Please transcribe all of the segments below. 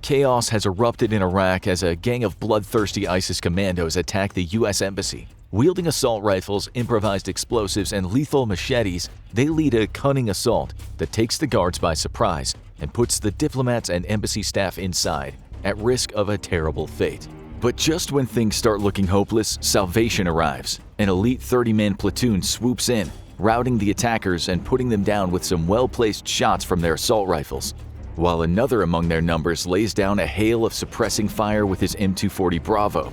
Chaos has erupted in Iraq as a gang of bloodthirsty ISIS commandos attack the U.S. Embassy. Wielding assault rifles, improvised explosives, and lethal machetes, they lead a cunning assault that takes the guards by surprise and puts the diplomats and embassy staff inside, at risk of a terrible fate. But just when things start looking hopeless, salvation arrives. An elite 30-man platoon swoops in, routing the attackers and putting them down with some well-placed shots from their assault rifles, while another among their numbers lays down a hail of suppressing fire with his M240 Bravo.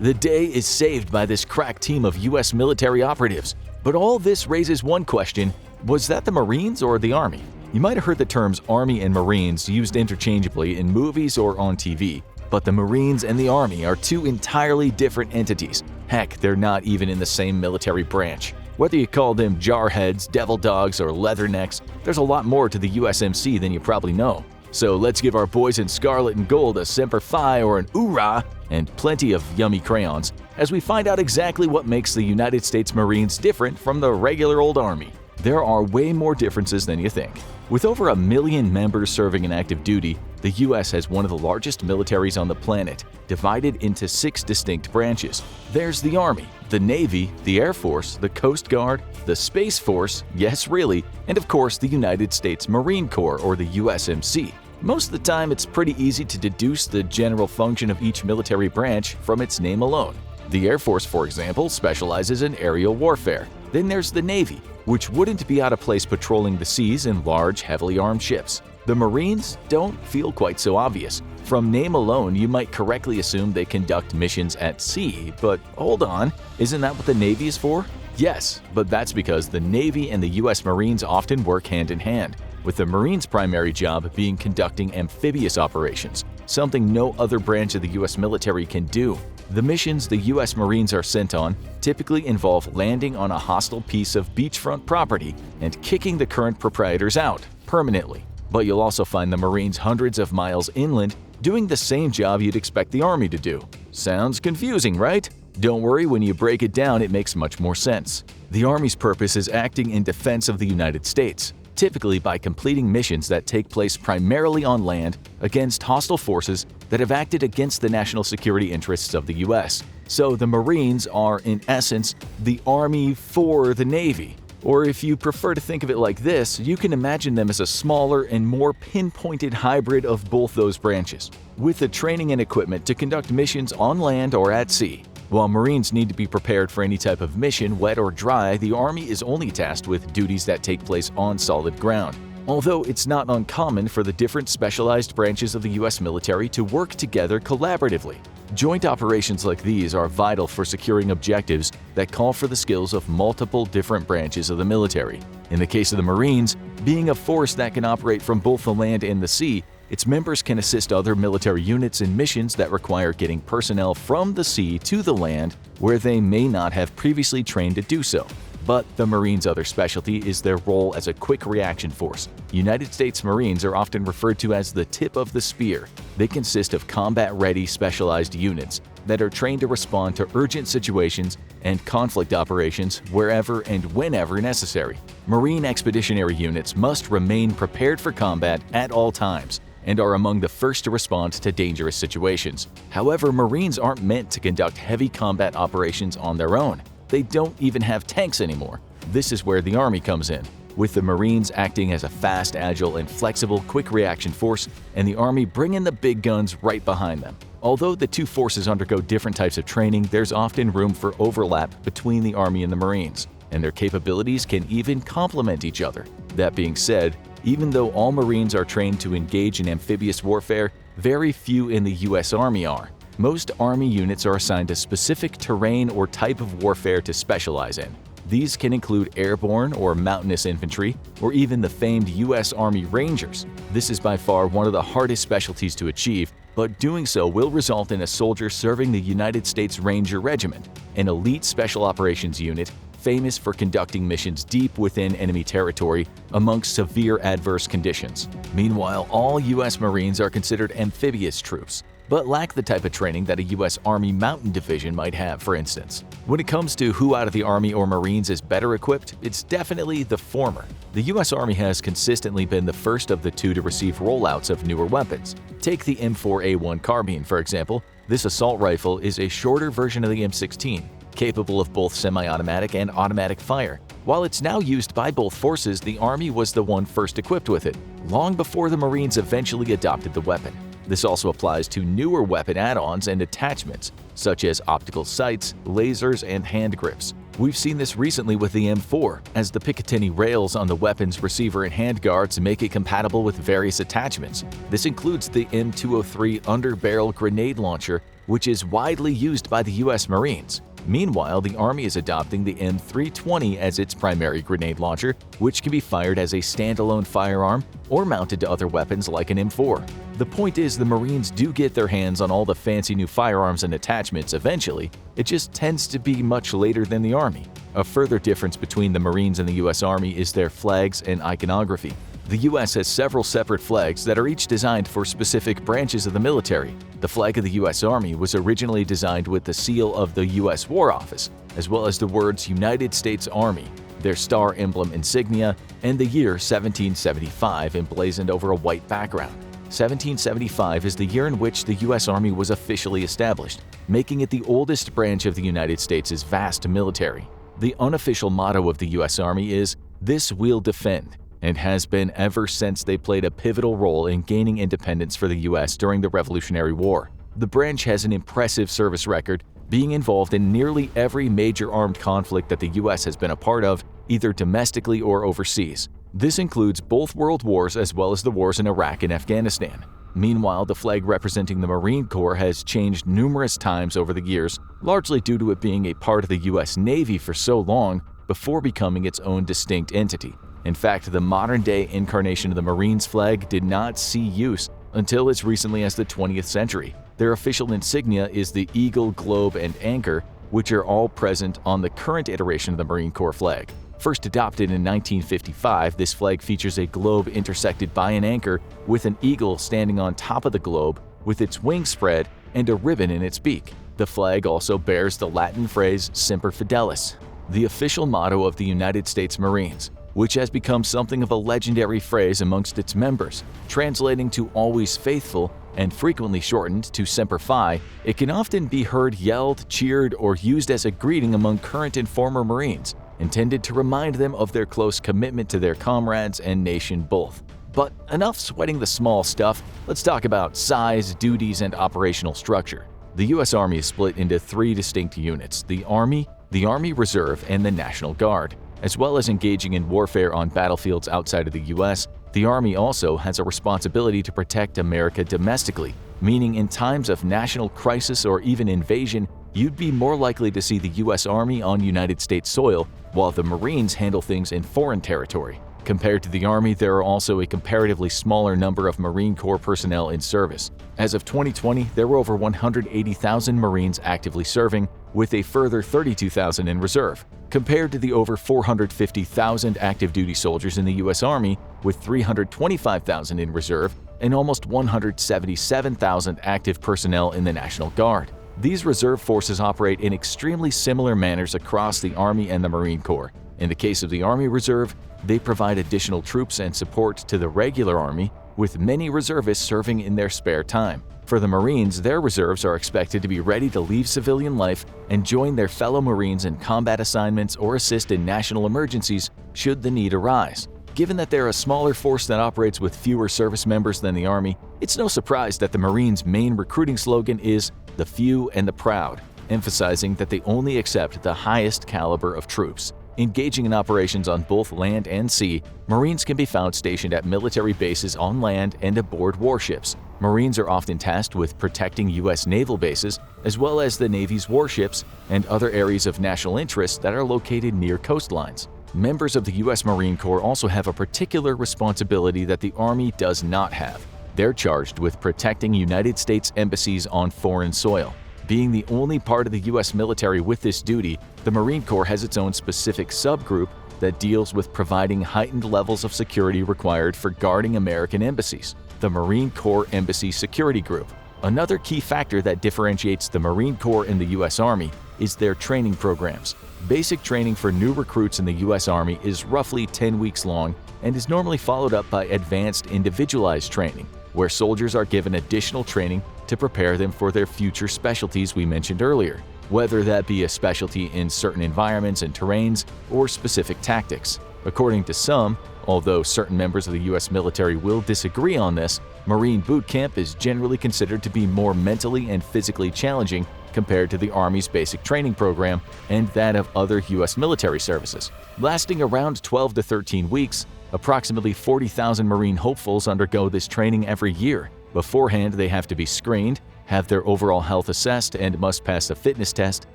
The day is saved by this crack team of U.S. military operatives. But all this raises one question: was that the Marines or the Army? You might have heard the terms Army and Marines used interchangeably in movies or on TV, but the Marines and the Army are two entirely different entities. Heck, they're not even in the same military branch. Whether you call them jarheads, devil dogs, or leathernecks, there's a lot more to the USMC than you probably know. So let's give our boys in scarlet and gold a Semper Fi or an Oorah and plenty of yummy crayons as we find out exactly what makes the United States Marines different from the regular old Army. There are way more differences than you think. With over 1 million members serving in active duty, the U.S. has one of the largest militaries on the planet, divided into 6 distinct branches. There's the Army, the Navy, the Air Force, the Coast Guard, the Space Force, yes really, and of course the United States Marine Corps or the USMC. Most of the time it's pretty easy to deduce the general function of each military branch from its name alone. The Air Force, for example, specializes in aerial warfare. Then there's the Navy, which wouldn't be out of place patrolling the seas in large, heavily armed ships. The Marines don't feel quite so obvious. From name alone, you might correctly assume they conduct missions at sea, but hold on, isn't that what the Navy is for? Yes, but that's because the Navy and the U.S. Marines often work hand in hand, with the Marines' primary job being conducting amphibious operations, something no other branch of the U.S. military can do. The missions the U.S. Marines are sent on typically involve landing on a hostile piece of beachfront property and kicking the current proprietors out permanently. But you'll also find the Marines hundreds of miles inland doing the same job you'd expect the Army to do. Sounds confusing, right? Don't worry, when you break it down, it makes much more sense. The Army's purpose is acting in defense of the United States, typically by completing missions that take place primarily on land against hostile forces that have acted against the national security interests of the U.S. So the Marines are, in essence, the Army for the Navy. Or if you prefer to think of it like this, you can imagine them as a smaller and more pinpointed hybrid of both those branches, with the training and equipment to conduct missions on land or at sea. While Marines need to be prepared for any type of mission, wet or dry, the Army is only tasked with duties that take place on solid ground. Although it's not uncommon for the different specialized branches of the U.S. military to work together collaboratively. Joint operations like these are vital for securing objectives that call for the skills of multiple different branches of the military. In the case of the Marines, being a force that can operate from both the land and the sea, its members can assist other military units in missions that require getting personnel from the sea to the land where they may not have previously trained to do so. But the Marines' other specialty is their role as a quick reaction force. United States Marines are often referred to as the tip of the spear. They consist of combat-ready specialized units that are trained to respond to urgent situations and conflict operations wherever and whenever necessary. Marine expeditionary units must remain prepared for combat at all times and are among the first to respond to dangerous situations. However, Marines aren't meant to conduct heavy combat operations on their own. They don't even have tanks anymore. This is where the Army comes in, with the Marines acting as a fast, agile, and flexible quick reaction force, and the Army bringing the big guns right behind them. Although the two forces undergo different types of training, there's often room for overlap between the Army and the Marines, and their capabilities can even complement each other. That being said, even though all Marines are trained to engage in amphibious warfare, very few in the U.S. Army are. Most Army units are assigned a specific terrain or type of warfare to specialize in. These can include airborne or mountainous infantry, or even the famed U.S. Army Rangers. This is by far one of the hardest specialties to achieve, but doing so will result in a soldier serving the United States Ranger Regiment, an elite special operations unit famous for conducting missions deep within enemy territory amongst severe adverse conditions. Meanwhile, all U.S. Marines are considered amphibious troops, but lack the type of training that a U.S. Army Mountain Division might have, for instance. When it comes to who out of the Army or Marines is better equipped, it's definitely the former. The U.S. Army has consistently been the first of the two to receive rollouts of newer weapons. Take the M4A1 carbine, for example. This assault rifle is a shorter version of the M16, capable of both semi-automatic and automatic fire. While it's now used by both forces, the Army was the one first equipped with it, long before the Marines eventually adopted the weapon. This also applies to newer weapon add-ons and attachments, such as optical sights, lasers, and hand grips. We've seen this recently with the M4, as the Picatinny rails on the weapon's receiver and handguards make it compatible with various attachments. This includes the M203 underbarrel grenade launcher, which is widely used by the U.S. Marines. Meanwhile, the Army is adopting the M320 as its primary grenade launcher, which can be fired as a standalone firearm or mounted to other weapons like an M4. The point is, the Marines do get their hands on all the fancy new firearms and attachments eventually, it just tends to be much later than the Army. A further difference between the Marines and the U.S. Army is their flags and iconography. The U.S. has several separate flags that are each designed for specific branches of the military. The flag of the U.S. Army was originally designed with the seal of the U.S. War Office, as well as the words United States Army, their star emblem insignia, and the year 1775 emblazoned over a white background. 1775 is the year in which the U.S. Army was officially established, making it the oldest branch of the United States' vast military. The unofficial motto of the U.S. Army is, "This we'll defend," and has been ever since they played a pivotal role in gaining independence for the U.S. during the Revolutionary War. The branch has an impressive service record, being involved in nearly every major armed conflict that the U.S. has been a part of, either domestically or overseas. This includes both world wars as well as the wars in Iraq and Afghanistan. Meanwhile, the flag representing the Marine Corps has changed numerous times over the years, largely due to it being a part of the U.S. Navy for so long before becoming its own distinct entity. In fact, the modern-day incarnation of the Marines flag did not see use until as recently as the 20th century. Their official insignia is the eagle, globe, and anchor, which are all present on the current iteration of the Marine Corps flag. First adopted in 1955, this flag features a globe intersected by an anchor with an eagle standing on top of the globe with its wings spread and a ribbon in its beak. The flag also bears the Latin phrase Semper Fidelis, the official motto of the United States Marines, which has become something of a legendary phrase amongst its members. Translating to always faithful and frequently shortened to Semper Fi, it can often be heard yelled, cheered, or used as a greeting among current and former Marines, intended to remind them of their close commitment to their comrades and nation both. But enough sweating the small stuff, let's talk about size, duties, and operational structure. The U.S. Army is split into three distinct units: the Army Reserve, and the National Guard. As well as engaging in warfare on battlefields outside of the U.S., the Army also has a responsibility to protect America domestically, meaning in times of national crisis or even invasion, you'd be more likely to see the U.S. Army on United States soil, while the Marines handle things in foreign territory. Compared to the Army, there are also a comparatively smaller number of Marine Corps personnel in service. As of 2020, there were over 180,000 Marines actively serving, with a further 32,000 in reserve, compared to the over 450,000 active duty soldiers in the U.S. Army, with 325,000 in reserve and almost 177,000 active personnel in the National Guard. These reserve forces operate in extremely similar manners across the Army and the Marine Corps. In the case of the Army Reserve, they provide additional troops and support to the regular Army, with many reservists serving in their spare time. For the Marines, their reserves are expected to be ready to leave civilian life and join their fellow Marines in combat assignments or assist in national emergencies should the need arise. Given that they're a smaller force that operates with fewer service members than the Army, it's no surprise that the Marines' main recruiting slogan is "the few and the proud," emphasizing that they only accept the highest caliber of troops. Engaging in operations on both land and sea, Marines can be found stationed at military bases on land and aboard warships. Marines are often tasked with protecting U.S. naval bases, as well as the Navy's warships and other areas of national interest that are located near coastlines. Members of the U.S. Marine Corps also have a particular responsibility that the Army does not have. They're charged with protecting United States embassies on foreign soil. Being the only part of the U.S. military with this duty, the Marine Corps has its own specific subgroup that deals with providing heightened levels of security required for guarding American embassies, the Marine Corps Embassy Security Group. Another key factor that differentiates the Marine Corps and the U.S. Army is their training programs. Basic training for new recruits in the U.S. Army is roughly 10 weeks long and is normally followed up by advanced individualized training. where soldiers are given additional training to prepare them for their future specialties we mentioned earlier, whether that be a specialty in certain environments and terrains or specific tactics. According to some, although certain members of the U.S. military will disagree on this, Marine boot camp is generally considered to be more mentally and physically challenging compared to the Army's basic training program and that of other U.S. military services. Lasting around 12 to 13 weeks, approximately 40,000 Marine hopefuls undergo this training every year. Beforehand, they have to be screened, have their overall health assessed, and must pass a fitness test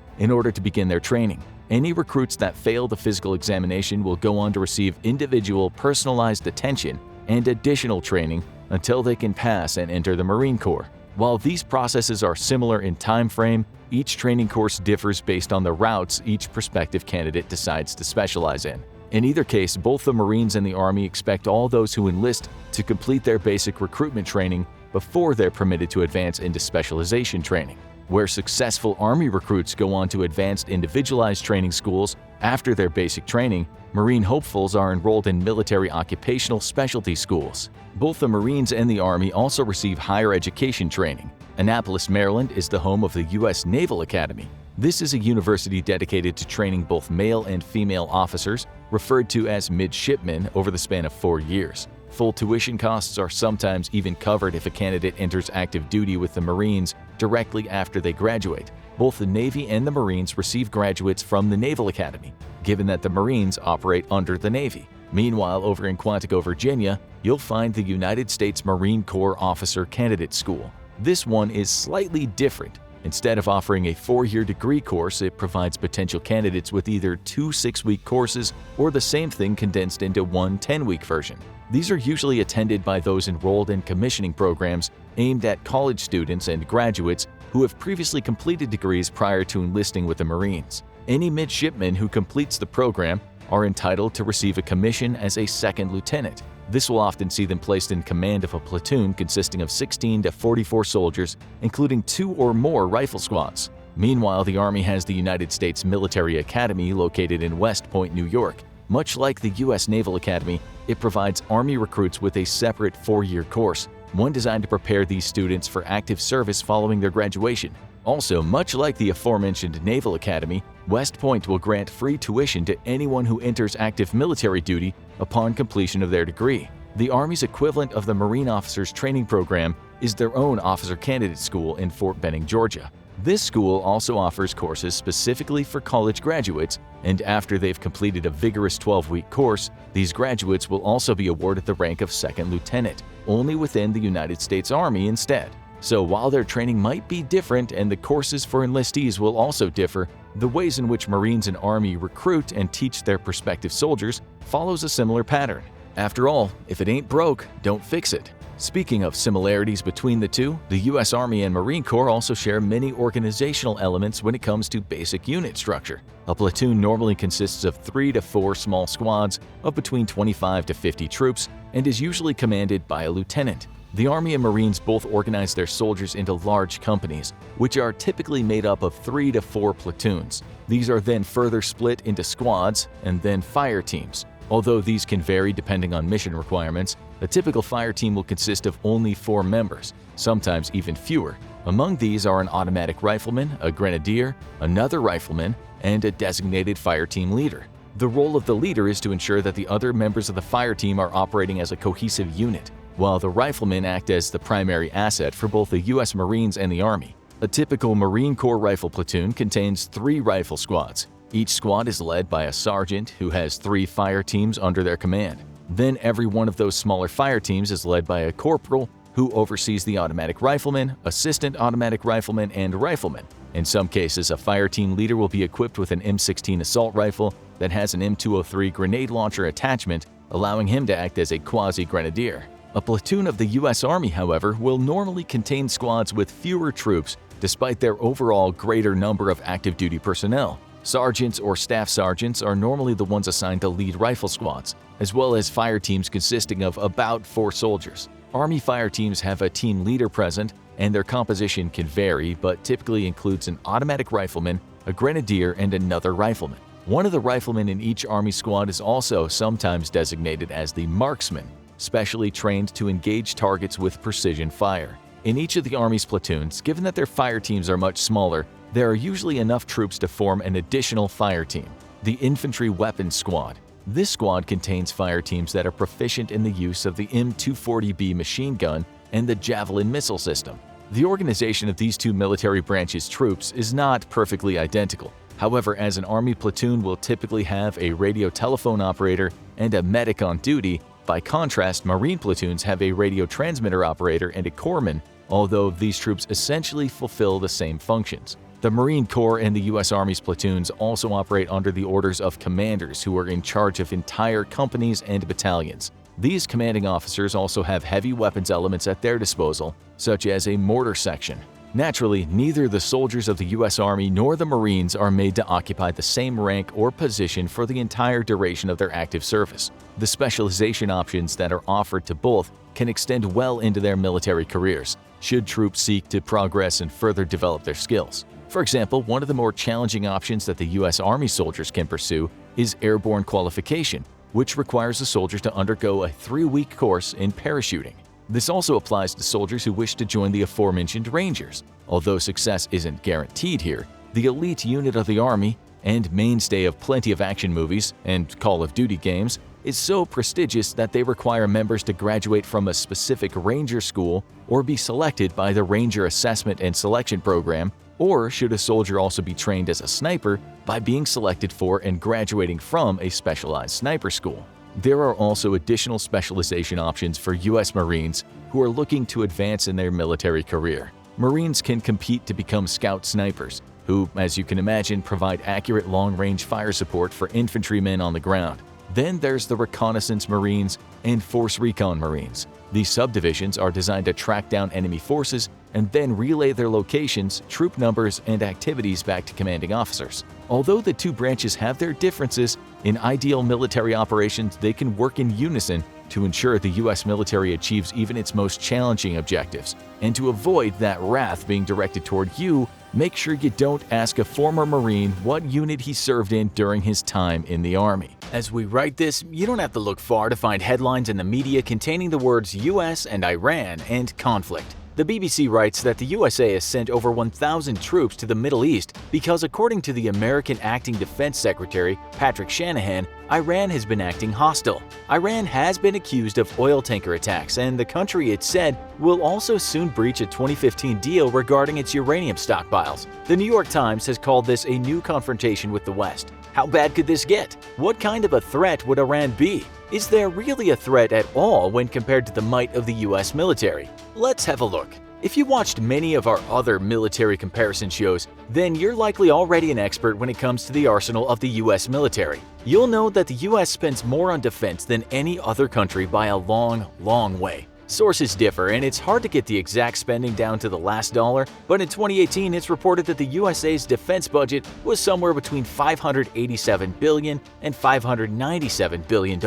in order to begin their training. Any recruits that fail the physical examination will go on to receive individual, personalized attention and additional training until they can pass and enter the Marine Corps. While these processes are similar in time frame, each training course differs based on the routes each prospective candidate decides to specialize in. In either case, both the Marines and the Army expect all those who enlist to complete their basic recruitment training before they're permitted to advance into specialization training. Where successful Army recruits go on to advanced individualized training schools after their basic training, Marine hopefuls are enrolled in military occupational specialty schools. Both the Marines and the Army also receive higher education training. Annapolis, Maryland is the home of the U.S. Naval Academy. This is a university dedicated to training both male and female officers, referred to as midshipmen, over the span of 4 years. Full tuition costs are sometimes even covered if a candidate enters active duty with the Marines directly after they graduate. Both the Navy and the Marines receive graduates from the Naval Academy, given that the Marines operate under the Navy. Meanwhile, over in Quantico, Virginia, you'll find the United States Marine Corps Officer Candidate School. This one is slightly different. Instead of offering a 4-year degree course, it provides potential candidates with either 2 6-week courses or the same thing condensed into one 10-week version. These are usually attended by those enrolled in commissioning programs aimed at college students and graduates who have previously completed degrees prior to enlisting with the Marines. Any midshipman who completes the program are entitled to receive a commission as a second lieutenant. This will often see them placed in command of a platoon consisting of 16 to 44 soldiers, including 2 or more rifle squads. Meanwhile, the Army has the United States Military Academy located in West Point, New York. Much like the U.S. Naval Academy, it provides Army recruits with a separate 4-year course, one designed to prepare these students for active service following their graduation. Also, much like the aforementioned Naval Academy, West Point will grant free tuition to anyone who enters active military duty upon completion of their degree. The Army's equivalent of the Marine Officers Training Program is their own officer candidate school in Fort Benning, Georgia. This school also offers courses specifically for college graduates, and after they've completed a vigorous 12-week course, these graduates will also be awarded the rank of second lieutenant, only within the United States Army instead. So while their training might be different and the courses for enlistees will also differ, the ways in which Marines and Army recruit and teach their prospective soldiers follows a similar pattern. After all, if it ain't broke, don't fix it. Speaking of similarities between the two, the U.S. Army and Marine Corps also share many organizational elements when it comes to basic unit structure. A platoon normally consists of 3 to 4 small squads of between 25 to 50 troops and is usually commanded by a lieutenant. The Army and Marines both organize their soldiers into large companies, which are typically made up of 3 to 4 platoons. These are then further split into squads and then fire teams. Although these can vary depending on mission requirements, a typical fire team will consist of only 4 members, sometimes even fewer. Among these are an automatic rifleman, a grenadier, another rifleman, and a designated fire team leader. The role of the leader is to ensure that the other members of the fire team are operating as a cohesive unit, while the riflemen act as the primary asset for both the U.S. Marines and the Army. A typical Marine Corps rifle platoon contains 3 rifle squads. Each squad is led by a sergeant who has 3 fire teams under their command. Then every one of those smaller fire teams is led by a corporal who oversees the automatic rifleman, assistant automatic rifleman, and rifleman. In some cases, a fire team leader will be equipped with an M16 assault rifle that has an M203 grenade launcher attachment, allowing him to act as a quasi-grenadier. A platoon of the U.S. Army, however, will normally contain squads with fewer troops despite their overall greater number of active duty personnel. Sergeants or staff sergeants are normally the ones assigned to lead rifle squads, as well as fire teams consisting of about 4 soldiers. Army fire teams have a team leader present, and their composition can vary, but typically includes an automatic rifleman, a grenadier, and another rifleman. One of the riflemen in each Army squad is also sometimes designated as the marksman. specially trained to engage targets with precision fire. In each of the Army's platoons, given that their fire teams are much smaller, there are usually enough troops to form an additional fire team, the Infantry Weapons Squad. This squad contains fire teams that are proficient in the use of the M240B machine gun and the Javelin missile system. The organization of these two military branches' troops is not perfectly identical. However, as an Army platoon will typically have a radio telephone operator and a medic on duty, by contrast, Marine platoons have a radio transmitter operator and a corpsman, although these troops essentially fulfill the same functions. The Marine Corps and the U.S. Army's platoons also operate under the orders of commanders who are in charge of entire companies and battalions. These commanding officers also have heavy weapons elements at their disposal, such as a mortar section. Naturally, neither the soldiers of the U.S. Army nor the Marines are made to occupy the same rank or position for the entire duration of their active service. The specialization options that are offered to both can extend well into their military careers, should troops seek to progress and further develop their skills. For example, one of the more challenging options that the U.S. Army soldiers can pursue is airborne qualification, which requires the soldiers to undergo a 3-week course in parachuting. This also applies to soldiers who wish to join the aforementioned Rangers. Although success isn't guaranteed here, the elite unit of the Army, and mainstay of plenty of action movies and Call of Duty games, is so prestigious that they require members to graduate from a specific Ranger school or be selected by the Ranger Assessment and Selection Program, or should a soldier also be trained as a sniper by being selected for and graduating from a specialized sniper school. There are also additional specialization options for U.S. Marines who are looking to advance in their military career. Marines can compete to become scout snipers, who, as you can imagine, provide accurate long-range fire support for infantrymen on the ground. Then there's the Reconnaissance Marines and Force Recon Marines. These subdivisions are designed to track down enemy forces and then relay their locations, troop numbers, and activities back to commanding officers. Although the two branches have their differences, in ideal military operations they can work in unison to ensure the U.S. military achieves even its most challenging objectives. And to avoid that wrath being directed toward you, make sure you don't ask a former Marine what unit he served in during his time in the Army. As we write this, you don't have to look far to find headlines in the media containing the words US and Iran and conflict. The BBC writes that the USA has sent over 1,000 troops to the Middle East because, according to the American Acting Defense Secretary Patrick Shanahan, Iran has been acting hostile. Iran has been accused of oil tanker attacks, and the country, it said, will also soon breach a 2015 deal regarding its uranium stockpiles. The New York Times has called this a new confrontation with the West. How bad could this get? What kind of a threat would Iran be? Is there really a threat at all when compared to the might of the US military? Let's have a look. If you watched many of our other military comparison shows, then you're likely already an expert when it comes to the arsenal of the US military. You'll know that the US spends more on defense than any other country by a long, long way. Sources differ, and it's hard to get the exact spending down to the last dollar, but in 2018 it's reported that the USA's defense budget was somewhere between $587 billion and $597 billion.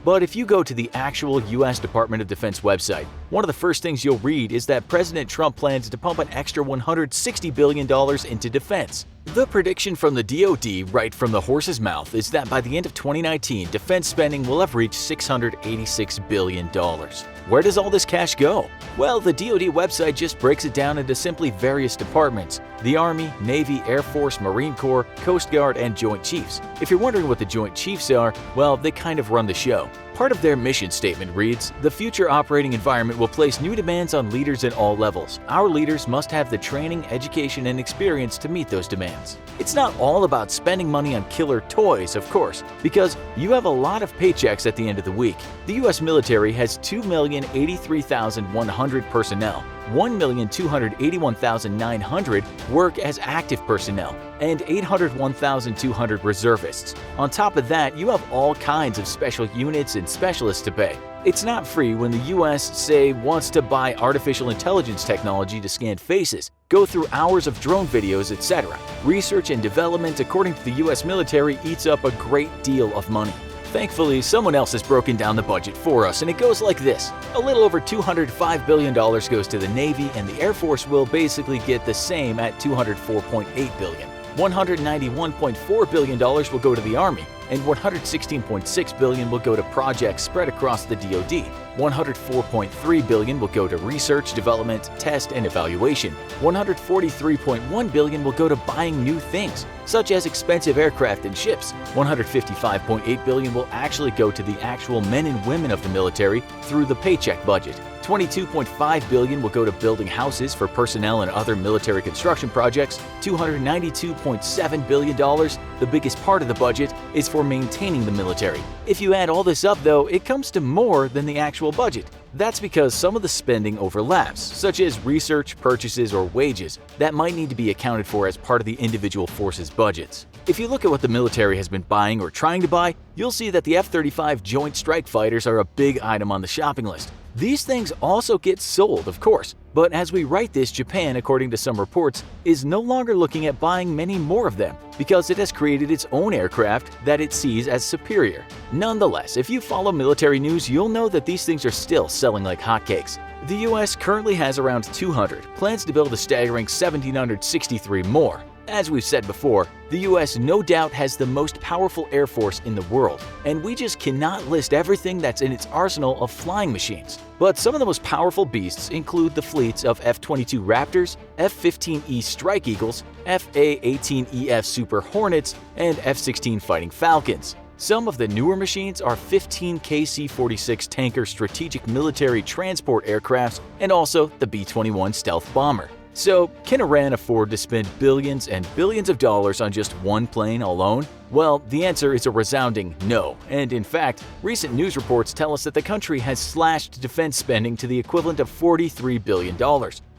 But if you go to the actual US Department of Defense website, one of the first things you'll read is that President Trump plans to pump an extra $160 billion into defense. The prediction from the DoD, right from the horse's mouth, is that by the end of 2019, defense spending will have reached $686 billion. Where does all this cash go? Well, the DoD website just breaks it down into simply various departments: the Army, Navy, Air Force, Marine Corps, Coast Guard, and Joint Chiefs. If you're wondering what the Joint Chiefs are, well, they kind of run the show. Part of their mission statement reads, "The future operating environment will place new demands on leaders at all levels. Our leaders must have the training, education, and experience to meet those demands." It's not all about spending money on killer toys, of course, because you have a lot of paychecks at the end of the week. The U.S. military has 2,083,100 personnel. 1,281,900 work as active personnel, and 801,200 reservists. On top of that, you have all kinds of special units and specialists to pay. It's not free when the US, say, wants to buy artificial intelligence technology to scan faces, go through hours of drone videos, etc. Research and development, according to the US military, eats up a great deal of money. Thankfully, someone else has broken down the budget for us, and it goes like this. A little over $205 billion goes to the Navy, and the Air Force will basically get the same at $204.8 billion. $191.4 billion will go to the Army, and $116.6 billion will go to projects spread across the DoD. $104.3 billion will go to research, development, test, and evaluation. $143.1 billion will go to buying new things, such as expensive aircraft and ships. $155.8 billion will actually go to the actual men and women of the military through the paycheck budget. $22.5 billion will go to building houses for personnel and other military construction projects. $292.7 billion, the biggest part of the budget, is for maintaining the military. If you add all this up, though, it comes to more than the actual budget. That's because some of the spending overlaps, such as research, purchases, or wages, that might need to be accounted for as part of the individual forces' budgets. If you look at what the military has been buying or trying to buy, you'll see that the F-35 Joint Strike Fighters are a big item on the shopping list. These things also get sold, of course, but as we write this, Japan, according to some reports, is no longer looking at buying many more of them because it has created its own aircraft that it sees as superior. Nonetheless, if you follow military news, you'll know that these things are still selling like hotcakes. The US currently has around 200, plans to build a staggering 1,763 more. As we've said before, the US no doubt has the most powerful air force in the world, and we just cannot list everything that's in its arsenal of flying machines. But some of the most powerful beasts include the fleets of F-22 Raptors, F-15E Strike Eagles, F/A-18EF Super Hornets, and F-16 Fighting Falcons. Some of the newer machines are 15 KC-46 tanker strategic military transport aircrafts and also the B-21 stealth bomber. So, can Iran afford to spend billions and billions of dollars on just one plane alone? Well, the answer is a resounding no, and in fact, recent news reports tell us that the country has slashed defense spending to the equivalent of $43 billion.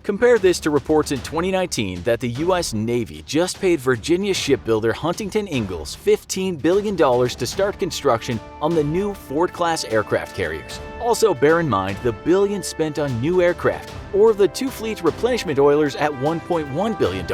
Compare this to reports in 2019 that the U.S. Navy just paid Virginia shipbuilder Huntington Ingalls $15 billion to start construction on the new Ford-class aircraft carriers. Also bear in mind the billions spent on new aircraft, or the two fleet replenishment oilers at $1.1 billion,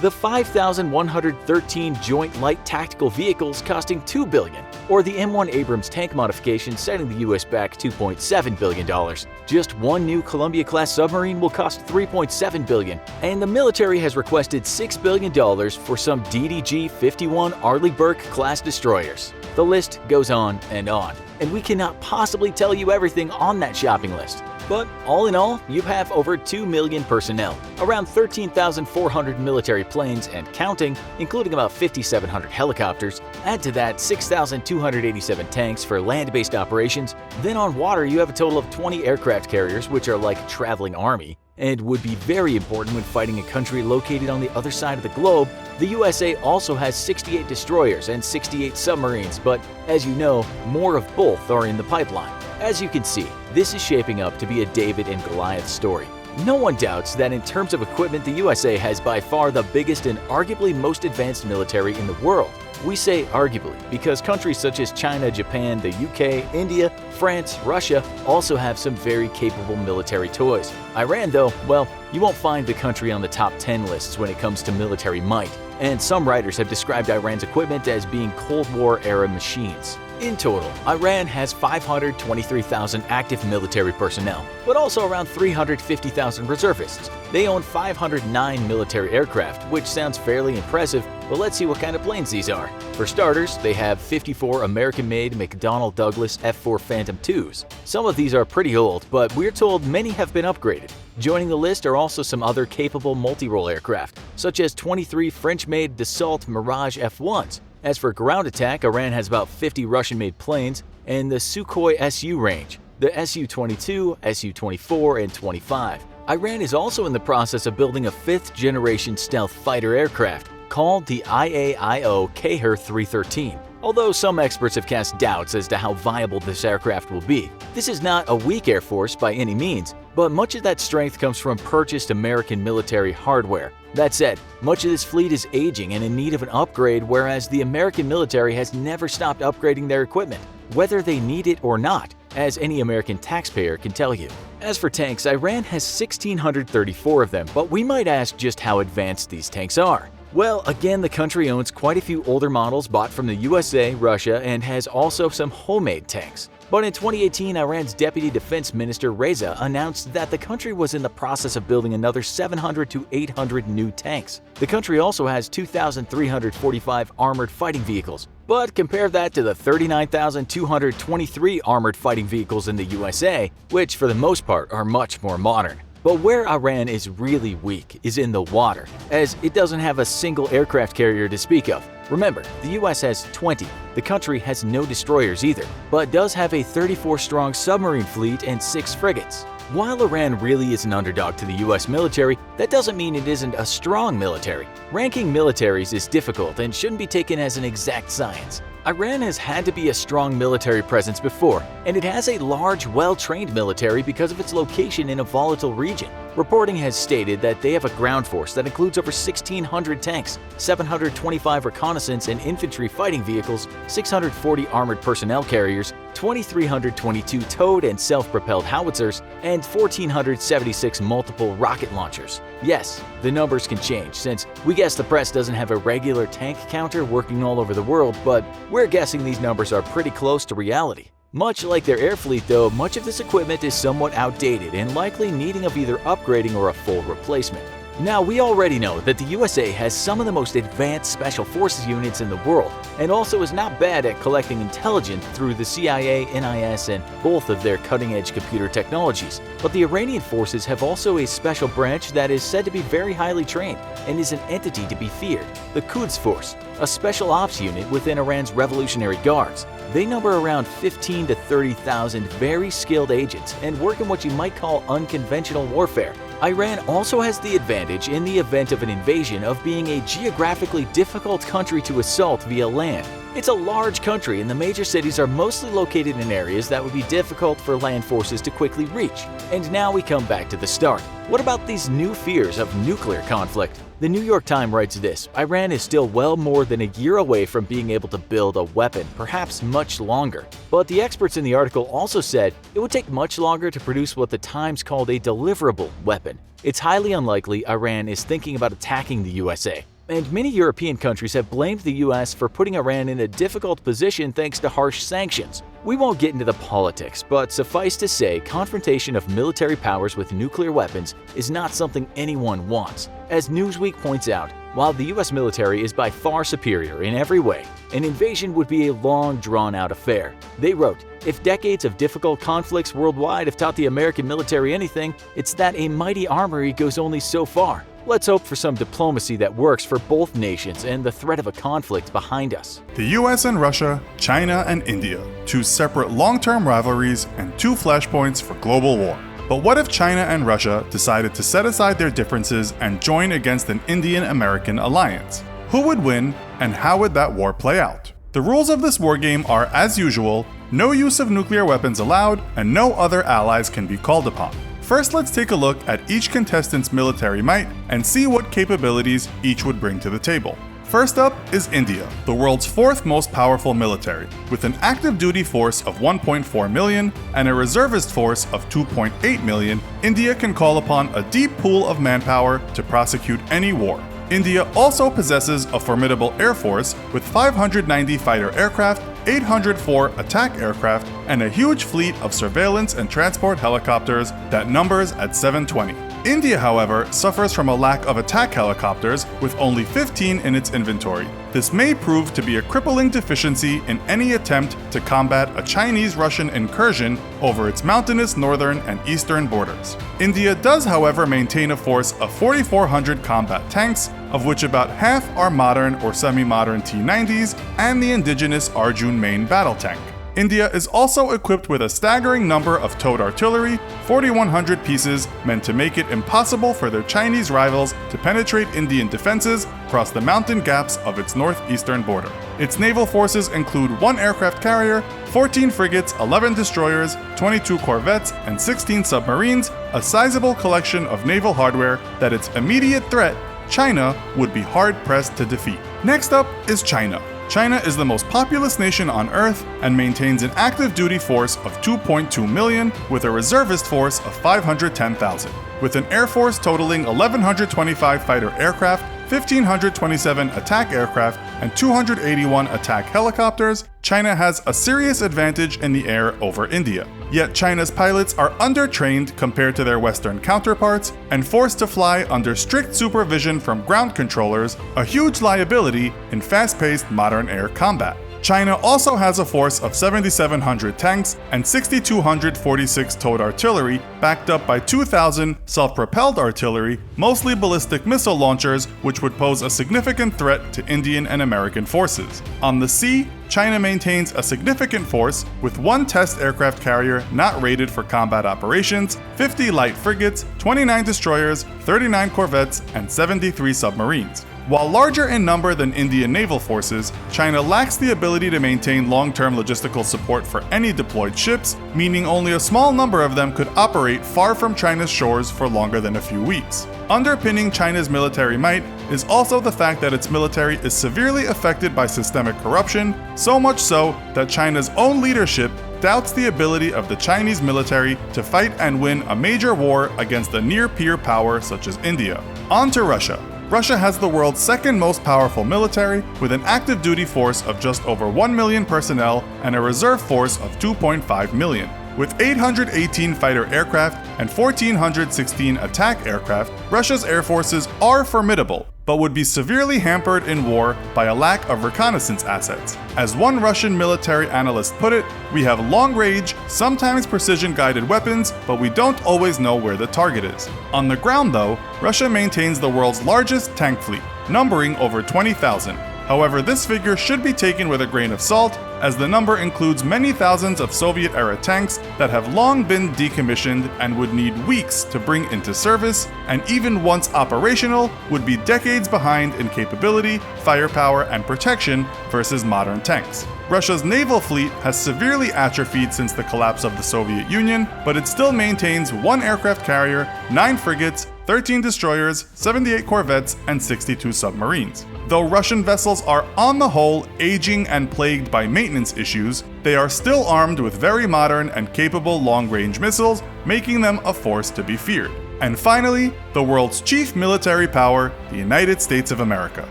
the 5,113 Joint Light Tactical Vehicles costing $2 billion, or the M1 Abrams tank modification setting the U.S. back $2.7 billion. Just one new Columbia-class submarine will cost $3.7 billion, and the military has requested $6 billion for some DDG-51 Arleigh Burke-class destroyers. The list goes on, and we cannot possibly tell you everything on that shopping list. But all in all, you have over 2 million personnel, around 13,400 military planes and counting, including about 5,700 helicopters. Add to that 6,287 tanks for land-based operations. Then on water, you have a total of 20 aircraft carriers, which are like a traveling army, and would be very important when fighting a country located on the other side of the globe. The USA also has 68 destroyers and 68 submarines, but as you know, more of both are in the pipeline. As you can see, this is shaping up to be a David and Goliath story. No one doubts that in terms of equipment, the USA has by far the biggest and arguably most advanced military in the world. We say arguably because countries such as China, Japan, the UK, India, France, Russia also have some very capable military toys. Iran, though, well, you won't find the country on the top 10 lists when it comes to military might, and some writers have described Iran's equipment as being Cold War-era machines. In total, Iran has 523,000 active military personnel, but also around 350,000 reservists. They own 509 military aircraft, which sounds fairly impressive, but let's see what kind of planes these are. For starters, they have 54 American-made McDonnell Douglas F-4 Phantom IIs. Some of these are pretty old, but we're told many have been upgraded. Joining the list are also some other capable multi-role aircraft, such as 23 French-made Dassault Mirage F-1s. As for ground attack, Iran has about 50 Russian-made planes and the Sukhoi Su range, the Su-22, Su-24, and 25. Iran is also in the process of building a fifth-generation stealth fighter aircraft called the IAIO Kaher-313. Although some experts have cast doubts as to how viable this aircraft will be. This is not a weak air force by any means, but much of that strength comes from purchased American military hardware. That said, much of this fleet is aging and in need of an upgrade, whereas the American military has never stopped upgrading their equipment, whether they need it or not, as any American taxpayer can tell you. As for tanks, Iran has 1,634 of them, but we might ask just how advanced these tanks are. Well, again, the country owns quite a few older models bought from the USA, Russia, and has also some homemade tanks. But in 2018, Iran's Deputy Defense Minister Reza announced that the country was in the process of building another 700 to 800 new tanks. The country also has 2,345 armored fighting vehicles, But compare that to the 39,223 armored fighting vehicles in the USA, which for the most part are much more modern. But where Iran is really weak is in the water, as it doesn't have a single aircraft carrier to speak of. Remember, the US has 20. The country has no destroyers either, but does have a 34-strong submarine fleet and 6 frigates. While Iran really is an underdog to the US military, that doesn't mean it isn't a strong military. Ranking militaries is difficult and shouldn't be taken as an exact science. Iran has had to be a strong military presence before, and it has a large, well-trained military because of its location in a volatile region. Reporting has stated that they have a ground force that includes over 1,600 tanks, 725 reconnaissance and infantry fighting vehicles, 640 armored personnel carriers, 2,322 towed and self-propelled howitzers, and 1,476 multiple rocket launchers. Yes, the numbers can change, since we guess the press doesn't have a regular tank counter working all over the world, but we're guessing these numbers are pretty close to reality. Much like their air fleet though, much of this equipment is somewhat outdated and likely needing of either upgrading or a full replacement. Now, we already know that the USA has some of the most advanced special forces units in the world, and also is not bad at collecting intelligence through the CIA, NIS, and both of their cutting-edge computer technologies. But the Iranian forces have also a special branch that is said to be very highly trained and is an entity to be feared, the Quds Force, a special ops unit within Iran's Revolutionary Guards. They number around 15 to 30,000 very skilled agents and work in what you might call unconventional warfare. Iran also has the advantage in the event of an invasion of being a geographically difficult country to assault via land. It's a large country and the major cities are mostly located in areas that would be difficult for land forces to quickly reach. And now we come back to the start. What about these new fears of nuclear conflict? The New York Times writes this: Iran is still well more than a year away from being able to build a weapon, perhaps much longer. But the experts in the article also said it would take much longer to produce what the Times called a deliverable weapon. It's highly unlikely Iran is thinking about attacking the USA. And many European countries have blamed the US for putting Iran in a difficult position thanks to harsh sanctions. We won't get into the politics, but suffice to say, confrontation of military powers with nuclear weapons is not something anyone wants. As Newsweek points out, while the US military is by far superior in every way, an invasion would be a long, drawn-out affair. They wrote, "If decades of difficult conflicts worldwide have taught the American military anything, it's that a mighty armory goes only so far." Let's hope for some diplomacy that works for both nations and the threat of a conflict behind us. The US and Russia, China and India, two separate long-term rivalries and two flashpoints for global war. But what if China and Russia decided to set aside their differences and join against an Indian-American alliance? Who would win, and how would that war play out? The rules of this wargame are, as usual, no use of nuclear weapons allowed, and no other allies can be called upon. First, let's take a look at each contestant's military might and see what capabilities each would bring to the table. First up is India, the world's fourth most powerful military. With an active duty force of 1.4 million and a reservist force of 2.8 million, India can call upon a deep pool of manpower to prosecute any war. India also possesses a formidable air force with 590 fighter aircraft, 804 attack aircraft, and a huge fleet of surveillance and transport helicopters that numbers at 720. India, however, suffers from a lack of attack helicopters with only 15 in its inventory. This may prove to be a crippling deficiency in any attempt to combat a Chinese-Russian incursion over its mountainous northern and eastern borders. India does, however, maintain a force of 4,400 combat tanks, of which about half are modern or semi-modern T-90s and the indigenous Arjun main battle tank. India is also equipped with a staggering number of towed artillery, 4,100 pieces, meant to make it impossible for their Chinese rivals to penetrate Indian defenses across the mountain gaps of its northeastern border. Its naval forces include 1 aircraft carrier, 14 frigates, 11 destroyers, 22 corvettes, and 16 submarines, a sizable collection of naval hardware that its immediate threat, China, would be hard-pressed to defeat. Next up is China. China is the most populous nation on Earth and maintains an active duty force of 2.2 million with a reservist force of 510,000. With an air force totaling 1,125 fighter aircraft, 1,527 attack aircraft, and 281 attack helicopters, China has a serious advantage in the air over India. Yet China's pilots are undertrained compared to their Western counterparts and forced to fly under strict supervision from ground controllers, a huge liability in fast-paced modern air combat. China also has a force of 7,700 tanks and 6,246 towed artillery, backed up by 2,000 self-propelled artillery, mostly ballistic missile launchers, which would pose a significant threat to Indian and American forces. On the sea, China maintains a significant force with 1 test aircraft carrier not rated for combat operations, 50 light frigates, 29 destroyers, 39 corvettes, and 73 submarines. While larger in number than Indian naval forces, China lacks the ability to maintain long-term logistical support for any deployed ships, meaning only a small number of them could operate far from China's shores for longer than a few weeks. Underpinning China's military might is also the fact that its military is severely affected by systemic corruption, so much so that China's own leadership doubts the ability of the Chinese military to fight and win a major war against a near-peer power such as India. On to Russia. Russia has the world's second most powerful military, with an active duty force of just over 1 million personnel and a reserve force of 2.5 million. With 818 fighter aircraft and 1,416 attack aircraft, Russia's air forces are formidable, but would be severely hampered in war by a lack of reconnaissance assets. As one Russian military analyst put it, we have long-range, sometimes precision-guided weapons, but we don't always know where the target is. On the ground, though, Russia maintains the world's largest tank fleet, numbering over 20,000. However, this figure should be taken with a grain of salt, as the number includes many thousands of Soviet-era tanks that have long been decommissioned and would need weeks to bring into service, and even once operational, would be decades behind in capability, firepower, and protection versus modern tanks. Russia's naval fleet has severely atrophied since the collapse of the Soviet Union, but it still maintains 1 aircraft carrier, 9 frigates, 13 destroyers, 78 corvettes, and 62 submarines. Though Russian vessels are on the whole aging and plagued by maintenance issues, they are still armed with very modern and capable long-range missiles, making them a force to be feared. And finally, the world's chief military power, the United States of America.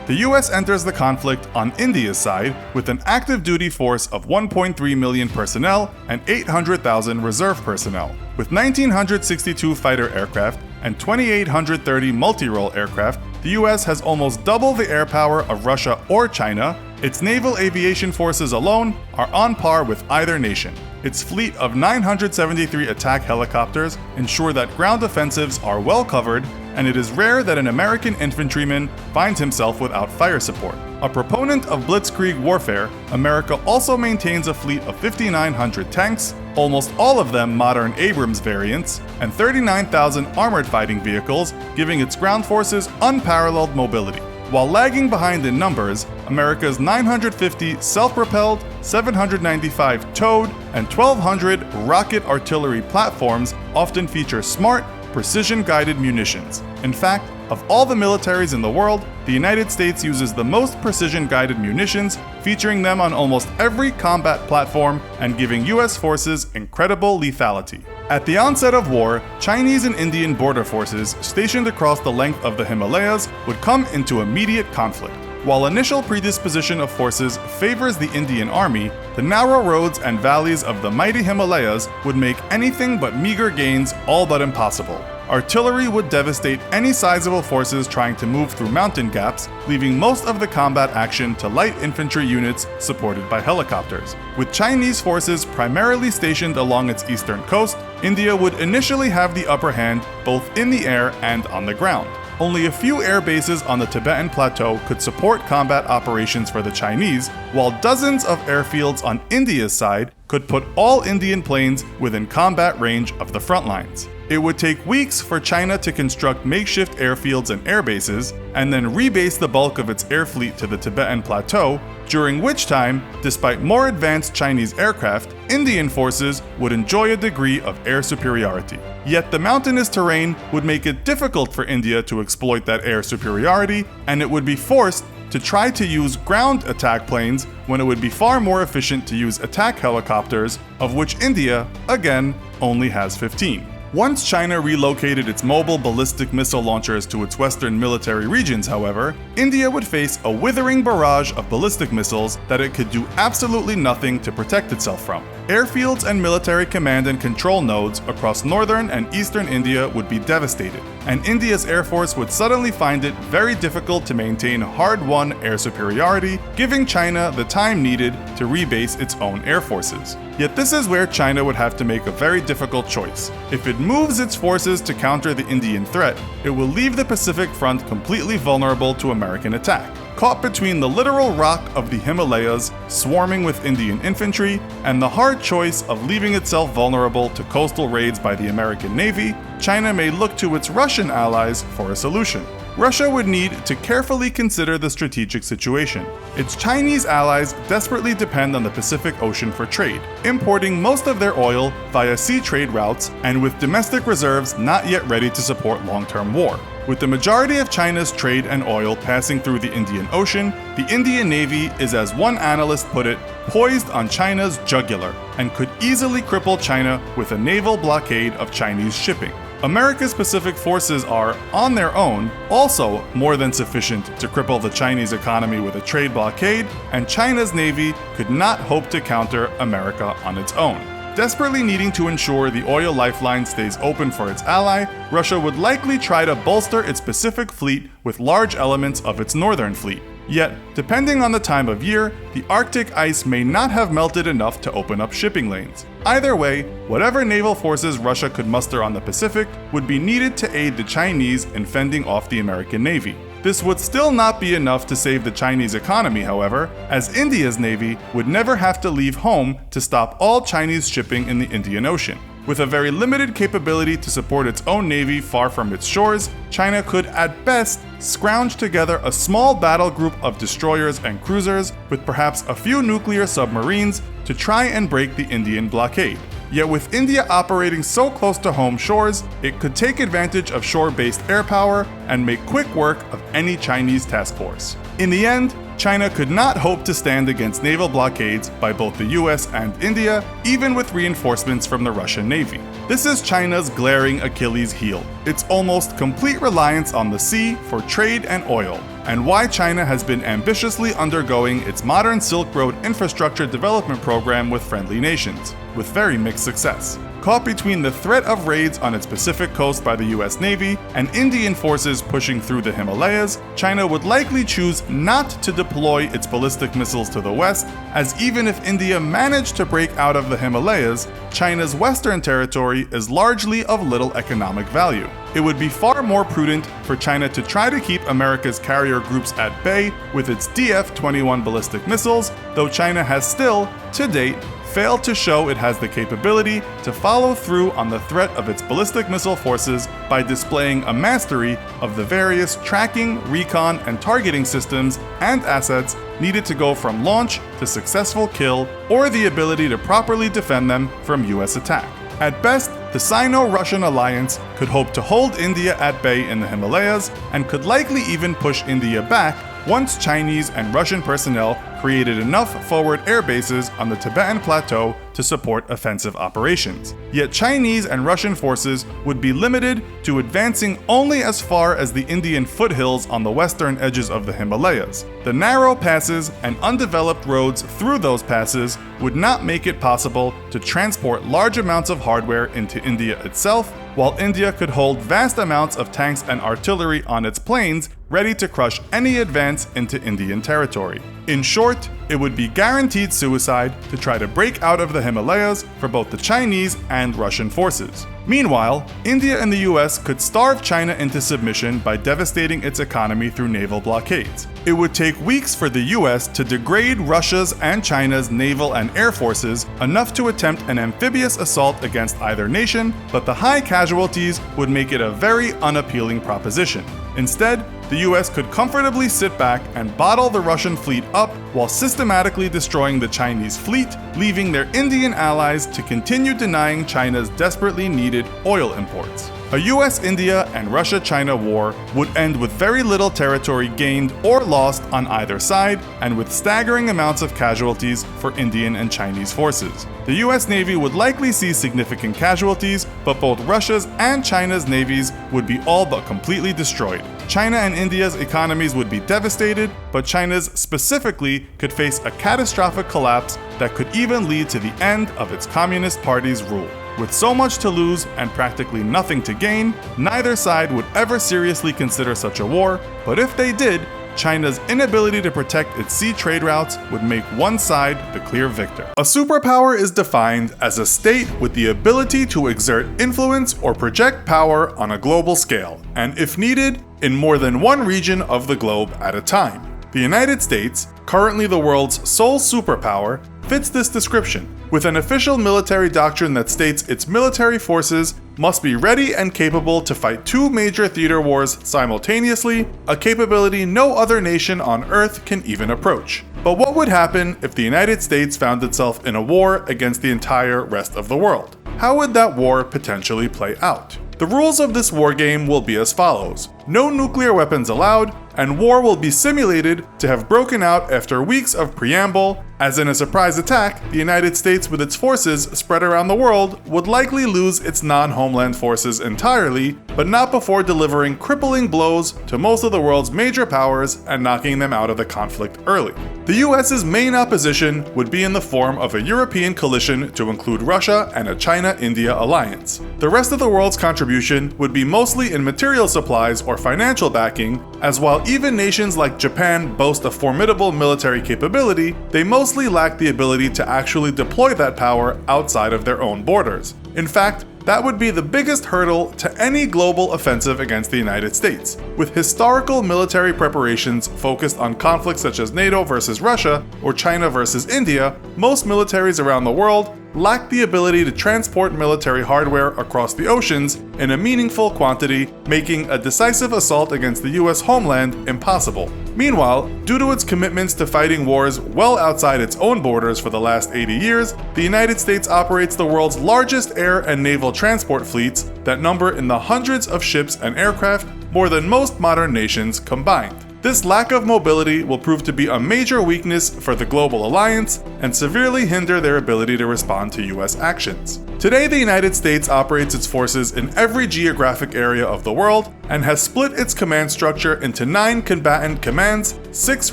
The US enters the conflict on India's side with an active duty force of 1.3 million personnel and 800,000 reserve personnel. With 1,962 fighter aircraft and 2,830 multi-role aircraft, the US has almost double the air power of Russia or China. Its naval aviation forces alone are on par with either nation. Its fleet of 973 attack helicopters ensure that ground offensives are well covered, and it is rare that an American infantryman finds himself without fire support. A proponent of blitzkrieg warfare, America also maintains a fleet of 5,900 tanks, almost all of them modern Abrams variants, and 39,000 armored fighting vehicles, giving its ground forces unparalleled mobility. While lagging behind in numbers, America's 950 self-propelled, 795 towed, and 1,200 rocket artillery platforms often feature smart, precision-guided munitions. In fact, of all the militaries in the world, the United States uses the most precision-guided munitions, featuring them on almost every combat platform and giving US forces incredible lethality. At the onset of war, Chinese and Indian border forces stationed across the length of the Himalayas would come into immediate conflict. While initial predisposition of forces favors the Indian army, the narrow roads and valleys of the mighty Himalayas would make anything but meager gains all but impossible. Artillery would devastate any sizable forces trying to move through mountain gaps, leaving most of the combat action to light infantry units supported by helicopters. With Chinese forces primarily stationed along its eastern coast, India would initially have the upper hand both in the air and on the ground. Only a few air bases on the Tibetan Plateau could support combat operations for the Chinese, while dozens of airfields on India's side could put all Indian planes within combat range of the front lines. It would take weeks for China to construct makeshift airfields and air bases, and then rebase the bulk of its air fleet to the Tibetan Plateau, during which time, despite more advanced Chinese aircraft, Indian forces would enjoy a degree of air superiority. Yet the mountainous terrain would make it difficult for India to exploit that air superiority, and it would be forced to try to use ground attack planes when it would be far more efficient to use attack helicopters, of which India, again, only has 15. Once China relocated its mobile ballistic missile launchers to its western military regions, however, India would face a withering barrage of ballistic missiles that it could do absolutely nothing to protect itself from. Airfields and military command and control nodes across northern and eastern India would be devastated. and India's Air Force would suddenly find it very difficult to maintain hard-won air superiority, giving China the time needed to rebase its own air forces. Yet this is where China would have to make a very difficult choice. If it moves its forces to counter the Indian threat, it will leave the Pacific front completely vulnerable to American attack. Caught between the literal rock of the Himalayas, swarming with Indian infantry, and the hard choice of leaving itself vulnerable to coastal raids by the American Navy, China may look to its Russian allies for a solution. Russia would need to carefully consider the strategic situation. Its Chinese allies desperately depend on the Pacific Ocean for trade, importing most of their oil via sea trade routes and with domestic reserves not yet ready to support long-term war. With the majority of China's trade and oil passing through the Indian Ocean, the Indian Navy is, as one analyst put it, poised on China's jugular and could easily cripple China with a naval blockade of Chinese shipping. America's Pacific forces are, on their own, also more than sufficient to cripple the Chinese economy with a trade blockade, and China's Navy could not hope to counter America on its own. Desperately needing to ensure the oil lifeline stays open for its ally, Russia would likely try to bolster its Pacific fleet with large elements of its northern fleet. Yet, depending on the time of year, the Arctic ice may not have melted enough to open up shipping lanes. Either way, whatever naval forces Russia could muster on the Pacific would be needed to aid the Chinese in fending off the American Navy. This would still not be enough to save the Chinese economy, however, as India's Navy would never have to leave home to stop all Chinese shipping in the Indian Ocean. With a very limited capability to support its own navy far from its shores, China could at best scrounge together a small battle group of destroyers and cruisers with perhaps a few nuclear submarines to try and break the Indian blockade. Yet with India operating so close to home shores, it could take advantage of shore-based air power and make quick work of any Chinese task force. In the end, China could not hope to stand against naval blockades by both the US and India, even with reinforcements from the Russian Navy. This is China's glaring Achilles heel, its almost complete reliance on the sea for trade and oil, and why China has been ambitiously undergoing its modern Silk Road infrastructure development program with friendly nations, with very mixed success. Caught between the threat of raids on its Pacific coast by the US Navy and Indian forces pushing through the Himalayas, China would likely choose not to deploy its ballistic missiles to the west, as even if India managed to break out of the Himalayas, China's western territory is largely of little economic value. It would be far more prudent for China to try to keep America's carrier groups at bay with its DF-21 ballistic missiles, though China has still, to date, failed to show it has the capability to follow through on the threat of its ballistic missile forces by displaying a mastery of the various tracking, recon, and targeting systems and assets needed to go from launch to successful kill, or the ability to properly defend them from US attack. At best, the Sino-Russian alliance could hope to hold India at bay in the Himalayas and could likely even push India back once Chinese and Russian personnel created enough forward air bases on the Tibetan Plateau to support offensive operations. Yet Chinese and Russian forces would be limited to advancing only as far as the Indian foothills on the western edges of the Himalayas. The narrow passes and undeveloped roads through those passes would not make it possible to transport large amounts of hardware into India itself, while India could hold vast amounts of tanks and artillery on its plains ready to crush any advance into Indian territory. In short, it would be guaranteed suicide to try to break out of the Himalayas for both the Chinese and Russian forces. Meanwhile, India and the US could starve China into submission by devastating its economy through naval blockades. It would take weeks for the US to degrade Russia's and China's naval and air forces enough to attempt an amphibious assault against either nation, but the high casualties would make it a very unappealing proposition. Instead, the US could comfortably sit back and bottle the Russian fleet up while systematically destroying the Chinese fleet, leaving their Indian allies to continue denying China's desperately needed oil imports. A US-India and Russia-China war would end with very little territory gained or lost on either side, and with staggering amounts of casualties for Indian and Chinese forces. The US Navy would likely see significant casualties, but both Russia's and China's navies would be all but completely destroyed. China and India's economies would be devastated, but China's specifically could face a catastrophic collapse that could even lead to the end of its Communist Party's rule. With so much to lose and practically nothing to gain, neither side would ever seriously consider such a war, but if they did, China's inability to protect its sea trade routes would make one side the clear victor. A superpower is defined as a state with the ability to exert influence or project power on a global scale, and if needed, in more than one region of the globe at a time. The United States, currently the world's sole superpower, fits this description, with an official military doctrine that states its military forces must be ready and capable to fight two major theater wars simultaneously, a capability no other nation on Earth can even approach. But what would happen if the United States found itself in a war against the entire rest of the world? How would that war potentially play out? The rules of this war game will be as follows: no nuclear weapons allowed, and war will be simulated to have broken out after weeks of preamble. As in a surprise attack, the United States with its forces spread around the world would likely lose its non-homeland forces entirely, but not before delivering crippling blows to most of the world's major powers and knocking them out of the conflict early. The US's main opposition would be in the form of a European coalition to include Russia and a China-India alliance. The rest of the world's contribution would be mostly in material supplies or financial backing, as while even nations like Japan boast a formidable military capability, they mostly lack the ability to actually deploy that power outside of their own borders. In fact, that would be the biggest hurdle to any global offensive against the United States. With historical military preparations focused on conflicts such as NATO versus Russia or China versus India, most militaries around the world lack the ability to transport military hardware across the oceans in a meaningful quantity, making a decisive assault against the US homeland impossible. Meanwhile, due to its commitments to fighting wars well outside its own borders for the last 80 years, the United States operates the world's largest air and naval transport fleets that number in the hundreds of ships and aircraft, more than most modern nations combined. This lack of mobility will prove to be a major weakness for the global alliance and severely hinder their ability to respond to US actions. Today, the United States operates its forces in every geographic area of the world and has split its command structure into 9 combatant commands, 6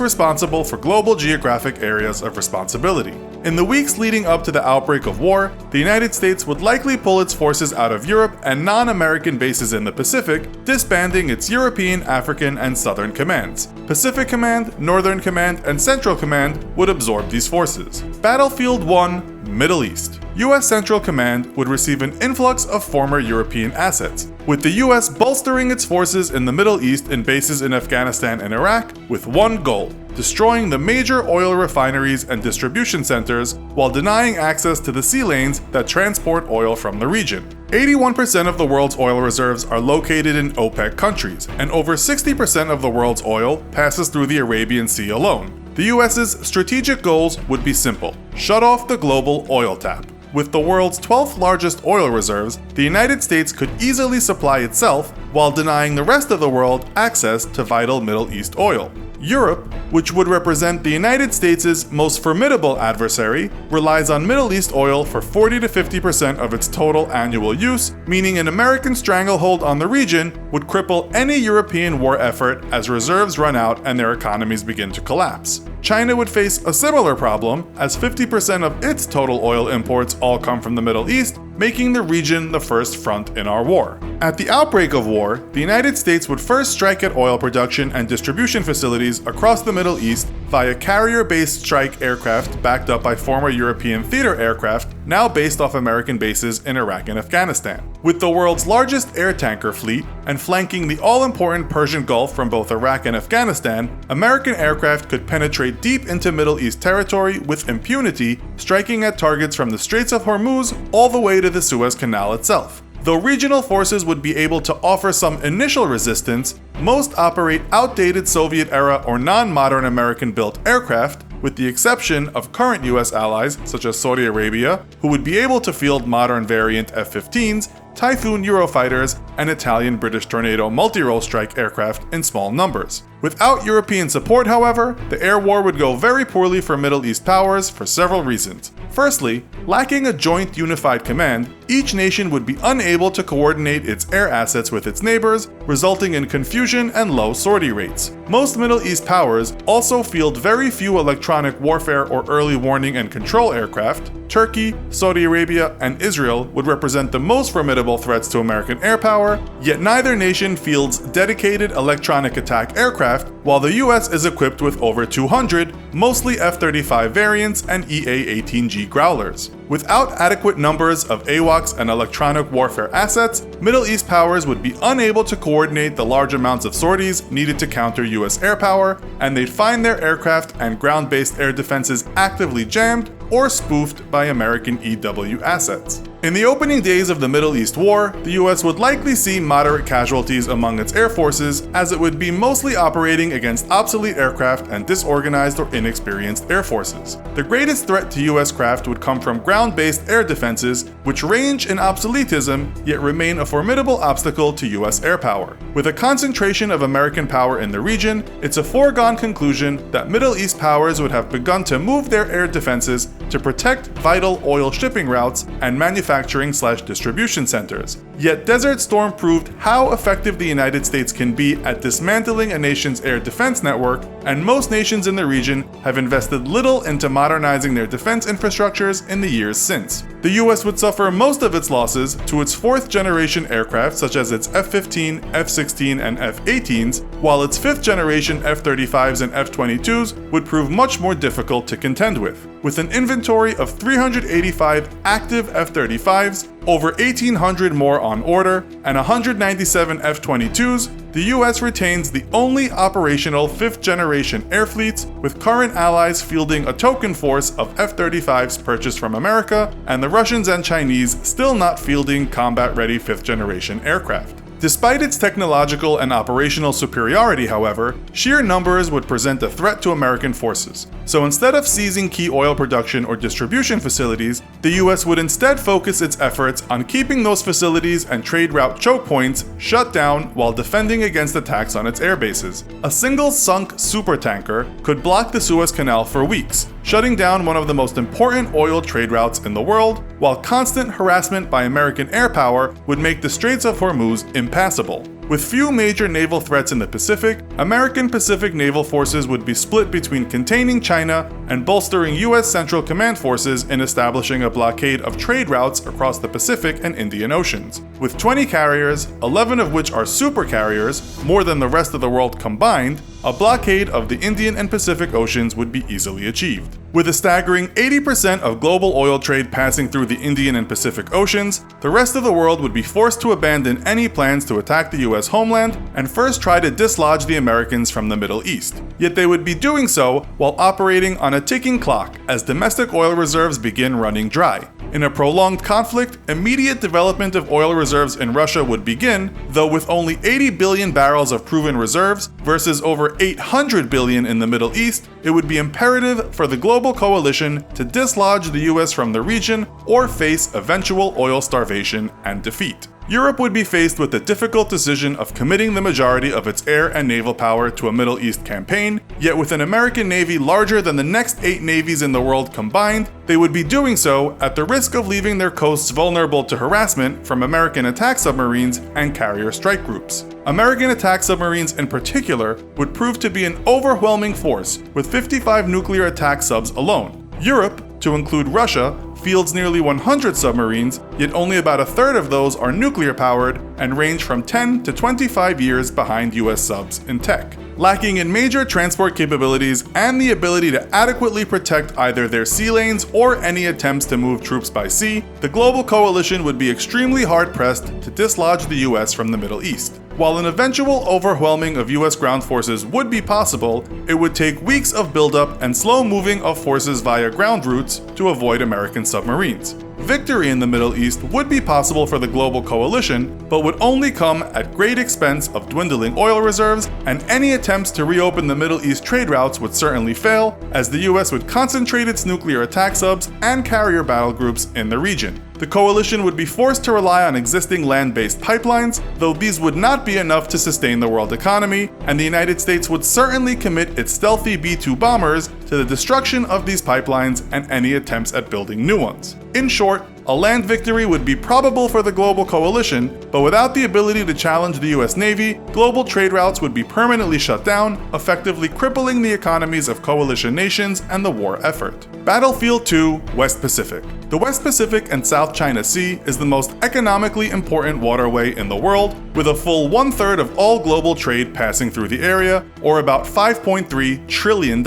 responsible for global geographic areas of responsibility. In the weeks leading up to the outbreak of war, the United States would likely pull its forces out of Europe and non-American bases in the Pacific, disbanding its European, African, and Southern commands. Pacific Command, Northern Command, and Central Command would absorb these forces. Battlefield 1, Middle East. US Central Command would receive an influx of former European assets, with the US bolstering its forces in the Middle East in bases in Afghanistan and Iraq with one goal: destroying the major oil refineries and distribution centers while denying access to the sea lanes that transport oil from the region. 81% of the world's oil reserves are located in OPEC countries, and over 60% of the world's oil passes through the Arabian Sea alone. The US's strategic goals would be simple: shut off the global oil tap. With the world's 12th largest oil reserves, the United States could easily supply itself while denying the rest of the world access to vital Middle East oil. Europe, which would represent the United States' most formidable adversary, relies on Middle East oil for 40 to 50% of its total annual use, meaning an American stranglehold on the region would cripple any European war effort as reserves run out and their economies begin to collapse. China would face a similar problem, as 50% of its total oil imports all come from the Middle East, making the region the first front in our war. At the outbreak of war, the United States would first strike at oil production and distribution facilities across the Middle East via carrier-based strike aircraft backed up by former European theater aircraft, now based off American bases in Iraq and Afghanistan. With the world's largest air tanker fleet and flanking the all-important Persian Gulf from both Iraq and Afghanistan, American aircraft could penetrate deep into Middle East territory with impunity, striking at targets from the Straits of Hormuz all the way to the Suez Canal itself. Though regional forces would be able to offer some initial resistance, most operate outdated Soviet-era or non-modern American-built aircraft, with the exception of current US allies such as Saudi Arabia, who would be able to field modern variant F-15s, Typhoon Eurofighters, and Italian-British Tornado multi-role strike aircraft in small numbers. Without European support, however, the air war would go very poorly for Middle East powers for several reasons. Firstly, lacking a joint unified command, each nation would be unable to coordinate its air assets with its neighbors, resulting in confusion and low sortie rates. Most Middle East powers also field very few electronic warfare or early warning and control aircraft. Turkey, Saudi Arabia, and Israel would represent the most formidable threats to American air power, yet neither nation fields dedicated electronic attack aircraft, while the US is equipped with over 200, mostly F-35 variants and EA-18G Growlers. Without adequate numbers of AWACS and electronic warfare assets, Middle East powers would be unable to coordinate the large amounts of sorties needed to counter US air power, and they'd find their aircraft and ground-based air defenses actively jammed or spoofed by American EW assets. In the opening days of the Middle East War, the US would likely see moderate casualties among its air forces, as it would be mostly operating against obsolete aircraft and disorganized or inexperienced air forces. The greatest threat to US craft would come from ground-based air defenses, which range in obsoletism, yet remain a formidable obstacle to US air power. With a concentration of American power in the region, it's a foregone conclusion that Middle East powers would have begun to move their air defenses to protect vital oil shipping routes and manufacturing/distribution centers. Yet Desert Storm proved how effective the United States can be at dismantling a nation's air defense network, and most nations in the region have invested little into modernizing their defense infrastructures in the years since. The US would suffer most of its losses to its fourth-generation aircraft such as its F-15, F-16, and F-18s, while its fifth-generation F-35s and F-22s would prove much more difficult to contend with. With an inventory of 385 active F-35s, over 1,800 more on order, and 197 F-22s, the US retains the only operational fifth-generation air fleets, with current allies fielding a token force of F-35s purchased from America, and the Russians and Chinese still not fielding combat-ready fifth-generation aircraft. Despite its technological and operational superiority, however, sheer numbers would present a threat to American forces. So instead of seizing key oil production or distribution facilities, the US would instead focus its efforts on keeping those facilities and trade route choke points shut down while defending against attacks on its air bases. A single sunk supertanker could block the Suez Canal for weeks, shutting down one of the most important oil trade routes in the world, while constant harassment by American air power would make the Straits of Hormuz impassable. With few major naval threats in the Pacific, American Pacific naval forces would be split between containing China and bolstering US Central Command forces in establishing a blockade of trade routes across the Pacific and Indian Oceans. With 20 carriers, 11 of which are supercarriers, more than the rest of the world combined, a blockade of the Indian and Pacific Oceans would be easily achieved. With a staggering 80% of global oil trade passing through the Indian and Pacific Oceans, the rest of the world would be forced to abandon any plans to attack the US homeland and first try to dislodge the Americans from the Middle East. Yet they would be doing so while operating on a ticking clock as domestic oil reserves begin running dry. In a prolonged conflict, immediate development of oil reserves in Russia would begin, though with only 80 billion barrels of proven reserves versus over 800 billion in the Middle East, it would be imperative for the global coalition to dislodge the US from the region or face eventual oil starvation and defeat. Europe would be faced with the difficult decision of committing the majority of its air and naval power to a Middle East campaign, yet with an American navy larger than the next 8 navies in the world combined, they would be doing so at the risk of leaving their coasts vulnerable to harassment from American attack submarines and carrier strike groups. American attack submarines in particular would prove to be an overwhelming force, with 55 nuclear attack subs alone. Europe, to include Russia, fields nearly 100 submarines, yet only about a third of those are nuclear-powered and range from 10 to 25 years behind US subs in tech. Lacking in major transport capabilities and the ability to adequately protect either their sea lanes or any attempts to move troops by sea, the global coalition would be extremely hard-pressed to dislodge the US from the Middle East. While an eventual overwhelming of US ground forces would be possible, it would take weeks of buildup and slow moving of forces via ground routes to avoid American submarines. Victory in the Middle East would be possible for the global coalition, but would only come at great expense of dwindling oil reserves, and any attempts to reopen the Middle East trade routes would certainly fail, as the US would concentrate its nuclear attack subs and carrier battle groups in the region. The The coalition would be forced to rely on existing land-based pipelines, though these would not be enough to sustain the world economy, and the United States would certainly commit its stealthy B-2 bombers to the destruction of these pipelines and any attempts at building new ones. In short, a land victory would be probable for the global coalition, but without the ability to challenge the US Navy, global trade routes would be permanently shut down, effectively crippling the economies of coalition nations and the war effort. Battlefield 2, West Pacific. The West Pacific and South China Sea is the most economically important waterway in the world, with a full 1/3 of all global trade passing through the area, or about $5.3 trillion.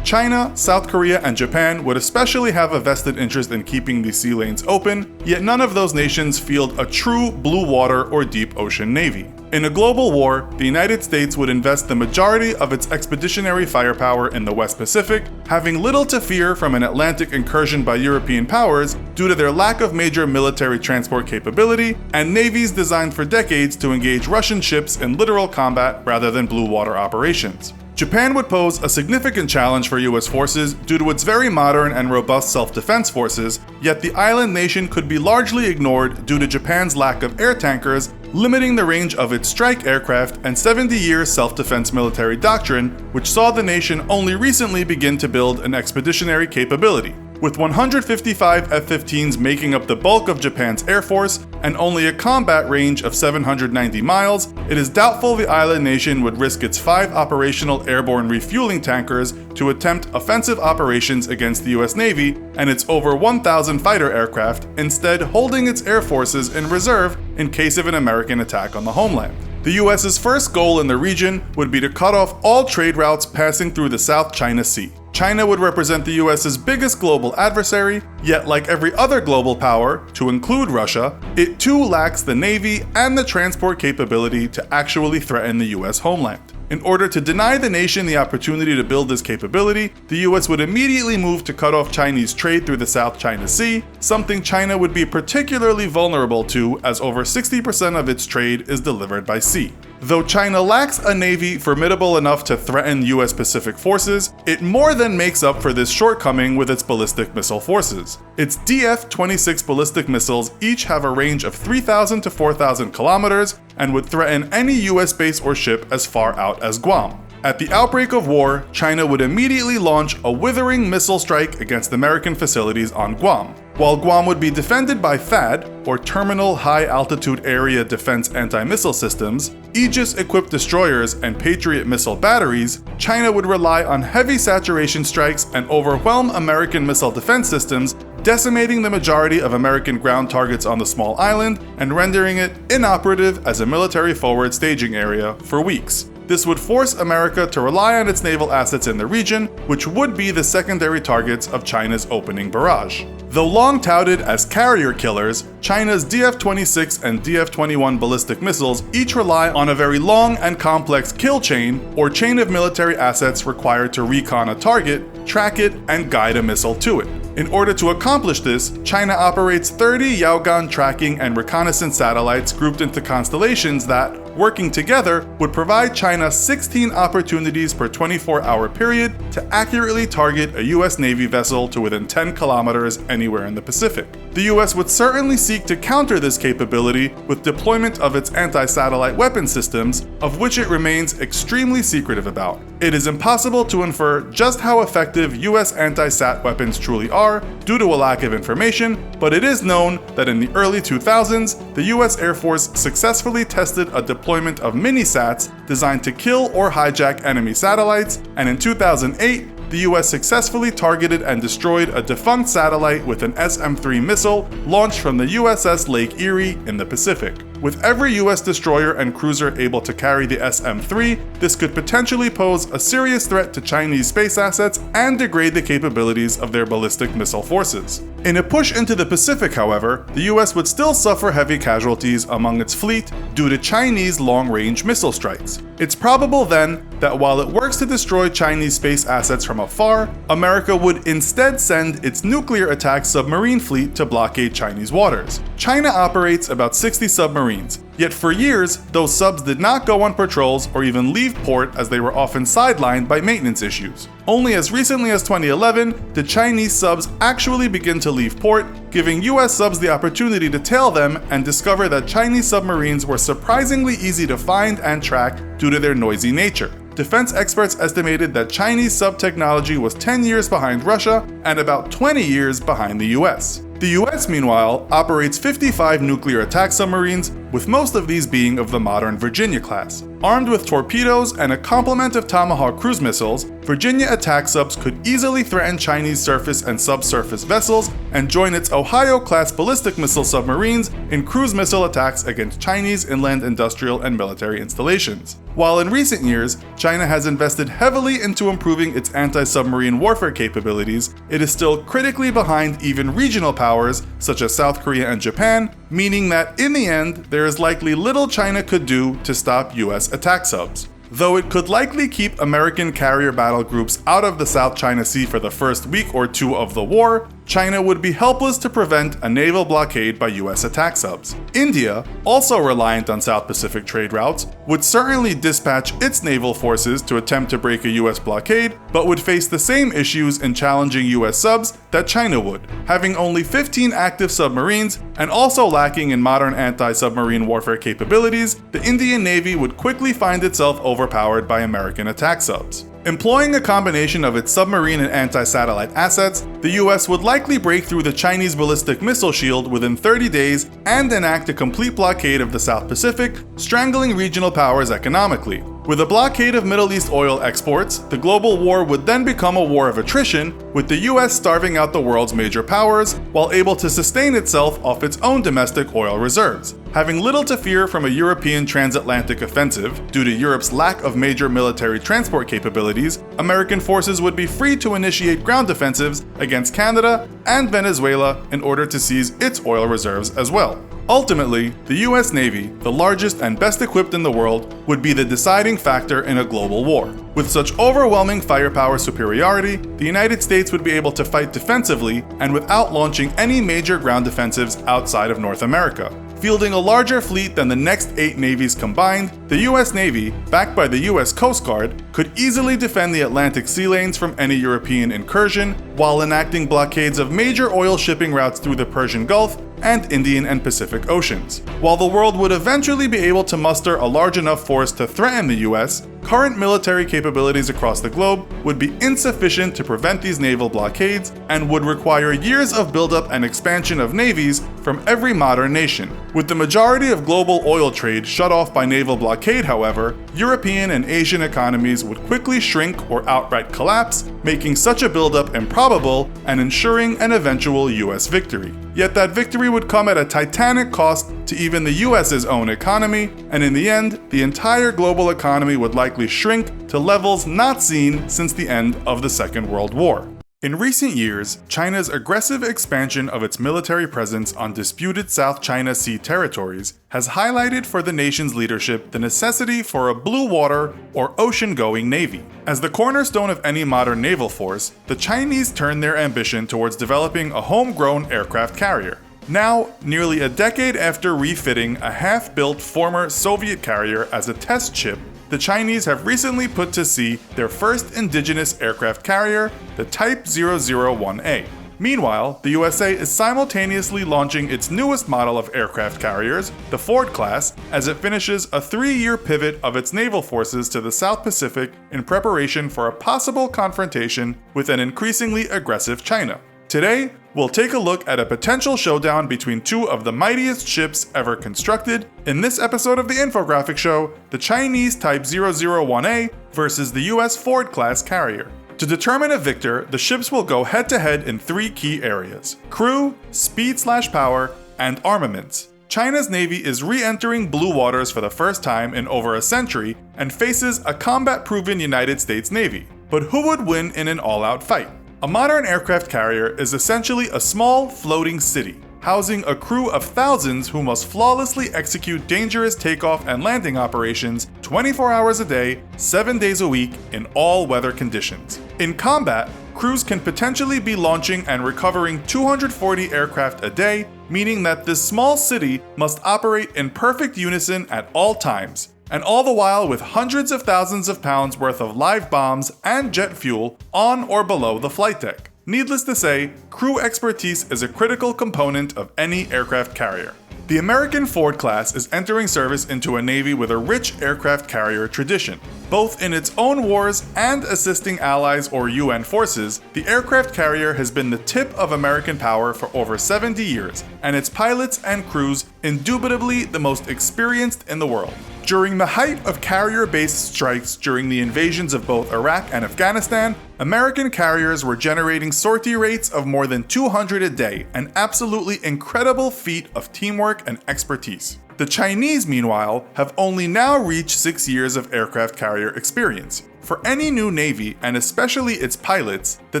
China, South Korea, and Japan would especially have a vested interest in keeping these sea lanes open, yet none of those nations field a true blue water or deep ocean navy. In a global war, the United States would invest the majority of its expeditionary firepower in the West Pacific, having little to fear from an Atlantic incursion by European powers due to their lack of major military transport capability and navies designed for decades to engage Russian ships in literal combat rather than blue water operations. Japan would pose a significant challenge for US forces due to its very modern and robust self-defense forces, yet the island nation could be largely ignored due to Japan's lack of air tankers, limiting the range of its strike aircraft and 70-year self-defense military doctrine, which saw the nation only recently begin to build an expeditionary capability. With 155 F-15s making up the bulk of Japan's air force and only a combat range of 790 miles, it is doubtful the island nation would risk its 5 operational airborne refueling tankers to attempt offensive operations against the US Navy and its over 1,000 fighter aircraft, instead holding its air forces in reserve in case of an American attack on the homeland. The US's first goal in the region would be to cut off all trade routes passing through the South China Sea. China would represent the US's biggest global adversary, yet like every other global power, to include Russia, it too lacks the navy and the transport capability to actually threaten the US homeland. In order to deny the nation the opportunity to build this capability, the US would immediately move to cut off Chinese trade through the South China Sea, something China would be particularly vulnerable to as over 60% of its trade is delivered by sea. Though China lacks a navy formidable enough to threaten US Pacific forces, it more than makes up for this shortcoming with its ballistic missile forces. Its DF-26 ballistic missiles each have a range of 3,000 to 4,000 kilometers and would threaten any US base or ship as far out as Guam. At the outbreak of war, China would immediately launch a withering missile strike against American facilities on Guam. While Guam would be defended by THAAD, or Terminal High Altitude Area Defense Anti-Missile Systems, Aegis-equipped destroyers, and Patriot missile batteries, China would rely on heavy saturation strikes and overwhelm American missile defense systems, decimating the majority of American ground targets on the small island and rendering it inoperative as a military forward staging area for weeks. This would force America to rely on its naval assets in the region, which would be the secondary targets of China's opening barrage. Though long touted as carrier killers, China's DF-26 and DF-21 ballistic missiles each rely on a very long and complex kill chain, or chain of military assets required to recon a target, track it, and guide a missile to it. In order to accomplish this, China operates 30 Yaogan tracking and reconnaissance satellites grouped into constellations that, working together, would provide China 16 opportunities per 24-hour period to accurately target a US Navy vessel to within 10 kilometers anywhere in the Pacific. The US would certainly seek to counter this capability with deployment of its anti-satellite weapon systems, of which it remains extremely secretive about. It is impossible to infer just how effective US anti-sat weapons truly are due to a lack of information, but it is known that in the early 2000s, the US Air Force successfully tested a deployment of mini-sats designed to kill or hijack enemy satellites, and in 2008, the US successfully targeted and destroyed a defunct satellite with an SM-3 missile launched from the USS Lake Erie in the Pacific. With every US destroyer and cruiser able to carry the SM-3, this could potentially pose a serious threat to Chinese space assets and degrade the capabilities of their ballistic missile forces. In a push into the Pacific, however, the US would still suffer heavy casualties among its fleet due to Chinese long-range missile strikes. It's probable then that while it works to destroy Chinese space assets from afar, America would instead send its nuclear attack submarine fleet to blockade Chinese waters. China operates about 60 submarines, Yet for years, those subs did not go on patrols or even leave port, as they were often sidelined by maintenance issues. Only as recently as 2011 did Chinese subs actually begin to leave port, giving US subs the opportunity to tail them and discover that Chinese submarines were surprisingly easy to find and track due to their noisy nature. Defense experts estimated that Chinese sub technology was 10 years behind Russia and about 20 years behind the US. The US, meanwhile, operates 55 nuclear attack submarines, with most of these being of the modern Virginia class. Armed with torpedoes and a complement of Tomahawk cruise missiles, Virginia attack subs could easily threaten Chinese surface and subsurface vessels and join its Ohio-class ballistic missile submarines in cruise missile attacks against Chinese inland industrial and military installations. While in recent years, China has invested heavily into improving its anti-submarine warfare capabilities, it is still critically behind even regional powers such as South Korea and Japan, meaning that in the end, there is likely little China could do to stop US attack subs. Though it could likely keep American carrier battle groups out of the South China Sea for the first week or two of the war, China would be helpless to prevent a naval blockade by US attack subs. India, also reliant on South Pacific trade routes, would certainly dispatch its naval forces to attempt to break a US blockade, but would face the same issues in challenging US subs that China would. Having only 15 active submarines and also lacking in modern anti-submarine warfare capabilities, the Indian Navy would quickly find itself overpowered by American attack subs. Employing a combination of its submarine and anti-satellite assets, the US would likely break through the Chinese ballistic missile shield within 30 days and enact a complete blockade of the South Pacific, strangling regional powers economically. With a blockade of Middle East oil exports, the global war would then become a war of attrition, with the US starving out the world's major powers while able to sustain itself off its own domestic oil reserves. Having little to fear from a European transatlantic offensive due to Europe's lack of major military transport capabilities, American forces would be free to initiate ground offensives against Canada and Venezuela in order to seize its oil reserves as well. Ultimately, the US Navy, the largest and best equipped in the world, would be the deciding factor in a global war. With such overwhelming firepower superiority, the United States would be able to fight defensively and without launching any major ground offensives outside of North America. Fielding a larger fleet than the next 8 navies combined, the US Navy, backed by the US Coast Guard, could easily defend the Atlantic sea lanes from any European incursion, while enacting blockades of major oil shipping routes through the Persian Gulf and Indian and Pacific Oceans. While the world would eventually be able to muster a large enough force to threaten the US, current military capabilities across the globe would be insufficient to prevent these naval blockades and would require years of buildup and expansion of navies from every modern nation. With the majority of global oil trade shut off by naval blockade, however, European and Asian economies would quickly shrink or outright collapse, making such a buildup improbable and ensuring an eventual US victory. Yet that victory would come at a titanic cost to even the US's own economy, and in the end, the entire global economy would likely shrink to levels not seen since the end of the Second World War. In recent years, China's aggressive expansion of its military presence on disputed South China Sea territories has highlighted for the nation's leadership the necessity for a blue water or ocean-going navy. As the cornerstone of any modern naval force, the Chinese turned their ambition towards developing a homegrown aircraft carrier. Now, nearly a decade after refitting a half-built former Soviet carrier as a test ship, the Chinese have recently put to sea their first indigenous aircraft carrier, the Type 001A. Meanwhile, the USA is simultaneously launching its newest model of aircraft carriers, the Ford class, as it finishes a 3-year pivot of its naval forces to the South Pacific in preparation for a possible confrontation with an increasingly aggressive China. Today, we'll take a look at a potential showdown between two of the mightiest ships ever constructed in this episode of the Infographic Show, the Chinese Type 001A versus the US Ford-class carrier. To determine a victor, the ships will go head-to-head in 3 key areas: crew, speed/power, and armaments. China's Navy is re-entering blue waters for the first time in over a century and faces a combat-proven United States Navy. But who would win in an all-out fight? A modern aircraft carrier is essentially a small, floating city, housing a crew of thousands who must flawlessly execute dangerous takeoff and landing operations 24 hours a day, 7 days a week, in all weather conditions. In combat, crews can potentially be launching and recovering 240 aircraft a day, meaning that this small city must operate in perfect unison at all times, and all the while with hundreds of thousands of pounds worth of live bombs and jet fuel on or below the flight deck. Needless to say, crew expertise is a critical component of any aircraft carrier. The American Ford class is entering service into a Navy with a rich aircraft carrier tradition. Both in its own wars and assisting allies or UN forces, the aircraft carrier has been the tip of American power for over 70 years, and its pilots and crews indubitably the most experienced in the world. During the height of carrier-based strikes during the invasions of both Iraq and Afghanistan, American carriers were generating sortie rates of more than 200 a day, an absolutely incredible feat of teamwork and expertise. The Chinese, meanwhile, have only now reached 6 years of aircraft carrier experience. For any new navy, and especially its pilots, the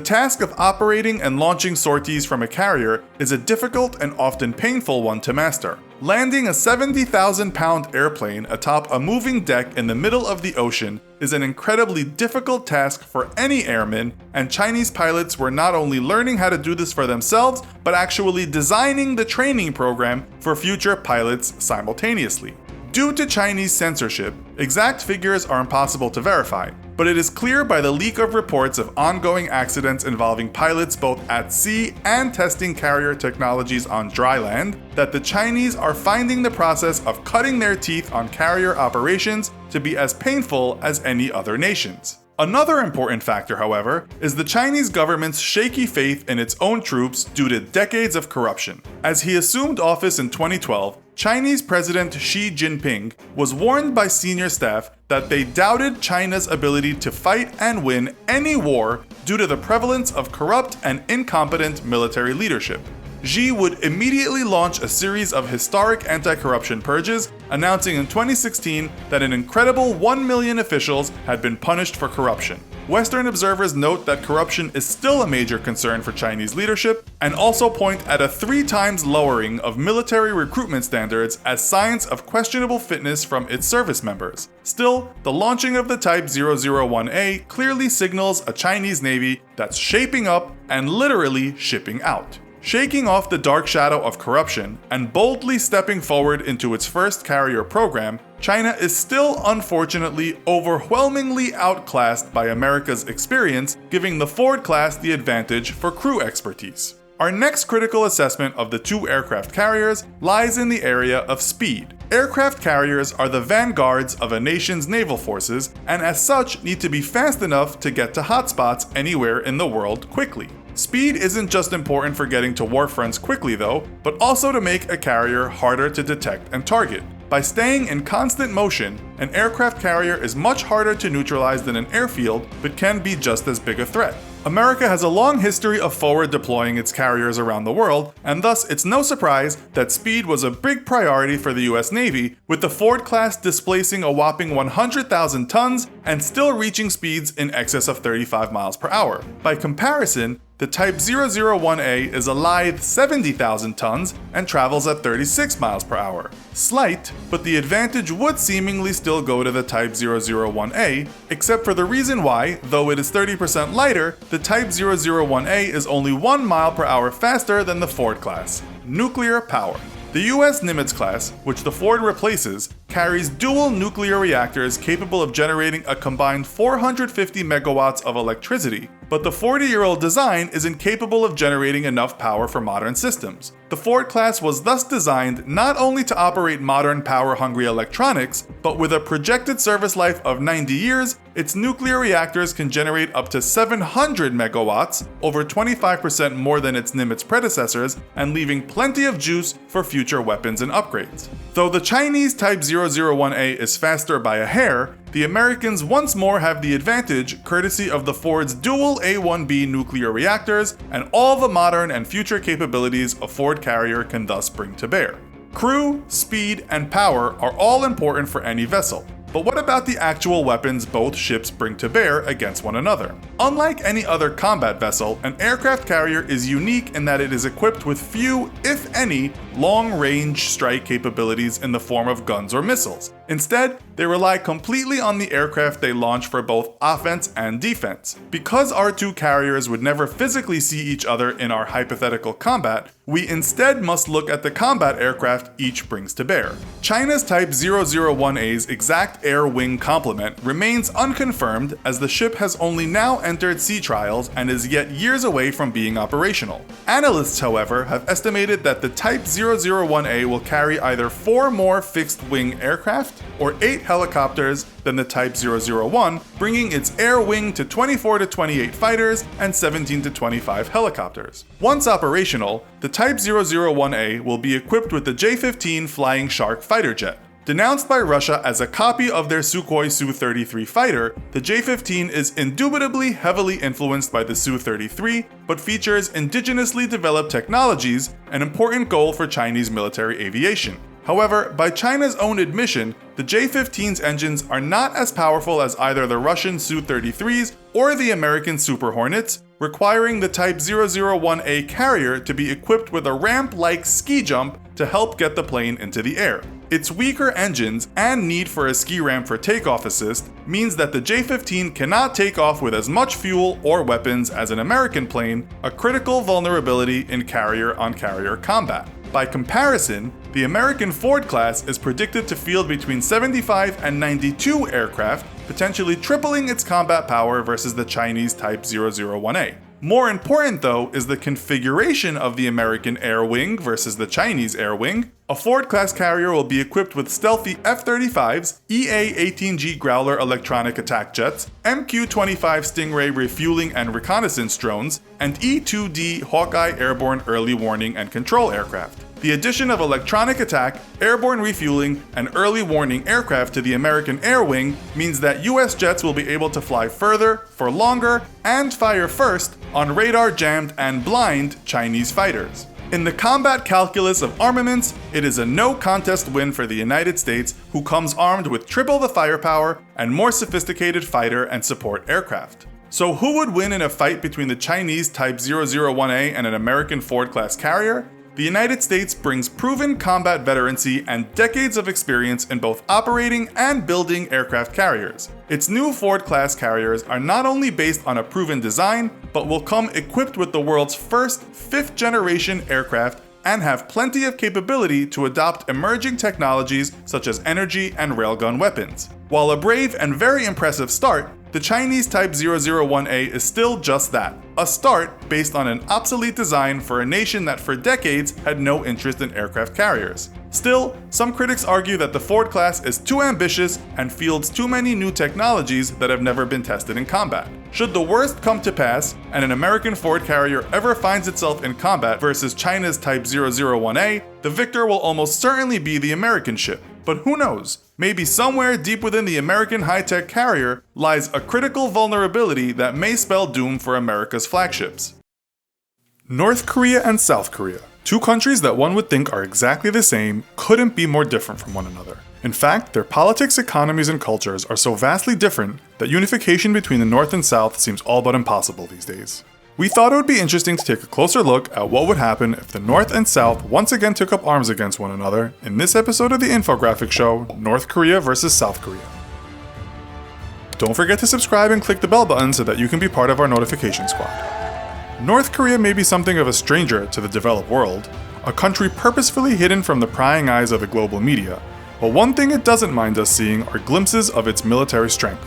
task of operating and launching sorties from a carrier is a difficult and often painful one to master. Landing a 70,000-pound airplane atop a moving deck in the middle of the ocean is an incredibly difficult task for any airman, and Chinese pilots were not only learning how to do this for themselves, but actually designing the training program for future pilots simultaneously. Due to Chinese censorship, exact figures are impossible to verify, but it is clear by the leak of reports of ongoing accidents involving pilots both at sea and testing carrier technologies on dry land that the Chinese are finding the process of cutting their teeth on carrier operations to be as painful as any other nations. Another important factor, however, is the Chinese government's shaky faith in its own troops due to decades of corruption. As he assumed office in 2012, Chinese President Xi Jinping was warned by senior staff that they doubted China's ability to fight and win any war due to the prevalence of corrupt and incompetent military leadership. Xi would immediately launch a series of historic anti-corruption purges, announcing in 2016 that an incredible 1 million officials had been punished for corruption. Western observers note that corruption is still a major concern for Chinese leadership, and also point at a 3 times lowering of military recruitment standards as signs of questionable fitness from its service members. Still, the launching of the Type 001A clearly signals a Chinese Navy that's shaping up and literally shipping out. Shaking off the dark shadow of corruption and boldly stepping forward into its first carrier program, China is still unfortunately overwhelmingly outclassed by America's experience, giving the Ford class the advantage for crew expertise. Our next critical assessment of the two aircraft carriers lies in the area of speed. Aircraft carriers are the vanguards of a nation's naval forces, and as such need to be fast enough to get to hotspots anywhere in the world quickly. Speed isn't just important for getting to war fronts quickly though, but also to make a carrier harder to detect and target. By staying in constant motion, an aircraft carrier is much harder to neutralize than an airfield, but can be just as big a threat. America has a long history of forward deploying its carriers around the world, and thus it's no surprise that speed was a big priority for the US Navy, with the Ford class displacing a whopping 100,000 tons and still reaching speeds in excess of 35 miles per hour. By comparison, the Type 001A is a lithe 70,000 tons and travels at 36 miles per hour. Slight, but the advantage would seemingly still go to the Type 001A, except for the reason why, though it is 30% lighter, the Type 001A is only 1 mile per hour faster than the Ford class. Nuclear power. The US Nimitz class, which the Ford replaces, carries dual nuclear reactors capable of generating a combined 450 megawatts of electricity, but the 40-year-old design is incapable of generating enough power for modern systems. The Ford class was thus designed not only to operate modern power-hungry electronics, but with a projected service life of 90 years, its nuclear reactors can generate up to 700 megawatts, over 25% more than its Nimitz predecessors, and leaving plenty of juice for future weapons and upgrades. Though the Chinese Type 001A is faster by a hair, the Americans once more have the advantage courtesy of the Ford's dual A1B nuclear reactors and all the modern and future capabilities a Ford carrier can thus bring to bear. Crew, speed, and power are all important for any vessel. But what about the actual weapons both ships bring to bear against one another? Unlike any other combat vessel, an aircraft carrier is unique in that it is equipped with few, if any, long-range strike capabilities in the form of guns or missiles. Instead, they rely completely on the aircraft they launch for both offense and defense. Because our two carriers would never physically see each other in our hypothetical combat, we instead must look at the combat aircraft each brings to bear. China's Type 001A's exact air wing complement remains unconfirmed, as the ship has only now entered sea trials and is yet years away from being operational. Analysts, however, have estimated that the Type 001A will carry either 4 more fixed-wing aircraft or 8 helicopters than the Type 001, bringing its air wing to 24 to 28 fighters and 17 to 25 helicopters. Once operational, the Type 001A will be equipped with the J-15 Flying Shark fighter jet. Denounced by Russia as a copy of their Sukhoi Su-33 fighter, the J-15 is indubitably heavily influenced by the Su-33, but features indigenously developed technologies, an important goal for Chinese military aviation. However, by China's own admission, the J-15's engines are not as powerful as either the Russian Su-33s or the American Super Hornets, requiring the Type 001A carrier to be equipped with a ramp-like ski jump to help get the plane into the air. Its weaker engines and need for a ski ramp for takeoff assist means that the J-15 cannot take off with as much fuel or weapons as an American plane, a critical vulnerability in carrier-on-carrier combat. By comparison, the American Ford class is predicted to field between 75 and 92 aircraft, potentially tripling its combat power versus the Chinese Type 001A. More important, though, is the configuration of the American air wing versus the Chinese air wing. A Ford-class carrier will be equipped with stealthy F-35s, EA-18G Growler electronic attack jets, MQ-25 Stingray refueling and reconnaissance drones, and E-2D Hawkeye airborne early warning and control aircraft. The addition of electronic attack, airborne refueling, and early warning aircraft to the American Air Wing means that US jets will be able to fly further, for longer, and fire first on radar-jammed and blind Chinese fighters. In the combat calculus of armaments, it is a no-contest win for the United States, who comes armed with triple the firepower and more sophisticated fighter and support aircraft. So who would win in a fight between the Chinese Type 001A and an American Ford-class carrier? The United States brings proven combat veterancy and decades of experience in both operating and building aircraft carriers. Its new Ford-class carriers are not only based on a proven design, but will come equipped with the world's first 5th-generation aircraft and have plenty of capability to adopt emerging technologies such as energy and railgun weapons. While a brave and very impressive start, the Chinese Type 001A is still just that, a start based on an obsolete design for a nation that for decades had no interest in aircraft carriers. Still, some critics argue that the Ford class is too ambitious and fields too many new technologies that have never been tested in combat. Should the worst come to pass, and an American Ford carrier ever finds itself in combat versus China's Type 001A, the victor will almost certainly be the American ship. But who knows? Maybe somewhere deep within the American high-tech carrier lies a critical vulnerability that may spell doom for America's flagships. North Korea and South Korea, two countries that one would think are exactly the same, couldn't be more different from one another. In fact, their politics, economies, and cultures are so vastly different that unification between the North and South seems all but impossible these days. We thought it would be interesting to take a closer look at what would happen if the North and South once again took up arms against one another in this episode of the infographic show, North Korea versus South Korea. Don't forget to subscribe and click the bell button so that you can be part of our notification squad. North Korea may be something of a stranger to the developed world, a country purposefully hidden from the prying eyes of the global media, but one thing it doesn't mind us seeing are glimpses of its military strength.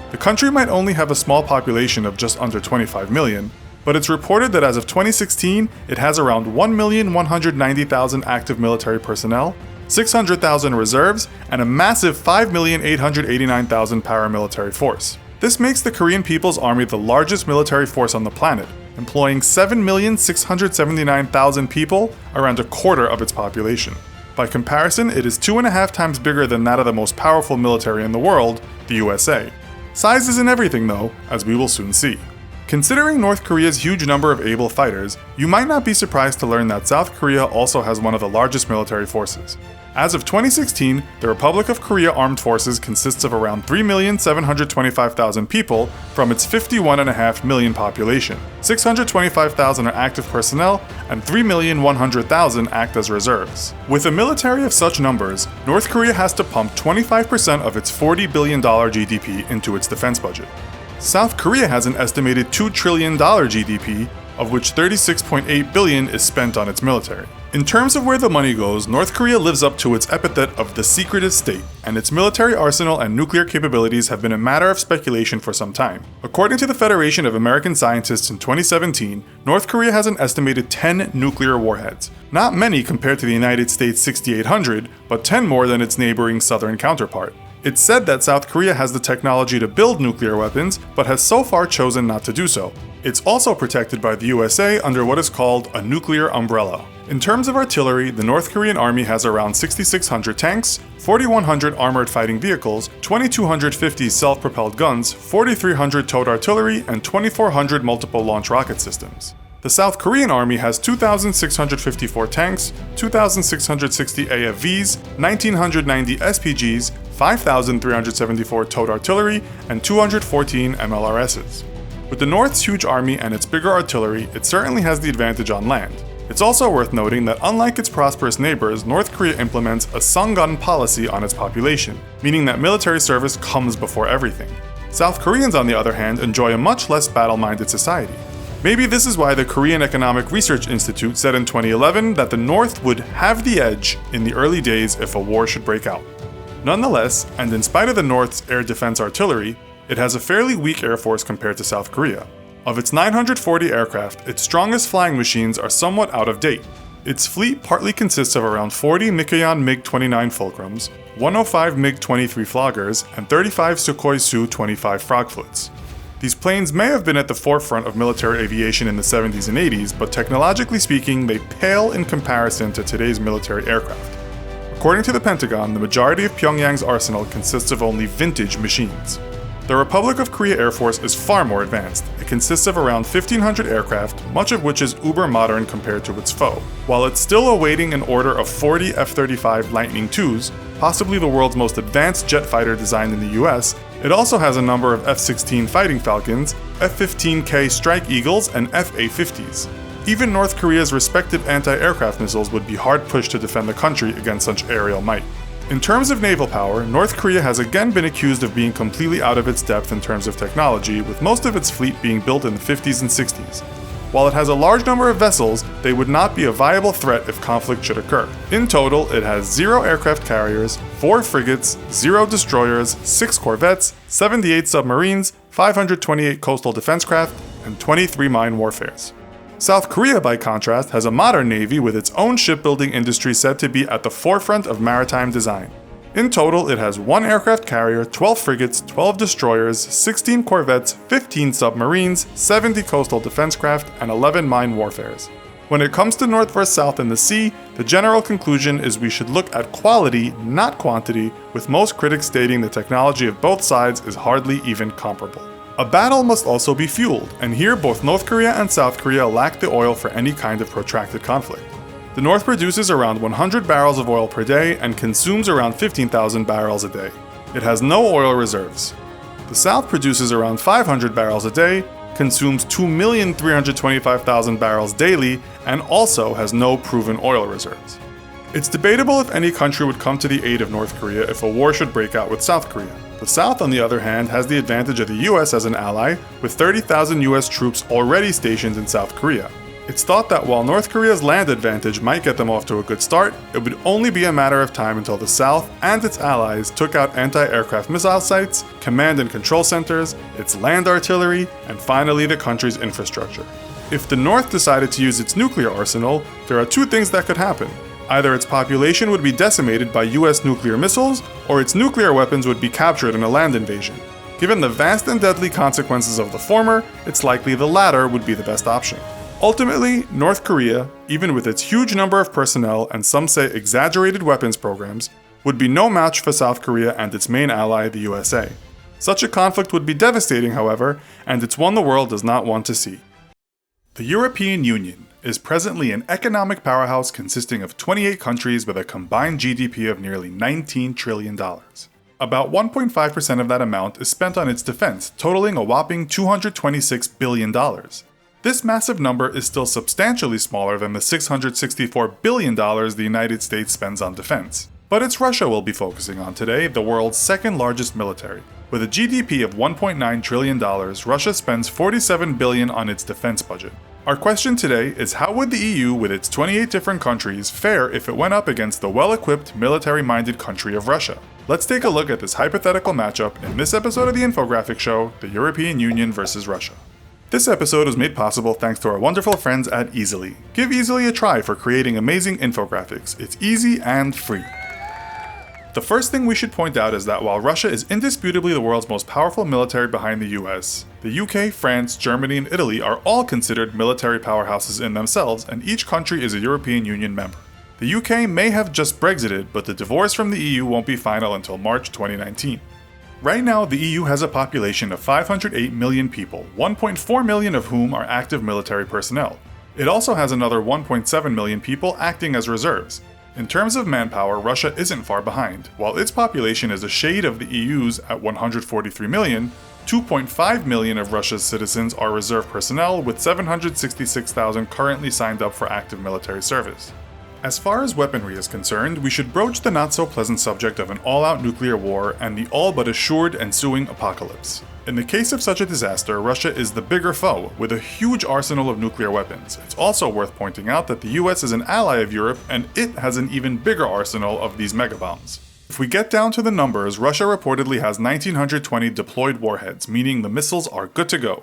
The country might only have a small population of just under 25 million, but it's reported that as of 2016, it has around 1,190,000 active military personnel, 600,000 reserves, and a massive 5,889,000 paramilitary force. This makes the Korean People's Army the largest military force on the planet, employing 7,679,000 people, around a quarter of its population. By comparison, it is 2.5 times bigger than that of the most powerful military in the world, the USA. Size isn't everything though, as we will soon see. Considering North Korea's huge number of able fighters, you might not be surprised to learn that South Korea also has one of the largest military forces. As of 2016, the Republic of Korea Armed Forces consists of around 3,725,000 people from its 51.5 million population. 625,000 are active personnel, and 3,100,000 act as reserves. With a military of such numbers, North Korea has to pump 25% of its $40 billion GDP into its defense budget. South Korea has an estimated $2 trillion GDP, of which $36.8 billion is spent on its military. In terms of where the money goes, North Korea lives up to its epithet of the secretive state, and its military arsenal and nuclear capabilities have been a matter of speculation for some time. According to the Federation of American Scientists in 2017, North Korea has an estimated 10 nuclear warheads. Not many compared to the United States' 6,800, but 10 more than its neighboring southern counterpart. It's said that South Korea has the technology to build nuclear weapons, but has so far chosen not to do so. It's also protected by the USA under what is called a nuclear umbrella. In terms of artillery, the North Korean army has around 6,600 tanks, 4,100 armored fighting vehicles, 2,250 self-propelled guns, 4,300 towed artillery, and 2,400 multiple launch rocket systems. The South Korean army has 2,654 tanks, 2,660 AFVs, 1,990 SPGs, 5,374 towed artillery, and 214 MLRSs. With the North's huge army and its bigger artillery, it certainly has the advantage on land. It's also worth noting that unlike its prosperous neighbors, North Korea implements a Songun policy on its population, meaning that military service comes before everything. South Koreans, on the other hand, enjoy a much less battle-minded society. Maybe this is why the Korean Economic Research Institute said in 2011 that the North would have the edge in the early days if a war should break out. Nonetheless, and in spite of the North's air defense artillery, it has a fairly weak air force compared to South Korea. Of its 940 aircraft, its strongest flying machines are somewhat out of date. Its fleet partly consists of around 40 Mikoyan MiG-29 Fulcrums, 105 MiG-23 Floggers, and 35 Sukhoi Su-25 Frogfoots. These planes may have been at the forefront of military aviation in the 70s and 80s, but technologically speaking, they pale in comparison to today's military aircraft. According to the Pentagon, the majority of Pyongyang's arsenal consists of only vintage machines. The Republic of Korea Air Force is far more advanced. It consists of around 1,500 aircraft, much of which is uber-modern compared to its foe. While it's still awaiting an order of 40 F-35 Lightning IIs, possibly the world's most advanced jet fighter designed in the US, it also has a number of F-16 Fighting Falcons, F-15K Strike Eagles, and F-A-50s. Even North Korea's respected anti-aircraft missiles would be hard-pushed to defend the country against such aerial might. In terms of naval power, North Korea has again been accused of being completely out of its depth in terms of technology, with most of its fleet being built in the 50s and 60s. While it has a large number of vessels, they would not be a viable threat if conflict should occur. In total, it has 0 aircraft carriers, 4 frigates, 0 destroyers, 6 corvettes, 78 submarines, 528 coastal defense craft, and 23 mine warfares. South Korea, by contrast, has a modern navy with its own shipbuilding industry said to be at the forefront of maritime design. In total, it has 1 aircraft carrier, 12 frigates, 12 destroyers, 16 corvettes, 15 submarines, 70 coastal defense craft, and 11 mine warfares. When it comes to North versus South in the sea, the general conclusion is we should look at quality, not quantity, with most critics stating the technology of both sides is hardly even comparable. A battle must also be fueled, and here both North Korea and South Korea lack the oil for any kind of protracted conflict. The North produces around 100 barrels of oil per day and consumes around 15,000 barrels a day. It has no oil reserves. The South produces around 500 barrels a day, consumes 2,325,000 barrels daily, and also has no proven oil reserves. It's debatable if any country would come to the aid of North Korea if a war should break out with South Korea. The South, on the other hand, has the advantage of the US as an ally, with 30,000 US troops already stationed in South Korea. It's thought that while North Korea's land advantage might get them off to a good start, it would only be a matter of time until the South and its allies took out anti-aircraft missile sites, command and control centers, its land artillery, and finally the country's infrastructure. If the North decided to use its nuclear arsenal, there are 2 things that could happen. Either its population would be decimated by US nuclear missiles, or its nuclear weapons would be captured in a land invasion. Given the vast and deadly consequences of the former, it's likely the latter would be the best option. Ultimately, North Korea, even with its huge number of personnel and some say exaggerated weapons programs, would be no match for South Korea and its main ally, the USA. Such a conflict would be devastating, however, and it's one the world does not want to see. The European Union is presently an economic powerhouse consisting of 28 countries with a combined GDP of nearly $19 trillion. About 1.5% of that amount is spent on its defense, totaling a whopping $226 billion. This massive number is still substantially smaller than the $664 billion the United States spends on defense. But it's Russia we'll be focusing on today, the world's second largest military. With a GDP of $1.9 trillion, Russia spends $47 billion on its defense budget. Our question today is, how would the EU, with its 28 different countries, fare if it went up against the well-equipped, military-minded country of Russia? Let's take a look at this hypothetical matchup in this episode of the infographic show, the European Union versus Russia. This episode was made possible thanks to our wonderful friends at Easily. Give Easily a try for creating amazing infographics. It's easy and free. The first thing we should point out is that while Russia is indisputably the world's most powerful military behind the US, the UK, France, Germany, and Italy are all considered military powerhouses in themselves, and each country is a European Union member. The UK may have just Brexited, but the divorce from the EU won't be final until March 2019. Right now, the EU has a population of 508 million people, 1.4 million of whom are active military personnel. It also has another 1.7 million people acting as reserves. In terms of manpower, Russia isn't far behind. While its population is a shade of the EU's at 143 million, 2.5 million of Russia's citizens are reserve personnel, with 766,000 currently signed up for active military service. As far as weaponry is concerned, we should broach the not-so-pleasant subject of an all-out nuclear war and the all-but-assured ensuing apocalypse. In the case of such a disaster, Russia is the bigger foe, with a huge arsenal of nuclear weapons. It's also worth pointing out that the US is an ally of Europe, and it has an even bigger arsenal of these megabombs. If we get down to the numbers, Russia reportedly has 1,920 deployed warheads, meaning the missiles are good to go.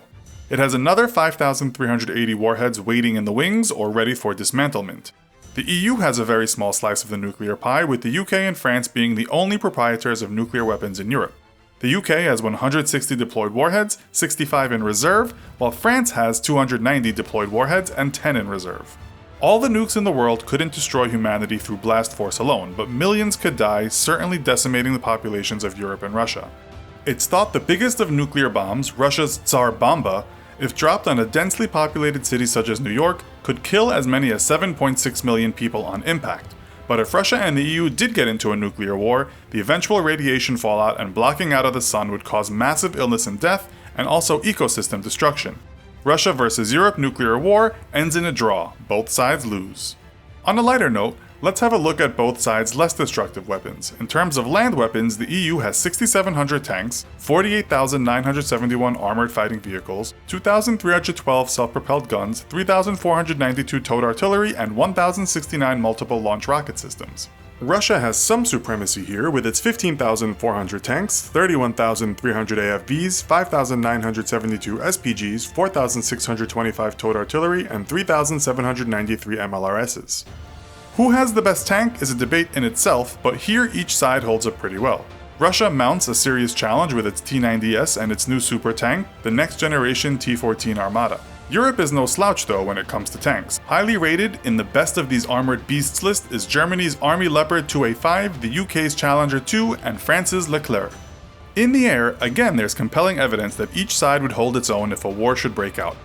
It has another 5,380 warheads waiting in the wings or ready for dismantlement. The EU has a very small slice of the nuclear pie, with the UK and France being the only proprietors of nuclear weapons in Europe. The UK has 160 deployed warheads, 65 in reserve, while France has 290 deployed warheads and 10 in reserve. All the nukes in the world couldn't destroy humanity through blast force alone, but millions could die, certainly decimating the populations of Europe and Russia. It's thought the biggest of nuclear bombs, Russia's Tsar Bomba, if dropped on a densely populated city such as New York, could kill as many as 7.6 million people on impact. But if Russia and the EU did get into a nuclear war, the eventual radiation fallout and blocking out of the sun would cause massive illness and death, and also ecosystem destruction. Russia versus Europe nuclear war ends in a draw. Both sides lose. On a lighter note, let's have a look at both sides' less destructive weapons. In terms of land weapons, the EU has 6,700 tanks, 48,971 armored fighting vehicles, 2,312 self-propelled guns, 3,492 towed artillery, and 1,069 multiple launch rocket systems. Russia has some supremacy here with its 15,400 tanks, 31,300 AFVs, 5,972 SPGs, 4,625 towed artillery, and 3,793 MLRSs. Who has the best tank is a debate in itself, but here each side holds up pretty well. Russia mounts a serious challenge with its T-90S and its new super tank, the next generation T-14 Armata. Europe is no slouch though when it comes to tanks. Highly rated in the best of these armored beasts list is Germany's Army Leopard 2A5, the UK's Challenger 2, and France's Leclerc. In the air, again there's compelling evidence that each side would hold its own if a war should break out.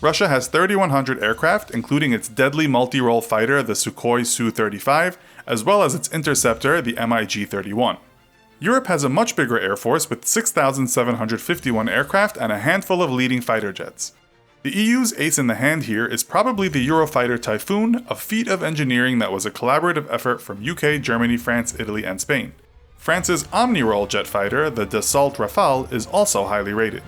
Russia has 3,100 aircraft, including its deadly multi-role fighter, the Sukhoi Su-35, as well as its interceptor, the MiG-31. Europe has a much bigger air force with 6,751 aircraft and a handful of leading fighter jets. The EU's ace in the hand here is probably the Eurofighter Typhoon, a feat of engineering that was a collaborative effort from UK, Germany, France, Italy, and Spain. France's Omnirole jet fighter, the Dassault Rafale, is also highly rated.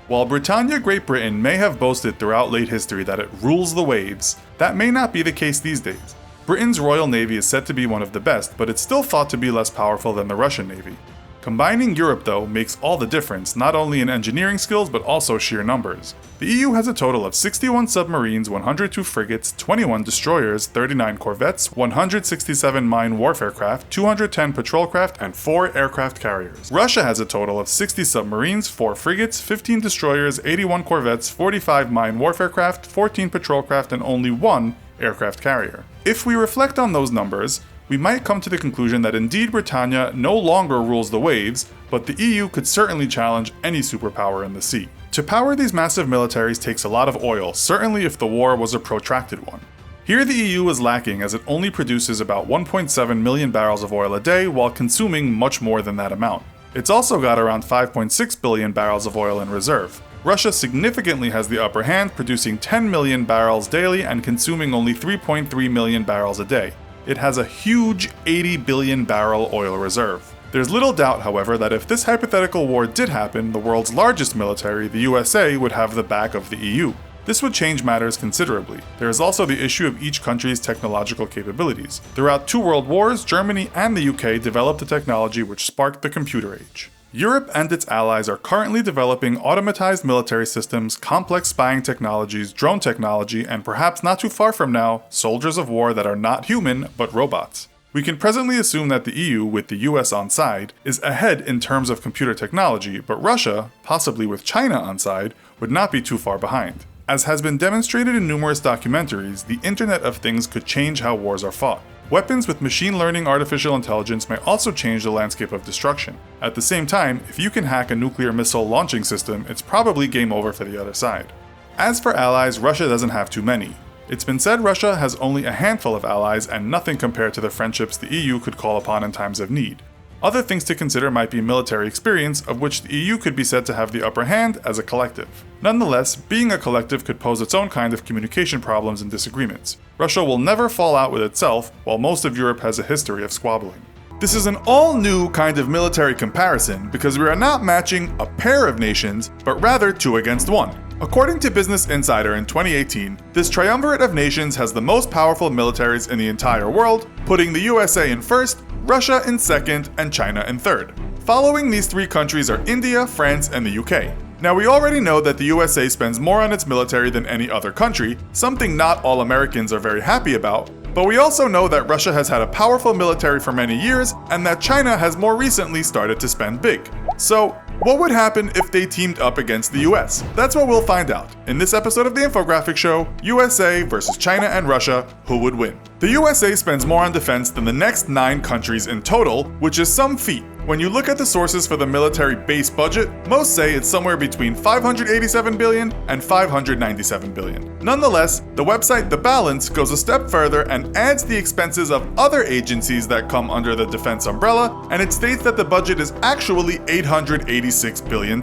While Britannia Great Britain may have boasted throughout late history that it rules the waves, that may not be the case these days. Britain's Royal Navy is said to be one of the best, but it's still thought to be less powerful than the Russian Navy. Combining Europe, though, makes all the difference, not only in engineering skills but also sheer numbers. The EU has a total of 61 submarines, 102 frigates, 21 destroyers, 39 corvettes, 167 mine warfare craft, 210 patrol craft, and 4 aircraft carriers. Russia has a total of 60 submarines, 4 frigates, 15 destroyers, 81 corvettes, 45 mine warfare craft, 14 patrol craft, and only 1 aircraft carrier. If we reflect on those numbers, we might come to the conclusion that indeed Britannia no longer rules the waves, but the EU could certainly challenge any superpower in the sea. To to power these massive militaries takes a lot of oil, certainly if the war was a protracted one. Here the EU is lacking as it only produces about 1.7 million barrels of oil a day while consuming much more than that amount. It's also got around 5.6 billion barrels of oil in reserve. Russia significantly has the upper hand, producing 10 million barrels daily and consuming only 3.3 million barrels a day. It has a huge 80 billion barrel oil reserve. There's little doubt, however, that if this hypothetical war did happen, the world's largest military, the USA, would have the back of the EU. This would change matters considerably. There is also the issue of each country's technological capabilities. Throughout 2 world wars, Germany and the UK developed the technology which sparked the computer age. Europe and its allies are currently developing automatized military systems, complex spying technologies, drone technology, and perhaps not too far from now, soldiers of war that are not human, but robots. We can presently assume that the EU, with the US on side, is ahead in terms of computer technology, but Russia, possibly with China on side, would not be too far behind. As has been demonstrated in numerous documentaries, the Internet of Things could change how wars are fought. Weapons with machine learning artificial intelligence may also change the landscape of destruction. At the same time, if you can hack a nuclear missile launching system, it's probably game over for the other side. As for allies, Russia doesn't have too many. It's been said Russia has only a handful of allies and nothing compared to the friendships the EU could call upon in times of need. Other things to consider might be military experience, of which the EU could be said to have the upper hand as a collective. Nonetheless, being a collective could pose its own kind of communication problems and disagreements. Russia will never fall out with itself, while most of Europe has a history of squabbling. This is an all-new kind of military comparison because we are not matching a pair of nations, but rather 2 against 1. According to Business Insider in 2018, this triumvirate of nations has the most powerful militaries in the entire world, putting the USA in first, Russia in second, and China in third. Following these 3 countries are India, France, and the UK. Now we already know that the USA spends more on its military than any other country, something not all Americans are very happy about, but we also know that Russia has had a powerful military for many years, and that China has more recently started to spend big. So, what would happen if they teamed up against the US? That's what we'll find out. In this episode of the Infographic Show, USA versus China and Russia, who would win? The USA spends more on defense than the next 9 countries in total, which is some feat. When you look at the sources for the military base budget, most say it's somewhere between $587 billion and $597 billion. Nonetheless, the website The Balance goes a step further and adds the expenses of other agencies that come under the defense umbrella, and it states that the budget is actually $886 billion.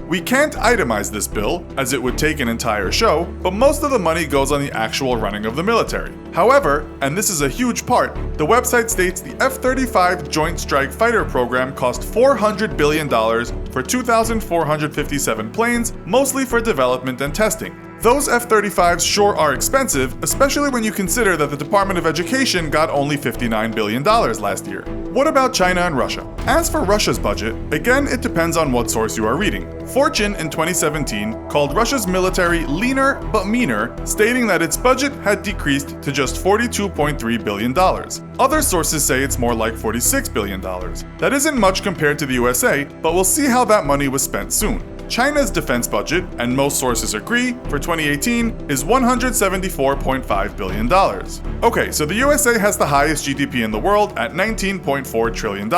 We can't itemize this bill, as it would take an entire show, but most of the money goes on the actual running of the military. However, and this is a huge part, the website states the F-35 Joint Strike Fighter program cost $400 billion for 2,457 planes, mostly for development and testing. Those F-35s sure are expensive, especially when you consider that the Department of Education got only $59 billion last year. What about China and Russia? As for Russia's budget, again it depends on what source you are reading. Fortune in 2017 called Russia's military leaner but meaner, stating that its budget had decreased to just $42.3 billion. Other sources say it's more like $46 billion. That isn't much compared to the USA, but we'll see how that money was spent soon. China's defense budget, and most sources agree, for 2018 is $174.5 billion. Okay, so the USA has the highest GDP in the world at $19.4 trillion,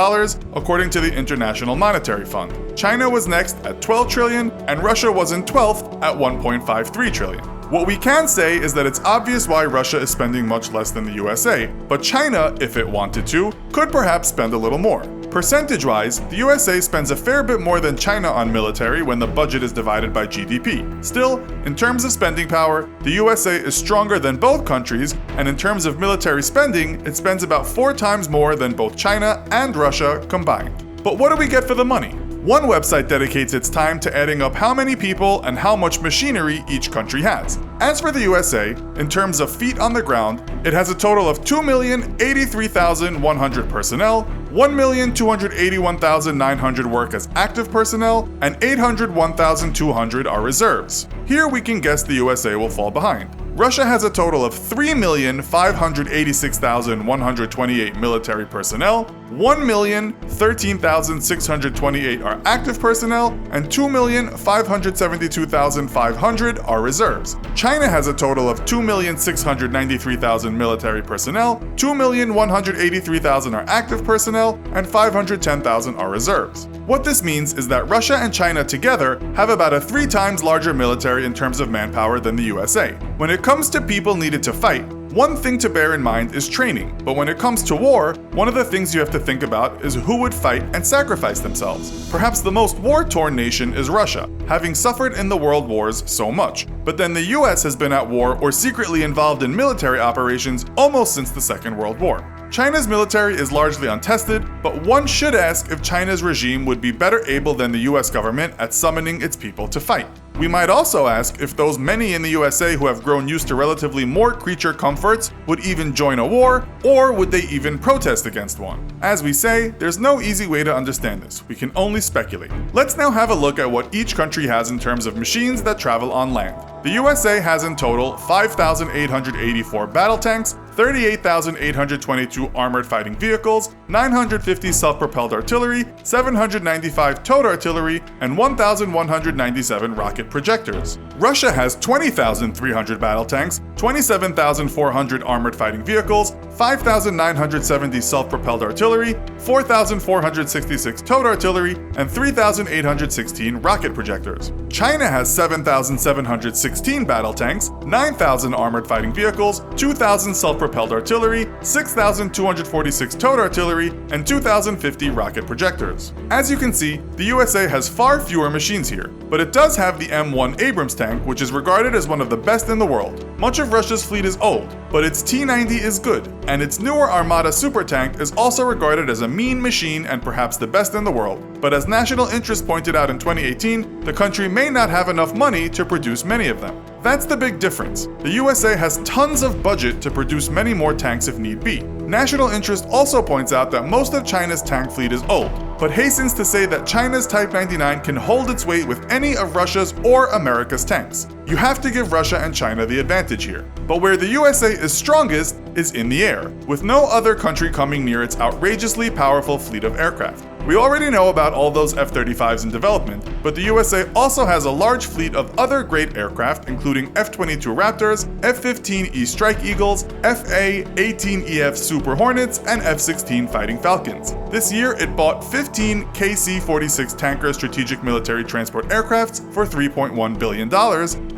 according to the International Monetary Fund. China was next at $12 trillion, and Russia was in 12th at $1.53 trillion. What we can say is that it's obvious why Russia is spending much less than the USA, but China, if it wanted to, could perhaps spend a little more. Percentage-wise, the USA spends a fair bit more than China on military when the budget is divided by GDP. Still, in terms of spending power, the USA is stronger than both countries, and in terms of military spending, it spends about 4 times more than both China and Russia combined. But what do we get for the money? One website dedicates its time to adding up how many people and how much machinery each country has. As for the USA, in terms of feet on the ground, it has a total of 2,083,100 personnel, 1,281,900 work as active personnel, and 801,200 are reserves. Here we can guess the USA will fall behind. Russia has a total of 3,586,128 military personnel, 1,013,628 are active personnel, and 2,572,500 are reserves. China has a total of 2,693,000 military personnel, 2,183,000 are active personnel, and 510,000 are reserves. What this means is that Russia and China together have about a 3 times larger military in terms of manpower than the USA. When it comes to people needed to fight, one thing to bear in mind is training, but when it comes to war, one of the things you have to think about is who would fight and sacrifice themselves. Perhaps the most war-torn nation is Russia, having suffered in the world wars so much. But then the US has been at war or secretly involved in military operations almost since the Second World War. China's military is largely untested, but one should ask if China's regime would be better able than the US government at summoning its people to fight. We might also ask if those many in the USA who have grown used to relatively more creature comforts would even join a war, or would they even protest against one? As we say, there's no easy way to understand this. We can only speculate. Let's now have a look at what each country has in terms of machines that travel on land. The USA has in total 5,884 battle tanks, 38,822 armored fighting vehicles, 950 self-propelled artillery, 795 towed artillery, and 1,197 rocket projectors. Russia has 20,300 battle tanks, 27,400 armored fighting vehicles, 5,970 self-propelled artillery, 4,466 towed artillery, and 3,816 rocket projectors. China has 7,716 battle tanks, 9,000 armored fighting vehicles, 2,000 self-propelled artillery, 6,246 towed artillery, and 2,050 rocket projectors. As you can see, the USA has far fewer machines here, but it does have the M1 Abrams tank, which is regarded as one of the best in the world. Much of Russia's fleet is old, but its T-90 is good, and its newer Armata super tank is also regarded as a mean machine and perhaps the best in the world. But as National Interest pointed out in 2018, the country may not have enough money to produce many of them. That's the big difference. The USA has tons of budget to produce many more tanks if need be. National Interest also points out that most of China's tank fleet is old, but hastens to say that China's Type 99 can hold its weight with any of Russia's or America's tanks. You have to give Russia and China the advantage here. But where the USA is strongest is in the air, with no other country coming near its outrageously powerful fleet of aircraft. We already know about all those F-35s in development, but the USA also has a large fleet of other great aircraft, including F-22 Raptors, F-15E Strike Eagles, FA-18EF Super Hornets, and F-16 Fighting Falcons. This year, it bought 15 KC-46 Tanker Strategic Military Transport aircrafts for $3.1 billion,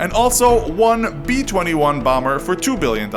and also one B-21 bomber for $2 billion.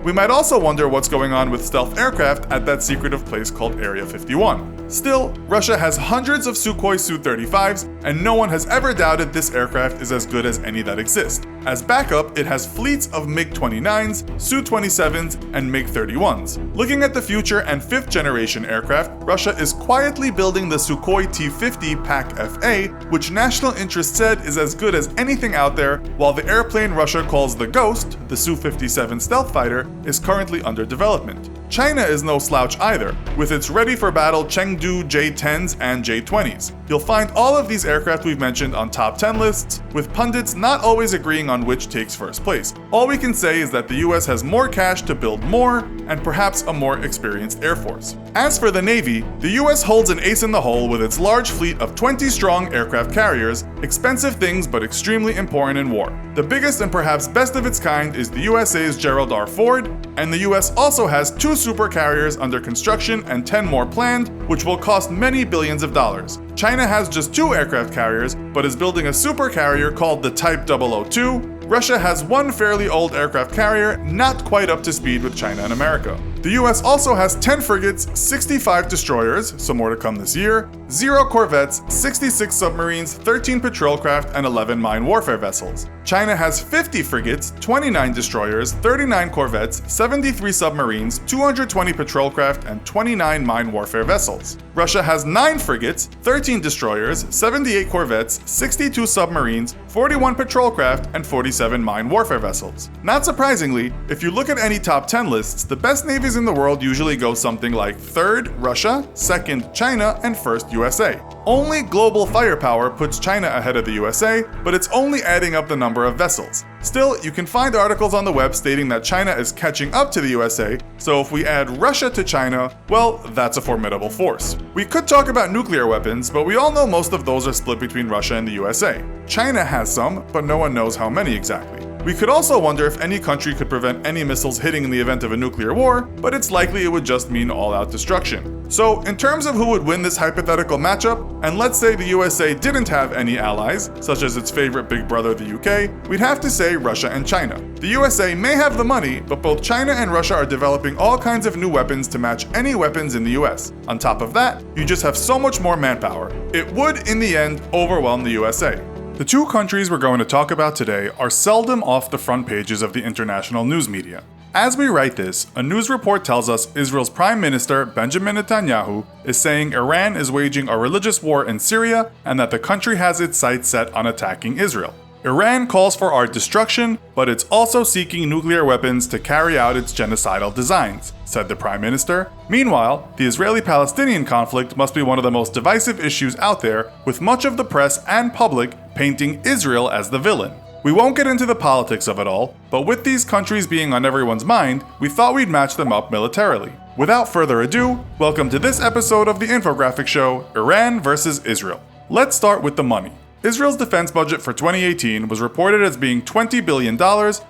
We might also wonder what's going on with stealth aircraft at that secretive place called Area 51. Still, Russia has hundreds of Sukhoi Su-35s, and no one has ever doubted this aircraft is as good as any that exist. As backup, it has fleets of MiG-29s, Su-27s, and MiG-31s. Looking at the future and 5th generation aircraft, Russia is quietly building the Sukhoi T-50 PAK-FA, which National Interest said is as good as anything out there, while the airplane Russia calls the Ghost, the Su-57 stealth fighter, is currently under development. China is no slouch either, with its ready-for-battle Chengdu J-10s and J-20s. You'll find all of these aircraft we've mentioned on top 10 lists, with pundits not always agreeing on which takes first place. All we can say is that the US has more cash to build more, and perhaps a more experienced air force. As for the Navy, the US holds an ace in the hole with its large fleet of 20 strong aircraft carriers, expensive things but extremely important in war. The biggest and perhaps best of its kind is the USA's Gerald R. Ford, and the US also has 2 super carriers under construction and 10 more planned, which will cost many billions of dollars. China has just 2 aircraft carriers, but is building a super carrier called the Type 002. Russia has 1 fairly old aircraft carrier, not quite up to speed with China and America. The US also has 10 frigates, 65 destroyers, some more to come this year, 0 corvettes, 66 submarines, 13 patrol craft, and 11 mine warfare vessels. China has 50 frigates, 29 destroyers, 39 corvettes, 73 submarines, 220 patrol craft, and 29 mine warfare vessels. Russia has 9 frigates, 13 destroyers, 78 corvettes, 62 submarines, 41 patrol craft, and 47 mine warfare vessels. Not surprisingly, if you look at any top 10 lists, the best navies in the world usually go something like 3rd Russia, 2nd China, and 1st USA. Only global firepower puts China ahead of the USA, but it's only adding up the number of vessels. Still, you can find articles on the web stating that China is catching up to the USA, so if we add Russia to China, well, that's a formidable force. We could talk about nuclear weapons, but we all know most of those are split between Russia and the USA. China has some, but no one knows how many exactly. We could also wonder if any country could prevent any missiles hitting in the event of a nuclear war, but it's likely it would just mean all-out destruction. So, in terms of who would win this hypothetical matchup, and let's say the USA didn't have any allies, such as its favorite big brother the UK, we'd have to say Russia and China. The USA may have the money, but both China and Russia are developing all kinds of new weapons to match any weapons in the US. On top of that, you just have so much more manpower. It would, in the end, overwhelm the USA. The two countries we're going to talk about today are seldom off the front pages of the international news media. As we write this, a news report tells us Israel's Prime Minister Benjamin Netanyahu is saying Iran is waging a religious war in Syria and that the country has its sights set on attacking Israel. Iran calls for our destruction, but it's also seeking nuclear weapons to carry out its genocidal designs, said the Prime Minister. Meanwhile, the Israeli-Palestinian conflict must be one of the most divisive issues out there, with much of the press and public painting Israel as the villain. We won't get into the politics of it all, but with these countries being on everyone's mind, we thought we'd match them up militarily. Without further ado, welcome to this episode of the infographic show, Iran versus Israel. Let's start with the money. Israel's defense budget for 2018 was reported as being $20 billion,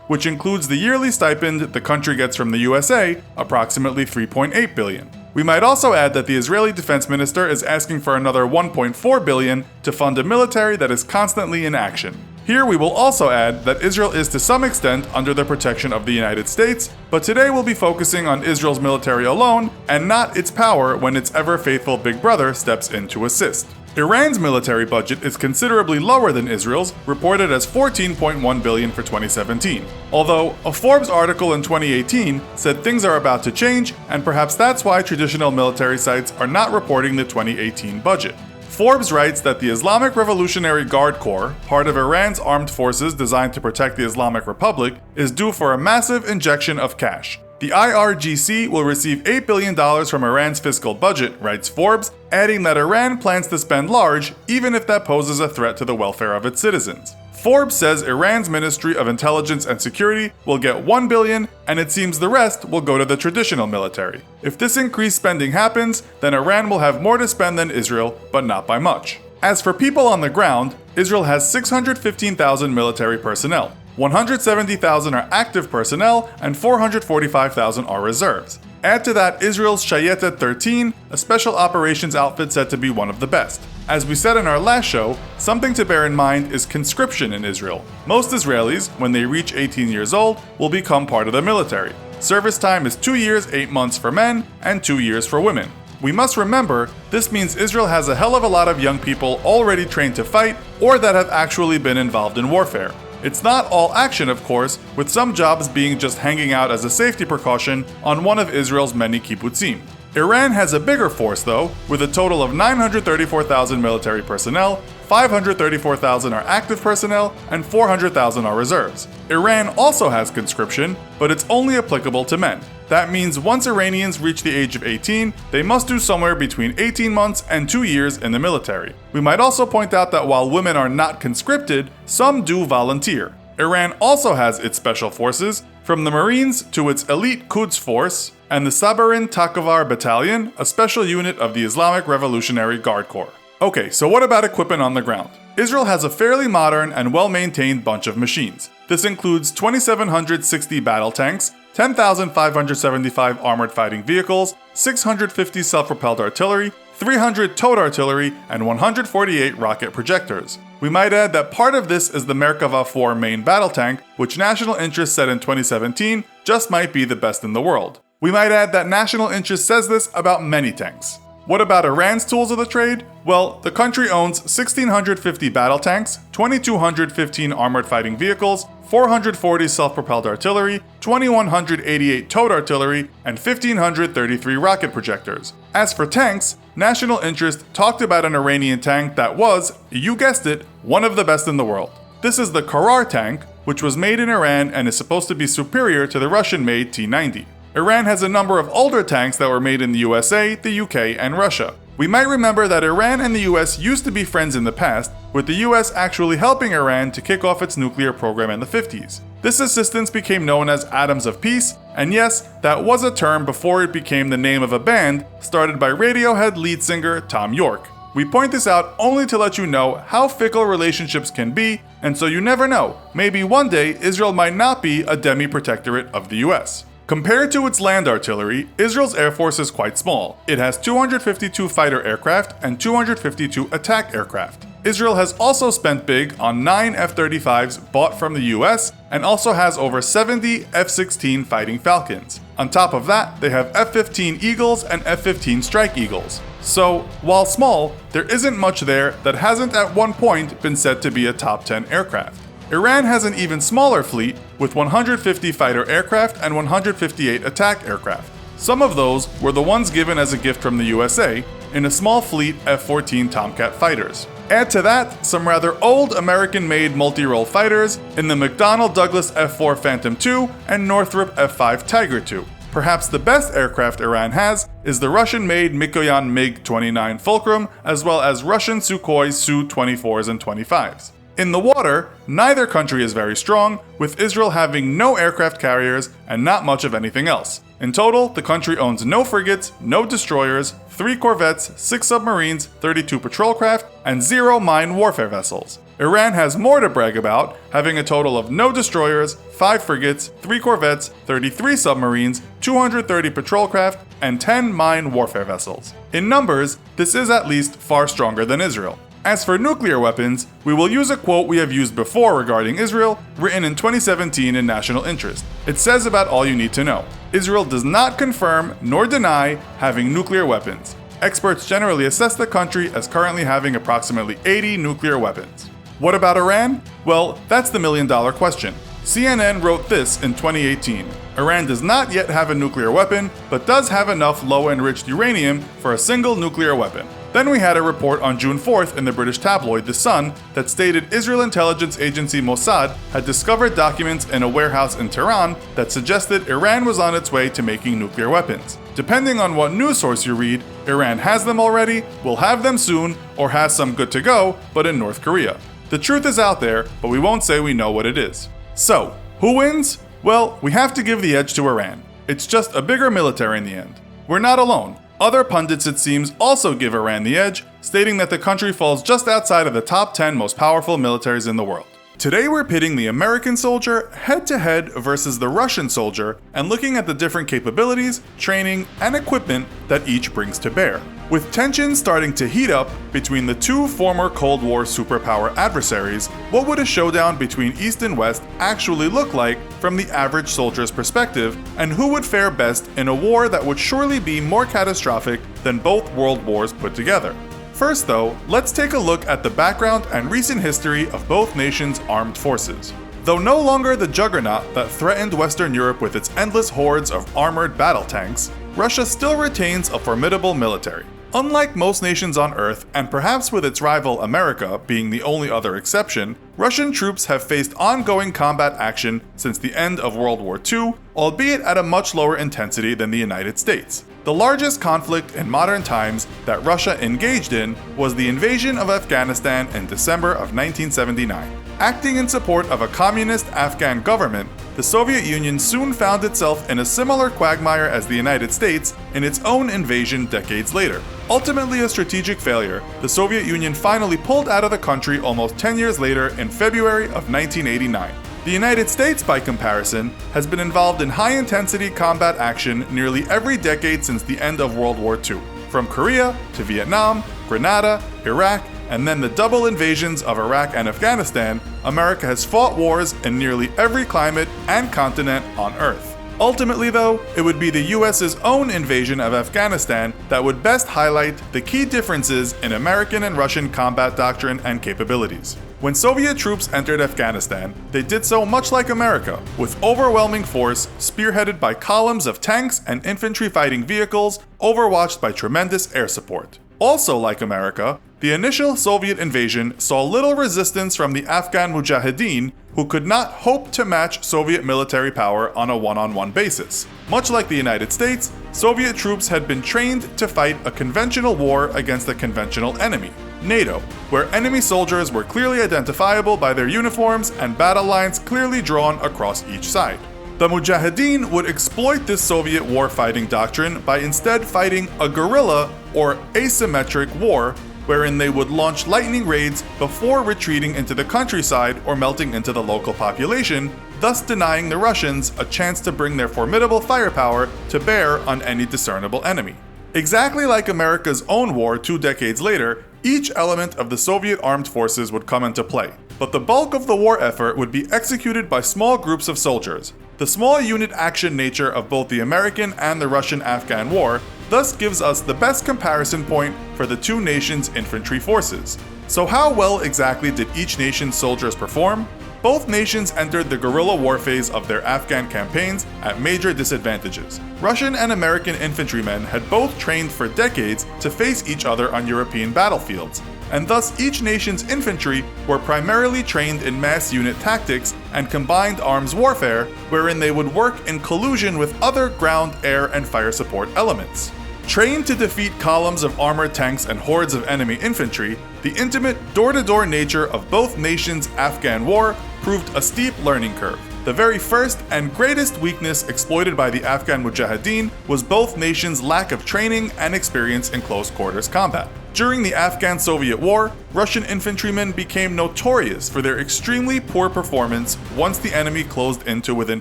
which includes the yearly stipend the country gets from the USA, approximately $3.8 billion. We might also add that the Israeli defense minister is asking for another $1.4 billion to fund a military that is constantly in action. Here we will also add that Israel is to some extent under the protection of the United States, but today we'll be focusing on Israel's military alone and not its power when its ever-faithful big brother steps in to assist. Iran's military budget is considerably lower than Israel's, reported as $14.1 billion for 2017. Although, a Forbes article in 2018 said things are about to change, and perhaps that's why traditional military sites are not reporting the 2018 budget. Forbes writes that the Islamic Revolutionary Guard Corps, part of Iran's armed forces designed to protect the Islamic Republic, is due for a massive injection of cash. The IRGC will receive $8 billion from Iran's fiscal budget, writes Forbes, adding that Iran plans to spend large, even if that poses a threat to the welfare of its citizens. Forbes says Iran's Ministry of Intelligence and Security will get $1 billion, and it seems the rest will go to the traditional military. If this increased spending happens, then Iran will have more to spend than Israel, but not by much. As for people on the ground, Israel has 615,000 military personnel. 170,000 are active personnel, and 445,000 are reserves. Add to that Israel's Shayetet 13, a special operations outfit said to be one of the best. As we said in our last show, something to bear in mind is conscription in Israel. Most Israelis, when they reach 18 years old, will become part of the military. Service time is 2 years, 8 months for men, and 2 years for women. We must remember, this means Israel has a hell of a lot of young people already trained to fight, or that have actually been involved in warfare. It's not all action, of course, with some jobs being just hanging out as a safety precaution on one of Israel's many kibbutzim. Iran has a bigger force, though, with a total of 934,000 military personnel, 534,000 are active personnel, and 400,000 are reserves. Iran also has conscription, but it's only applicable to men. That means once Iranians reach the age of 18, they must do somewhere between 18 months and 2 years in the military. We might also point out that while women are not conscripted, some do volunteer. Iran also has its special forces, from the Marines to its elite Quds Force, and the Sabarin Takovar Battalion, a special unit of the Islamic Revolutionary Guard Corps. Okay, so what about equipment on the ground? Israel has a fairly modern and well-maintained bunch of machines. This includes 2,760 battle tanks, 10,575 armored fighting vehicles, 650 self-propelled artillery, 300 towed artillery, and 148 rocket projectors. We might add that part of this is the Merkava 4 main battle tank, which National Interest said in 2017 just might be the best in the world. We might add that National Interest says this about many tanks. What about Iran's tools of the trade? Well, the country owns 1,650 battle tanks, 2,215 armored fighting vehicles, 440 self-propelled artillery, 2,188 towed artillery, and 1,533 rocket projectors. As for tanks, National Interest talked about an Iranian tank that was, you guessed it, one of the best in the world. This is the Karar tank, which was made in Iran and is supposed to be superior to the Russian-made T-90. Iran has a number of older tanks that were made in the USA, the UK, and Russia. We might remember that Iran and the US used to be friends in the past, with the US actually helping Iran to kick off its nuclear program in the 50s. This assistance became known as Atoms of Peace, and yes, that was a term before it became the name of a band started by Radiohead lead singer Tom York. We point this out only to let you know how fickle relationships can be, and so you never know, maybe one day Israel might not be a demi-protectorate of the US. Compared to its land artillery, Israel's air force is quite small. It has 252 fighter aircraft and 252 attack aircraft. Israel has also spent big on 9 F-35s bought from the US and also has over 70 F-16 Fighting Falcons. On top of that, they have F-15 Eagles and F-15 Strike Eagles. So, while small, there isn't much there that hasn't at one point been said to be a top 10 aircraft. Iran has an even smaller fleet with 150 fighter aircraft and 158 attack aircraft. Some of those were the ones given as a gift from the USA in a small fleet F-14 Tomcat fighters. Add to that some rather old American-made multi-role fighters in the McDonnell Douglas F-4 Phantom II and Northrop F-5 Tiger II. Perhaps the best aircraft Iran has is the Russian-made Mikoyan MiG-29 Fulcrum, as well as Russian Sukhoi Su-24s and 25s. In the water, neither country is very strong, with Israel having no aircraft carriers and not much of anything else. In total, the country owns no frigates, no destroyers, 3 corvettes, 6 submarines, 32 patrol craft, and 0 mine warfare vessels. Iran has more to brag about, having a total of no destroyers, 5 frigates, 3 corvettes, 33 submarines, 230 patrol craft, and 10 mine warfare vessels. In numbers, this is at least far stronger than Israel. As for nuclear weapons, we will use a quote we have used before regarding Israel, written in 2017 in National Interest. It says about all you need to know. Israel does not confirm nor deny having nuclear weapons. Experts generally assess the country as currently having approximately 80 nuclear weapons. What about Iran? Well, that's the million-dollar question. CNN wrote this in 2018. Iran does not yet have a nuclear weapon, but does have enough low-enriched uranium for a single nuclear weapon. Then we had a report on June 4th in the British tabloid The Sun that stated Israel intelligence agency Mossad had discovered documents in a warehouse in Tehran that suggested Iran was on its way to making nuclear weapons. Depending on what news source you read, Iran has them already, will have them soon, or has some good to go, but in North Korea. The truth is out there, but we won't say we know what it is. So, who wins? Well, we have to give the edge to Iran. It's just a bigger military in the end. We're not alone. Other pundits, it seems, also give Iran the edge, stating that the country falls just outside of the top 10 most powerful militaries in the world. Today we're pitting the American soldier head-to-head versus the Russian soldier and looking at the different capabilities, training, and equipment that each brings to bear. With tensions starting to heat up between the two former Cold War superpower adversaries, what would a showdown between East and West actually look like from the average soldier's perspective, and who would fare best in a war that would surely be more catastrophic than both world wars put together? First though, let's take a look at the background and recent history of both nations' armed forces. Though no longer the juggernaut that threatened Western Europe with its endless hordes of armored battle tanks, Russia still retains a formidable military. Unlike most nations on Earth, and perhaps with its rival America being the only other exception, Russian troops have faced ongoing combat action since the end of World War II, albeit at a much lower intensity than the United States. The largest conflict in modern times that Russia engaged in was the invasion of Afghanistan in December of 1979. Acting in support of a communist Afghan government, the Soviet Union soon found itself in a similar quagmire as the United States in its own invasion decades later. Ultimately a strategic failure, the Soviet Union finally pulled out of the country almost 10 years later in February of 1989. The United States, by comparison, has been involved in high-intensity combat action nearly every decade since the end of World War II. From Korea to Vietnam, Grenada, Iraq, and then the double invasions of Iraq and Afghanistan, America has fought wars in nearly every climate and continent on Earth. Ultimately though, it would be the US's own invasion of Afghanistan that would best highlight the key differences in American and Russian combat doctrine and capabilities. When Soviet troops entered Afghanistan, they did so much like America, with overwhelming force spearheaded by columns of tanks and infantry fighting vehicles, overwatched by tremendous air support. Also like America, the initial Soviet invasion saw little resistance from the Afghan Mujahideen, who could not hope to match Soviet military power on a one-on-one basis. Much like the United States, Soviet troops had been trained to fight a conventional war against a conventional enemy, NATO, where enemy soldiers were clearly identifiable by their uniforms and battle lines clearly drawn across each side. The Mujahideen would exploit this Soviet warfighting doctrine by instead fighting a guerrilla or asymmetric war, wherein they would launch lightning raids before retreating into the countryside or melting into the local population, thus denying the Russians a chance to bring their formidable firepower to bear on any discernible enemy. Exactly like America's own war 2 decades later, each element of the Soviet armed forces would come into play, but the bulk of the war effort would be executed by small groups of soldiers. The small unit action nature of both the American and the Russian-Afghan war thus gives us the best comparison point for the two nations' infantry forces. So how well exactly did each nation's soldiers perform? Both nations entered the guerrilla war phase of their Afghan campaigns at major disadvantages. Russian and American infantrymen had both trained for decades to face each other on European battlefields, and thus each nation's infantry were primarily trained in mass unit tactics and combined arms warfare, wherein they would work in collusion with other ground, air, and fire support elements. Trained to defeat columns of armored tanks and hordes of enemy infantry, the intimate door-to-door nature of both nations' Afghan war proved a steep learning curve. The very first and greatest weakness exploited by the Afghan Mujahideen was both nations' lack of training and experience in close-quarters combat. During the Afghan-Soviet War, Russian infantrymen became notorious for their extremely poor performance once the enemy closed in to within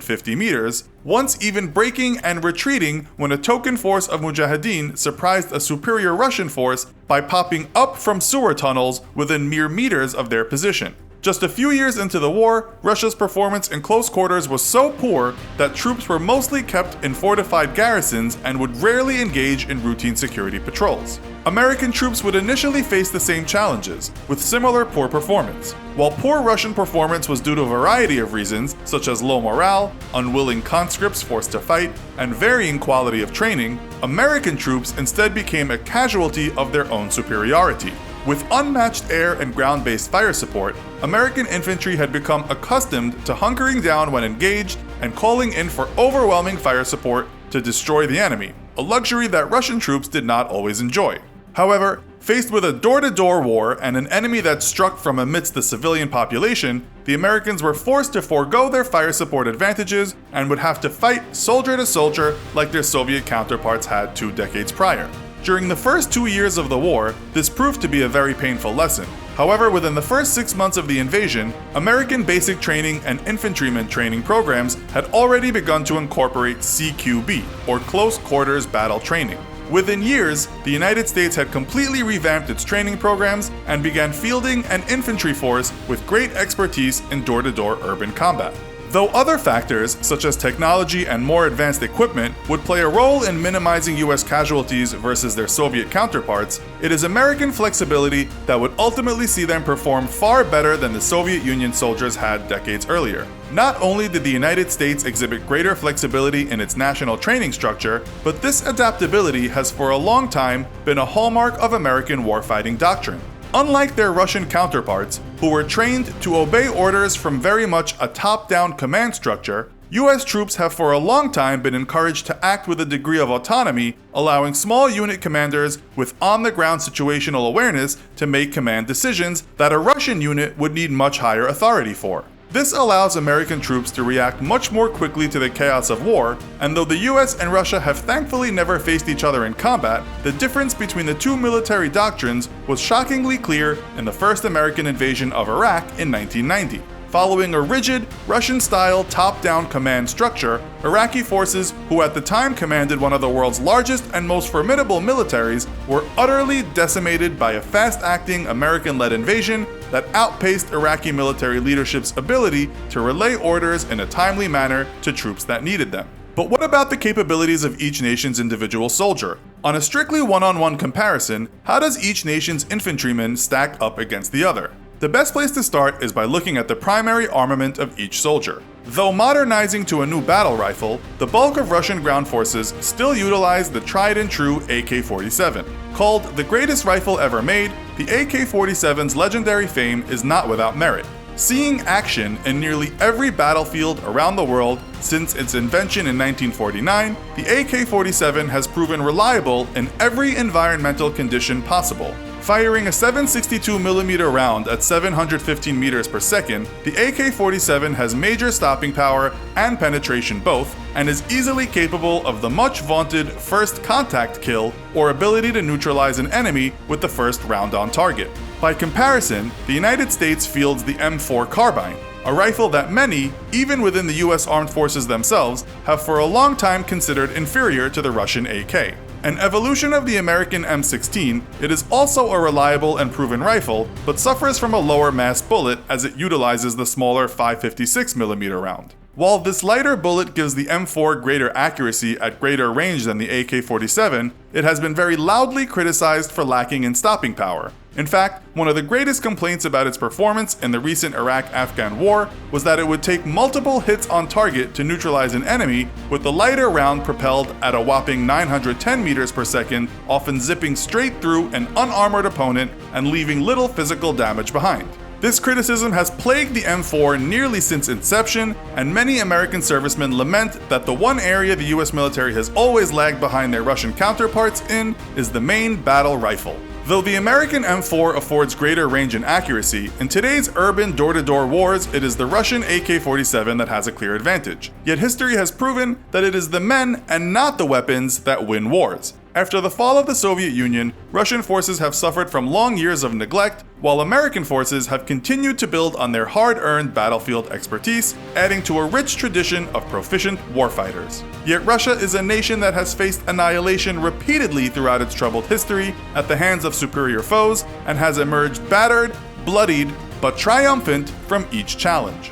50 meters, once even breaking and retreating when a token force of Mujahideen surprised a superior Russian force by popping up from sewer tunnels within mere meters of their position. Just a few years into the war, Russia's performance in close quarters was so poor that troops were mostly kept in fortified garrisons and would rarely engage in routine security patrols. American troops would initially face the same challenges, with similar poor performance. While poor Russian performance was due to a variety of reasons, such as low morale, unwilling conscripts forced to fight, and varying quality of training, American troops instead became a casualty of their own superiority. With unmatched air and ground-based fire support, American infantry had become accustomed to hunkering down when engaged and calling in for overwhelming fire support to destroy the enemy, a luxury that Russian troops did not always enjoy. However, faced with a door-to-door war and an enemy that struck from amidst the civilian population, the Americans were forced to forego their fire support advantages and would have to fight soldier to soldier like their Soviet counterparts had 2 decades prior. During the first 2 years of the war, this proved to be a very painful lesson. However, within the first 6 months of the invasion, American basic training and infantryman training programs had already begun to incorporate CQB, or Close Quarters Battle Training. Within years, the United States had completely revamped its training programs and began fielding an infantry force with great expertise in door-to-door urban combat. Though other factors, such as technology and more advanced equipment, would play a role in minimizing US casualties versus their Soviet counterparts, it is American flexibility that would ultimately see them perform far better than the Soviet Union soldiers had decades earlier. Not only did the United States exhibit greater flexibility in its national training structure, but this adaptability has for a long time been a hallmark of American warfighting doctrine. Unlike their Russian counterparts, who were trained to obey orders from very much a top-down command structure, US troops have for a long time been encouraged to act with a degree of autonomy, allowing small unit commanders with on-the-ground situational awareness to make command decisions that a Russian unit would need much higher authority for. This allows American troops to react much more quickly to the chaos of war, and though the US and Russia have thankfully never faced each other in combat, the difference between the two military doctrines was shockingly clear in the first American invasion of Iraq in 1990. Following a rigid, Russian-style top-down command structure, Iraqi forces, who at the time commanded one of the world's largest and most formidable militaries, were utterly decimated by a fast-acting American-led invasion that outpaced Iraqi military leadership's ability to relay orders in a timely manner to troops that needed them. But what about the capabilities of each nation's individual soldier? On a strictly one-on-one comparison, how does each nation's infantryman stack up against the other? The best place to start is by looking at the primary armament of each soldier. Though modernizing to a new battle rifle, the bulk of Russian ground forces still utilize the tried-and-true AK-47. Called the greatest rifle ever made, the AK-47's legendary fame is not without merit. Seeing action in nearly every battlefield around the world since its invention in 1949, the AK-47 has proven reliable in every environmental condition possible. Firing a 7.62mm round at 715 meters per second, the AK-47 has major stopping power and penetration both, and is easily capable of the much vaunted first contact kill, or ability to neutralize an enemy with the first round on target. By comparison, the United States fields the M4 carbine, a rifle that many, even within the US Armed Forces themselves, have for a long time considered inferior to the Russian AK. An evolution of the American M16, it is also a reliable and proven rifle, but suffers from a lower mass bullet as it utilizes the smaller 5.56mm round. While this lighter bullet gives the M4 greater accuracy at greater range than the AK-47, it has been very loudly criticized for lacking in stopping power. In fact, one of the greatest complaints about its performance in the recent Iraq-Afghan war was that it would take multiple hits on target to neutralize an enemy, with the lighter round propelled at a whopping 910 meters per second, often zipping straight through an unarmored opponent and leaving little physical damage behind. This criticism has plagued the M4 nearly since inception, and many American servicemen lament that the one area the US military has always lagged behind their Russian counterparts in is the main battle rifle. Though the American M4 affords greater range and accuracy, in today's urban door-to-door wars, it is the Russian AK-47 that has a clear advantage. Yet history has proven that it is the men and not the weapons that win wars. After the fall of the Soviet Union, Russian forces have suffered from long years of neglect, while American forces have continued to build on their hard-earned battlefield expertise, adding to a rich tradition of proficient warfighters. Yet Russia is a nation that has faced annihilation repeatedly throughout its troubled history at the hands of superior foes, and has emerged battered, bloodied, but triumphant from each challenge.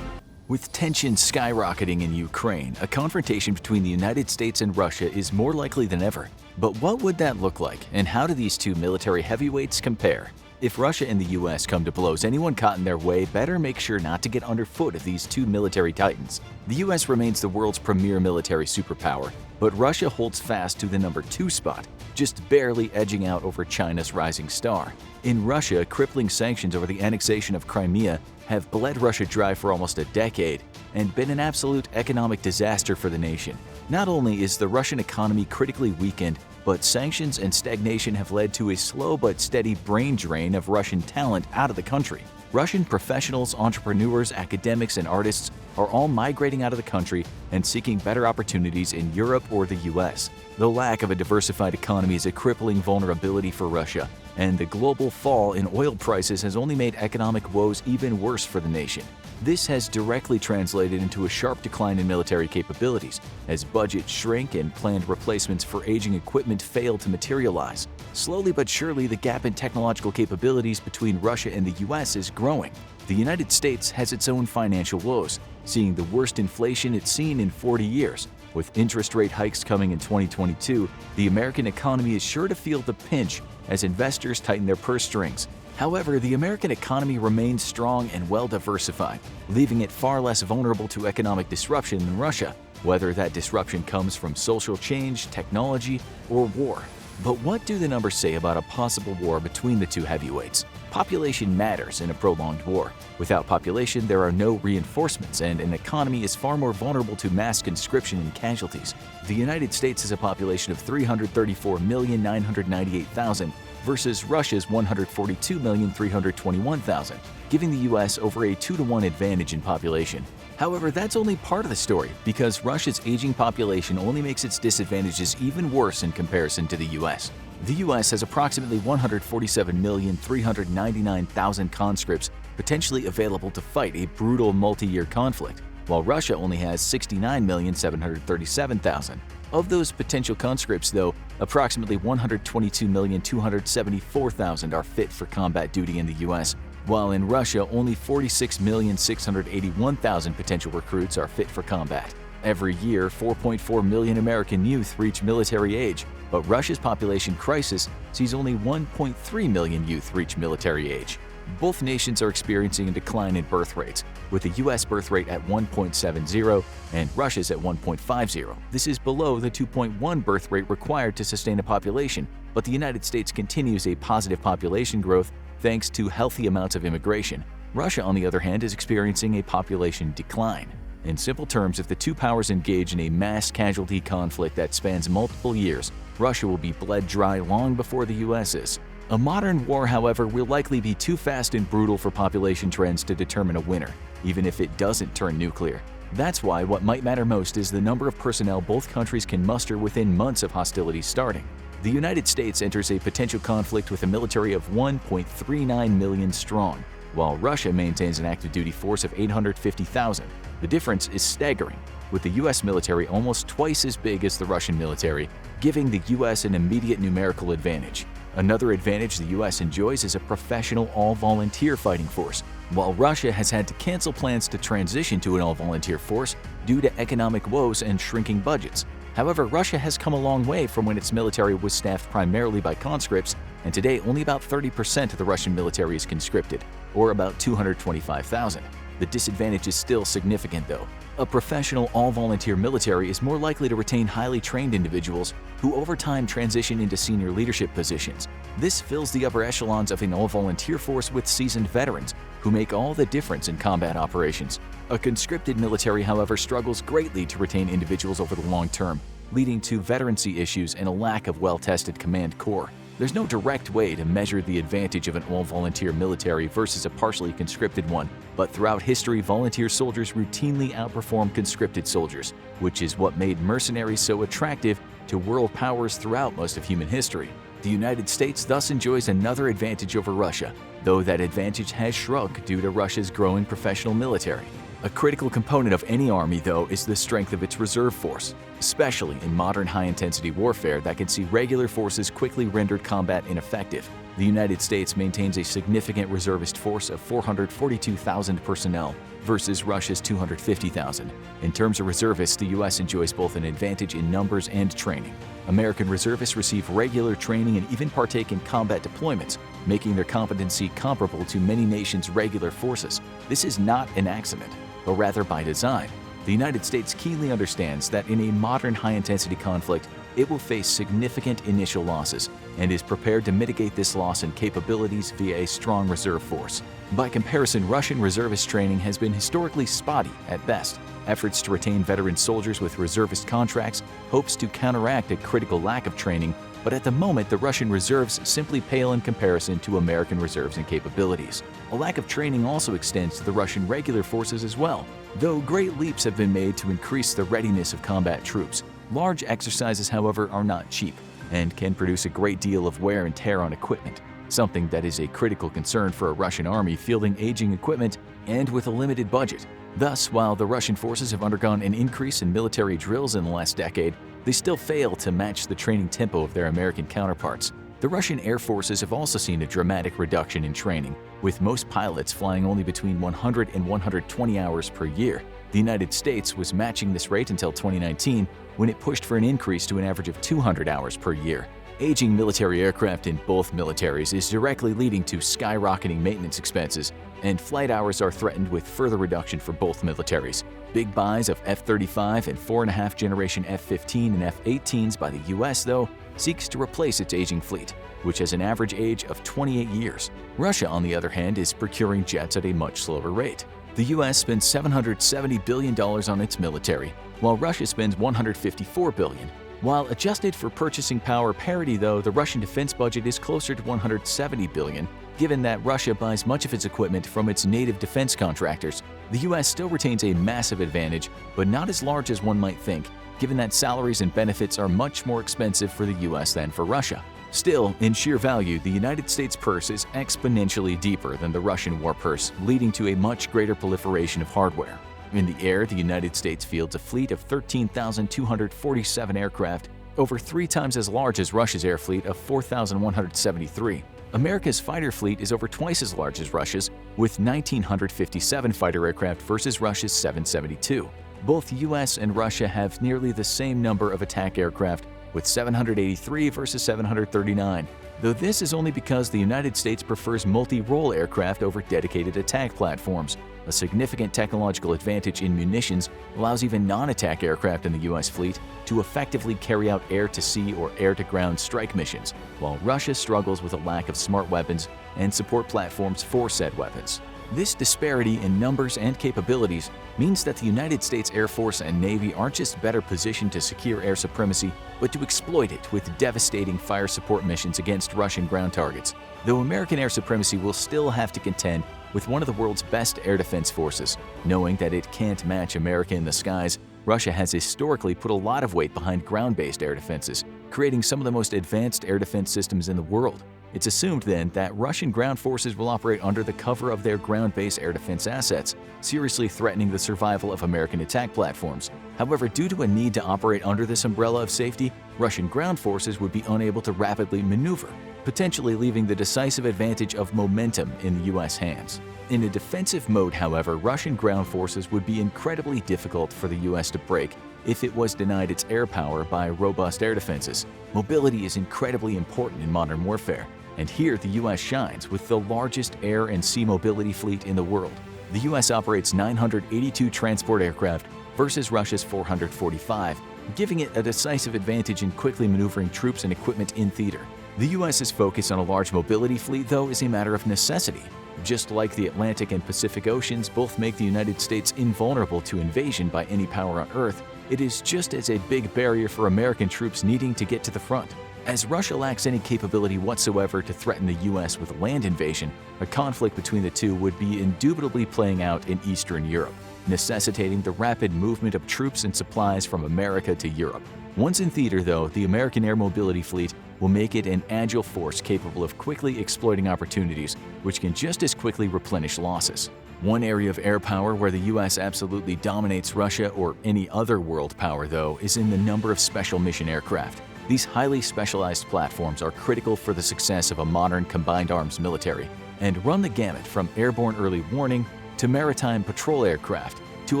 With tensions skyrocketing in Ukraine, a confrontation between the United States and Russia is more likely than ever. But what would that look like, and how do these two military heavyweights compare? If Russia and the US come to blows, anyone caught in their way better make sure not to get underfoot of these two military titans. The US remains the world's premier military superpower, but Russia holds fast to the number 2 spot, just barely edging out over China's rising star. In Russia, crippling sanctions over the annexation of Crimea have bled Russia dry for almost a decade and been an absolute economic disaster for the nation. Not only is the Russian economy critically weakened, but sanctions and stagnation have led to a slow but steady brain drain of Russian talent out of the country. Russian professionals, entrepreneurs, academics, and artists are all migrating out of the country and seeking better opportunities in Europe or the US. The lack of a diversified economy is a crippling vulnerability for Russia, and the global fall in oil prices has only made economic woes even worse for the nation. This has directly translated into a sharp decline in military capabilities, as budgets shrink and planned replacements for aging equipment fail to materialize. Slowly but surely, the gap in technological capabilities between Russia and the US is growing. The United States has its own financial woes, seeing the worst inflation it's seen in 40 years. With interest rate hikes coming in 2022, the American economy is sure to feel the pinch as investors tighten their purse strings. However, the American economy remains strong and well-diversified, leaving it far less vulnerable to economic disruption than Russia, whether that disruption comes from social change, technology, or war. But what do the numbers say about a possible war between the two heavyweights? Population matters in a prolonged war. Without population, there are no reinforcements, and an economy is far more vulnerable to mass conscription and casualties. The United States has a population of 334,998,000 versus Russia's 142,321,000, giving the US over a 2-to-1 advantage in population. However, that's only part of the story, because Russia's aging population only makes its disadvantages even worse in comparison to the US. The US has approximately 147,399,000 conscripts potentially available to fight a brutal multi-year conflict, while Russia only has 69,737,000. Of those potential conscripts, though, approximately 122,274,000 are fit for combat duty in the US, while in Russia only 46,681,000 potential recruits are fit for combat. Every year, 4.4 million American youth reach military age, but Russia's population crisis sees only 1.3 million youth reach military age. Both nations are experiencing a decline in birth rates, with the US birth rate at 1.70 and Russia's at 1.50. This is below the 2.1 birth rate required to sustain a population, but the United States continues a positive population growth thanks to healthy amounts of immigration. Russia, on the other hand, is experiencing a population decline. In simple terms, if the two powers engage in a mass casualty conflict that spans multiple years, Russia will be bled dry long before the US is. A modern war, however, will likely be too fast and brutal for population trends to determine a winner, even if it doesn't turn nuclear. That's why what might matter most is the number of personnel both countries can muster within months of hostilities starting. The United States enters a potential conflict with a military of 1.39 million strong, while Russia maintains an active duty force of 850,000. The difference is staggering, with the US military almost twice as big as the Russian military, giving the US an immediate numerical advantage. Another advantage the US enjoys is a professional all-volunteer fighting force, while Russia has had to cancel plans to transition to an all-volunteer force due to economic woes and shrinking budgets. However, Russia has come a long way from when its military was staffed primarily by conscripts, and today only about 30% of the Russian military is conscripted, or about 225,000. The disadvantage is still significant, though. A professional all-volunteer military is more likely to retain highly trained individuals who over time transition into senior leadership positions. This fills the upper echelons of an all-volunteer force with seasoned veterans who make all the difference in combat operations. A conscripted military, however, struggles greatly to retain individuals over the long term, leading to veterancy issues and a lack of well-tested command corps. There's no direct way to measure the advantage of an all-volunteer military versus a partially conscripted one, but throughout history, volunteer soldiers routinely outperform conscripted soldiers, which is what made mercenaries so attractive to world powers throughout most of human history. The United States thus enjoys another advantage over Russia, though that advantage has shrunk due to Russia's growing professional military. A critical component of any army, though, is the strength of its reserve force, especially in modern high-intensity warfare that can see regular forces quickly rendered combat ineffective. The United States maintains a significant reservist force of 442,000 personnel versus Russia's 250,000. In terms of reservists, the U.S. enjoys both an advantage in numbers and training. American reservists receive regular training and even partake in combat deployments, making their competency comparable to many nations' regular forces. This is not an accident, but rather by design. The United States keenly understands that in a modern high-intensity conflict, it will face significant initial losses and is prepared to mitigate this loss in capabilities via a strong reserve force. By comparison, Russian reservist training has been historically spotty at best. Efforts to retain veteran soldiers with reservist contracts hopes to counteract a critical lack of training, but at the moment the Russian reserves simply pale in comparison to American reserves and capabilities. A lack of training also extends to the Russian regular forces as well. Though great leaps have been made to increase the readiness of combat troops, large exercises, however, are not cheap and can produce a great deal of wear and tear on equipment, something that is a critical concern for a Russian army fielding aging equipment and with a limited budget. Thus, while the Russian forces have undergone an increase in military drills in the last decade, they still fail to match the training tempo of their American counterparts. The Russian air forces have also seen a dramatic reduction in training, with most pilots flying only between 100 and 120 hours per year. The United States was matching this rate until 2019, when it pushed for an increase to an average of 200 hours per year. Aging military aircraft in both militaries is directly leading to skyrocketing maintenance expenses, and flight hours are threatened with further reduction for both militaries. Big buys of F-35 and 4.5 generation F-15 and F-18s by the US, though, seeks to replace its aging fleet, which has an average age of 28 years. Russia, on the other hand, is procuring jets at a much slower rate. The US spends $770 billion on its military, while Russia spends $154 billion. While adjusted for purchasing power parity, though, the Russian defense budget is closer to $170 billion, given that Russia buys much of its equipment from its native defense contractors. The US still retains a massive advantage, but not as large as one might think, given that salaries and benefits are much more expensive for the US than for Russia. Still, in sheer value, the United States purse is exponentially deeper than the Russian war purse, leading to a much greater proliferation of hardware. In the air, the United States fields a fleet of 13,247 aircraft, over 3 times as large as Russia's air fleet of 4,173. America's fighter fleet is over twice as large as Russia's, with 1,957 fighter aircraft versus Russia's 772. Both US and Russia have nearly the same number of attack aircraft, with 783 versus 739, though this is only because the United States prefers multi-role aircraft over dedicated attack platforms. A significant technological advantage in munitions allows even non-attack aircraft in the US fleet to effectively carry out air-to-sea or air-to-ground strike missions, while Russia struggles with a lack of smart weapons and support platforms for said weapons. This disparity in numbers and capabilities means that the United States Air Force and Navy aren't just better positioned to secure air supremacy, but to exploit it with devastating fire support missions against Russian ground targets. Though American air supremacy will still have to contend with one of the world's best air defense forces. Knowing that it can't match America in the skies, Russia has historically put a lot of weight behind ground-based air defenses, creating some of the most advanced air defense systems in the world. It's assumed then that Russian ground forces will operate under the cover of their ground-based air defense assets, seriously threatening the survival of American attack platforms. However, due to a need to operate under this umbrella of safety, Russian ground forces would be unable to rapidly maneuver, potentially leaving the decisive advantage of momentum in the U.S. hands. In a defensive mode, however, Russian ground forces would be incredibly difficult for the U.S. to break if it was denied its air power by robust air defenses. Mobility is incredibly important in modern warfare, and here the U.S. shines with the largest air and sea mobility fleet in the world. The U.S. operates 982 transport aircraft versus Russia's 445, giving it a decisive advantage in quickly maneuvering troops and equipment in theater. The U.S.'s focus on a large mobility fleet, though, is a matter of necessity. Just like the Atlantic and Pacific Oceans both make the United States invulnerable to invasion by any power on Earth, it is just as a big barrier for American troops needing to get to the front. As Russia lacks any capability whatsoever to threaten the U.S. with land invasion, a conflict between the two would be indubitably playing out in Eastern Europe, necessitating the rapid movement of troops and supplies from America to Europe. Once in theater, though, the American air mobility fleet will make it an agile force capable of quickly exploiting opportunities, which can just as quickly replenish losses. One area of air power where the U.S. absolutely dominates Russia or any other world power, though, is in the number of special mission aircraft. These highly specialized platforms are critical for the success of a modern combined arms military and run the gamut from airborne early warning to maritime patrol aircraft to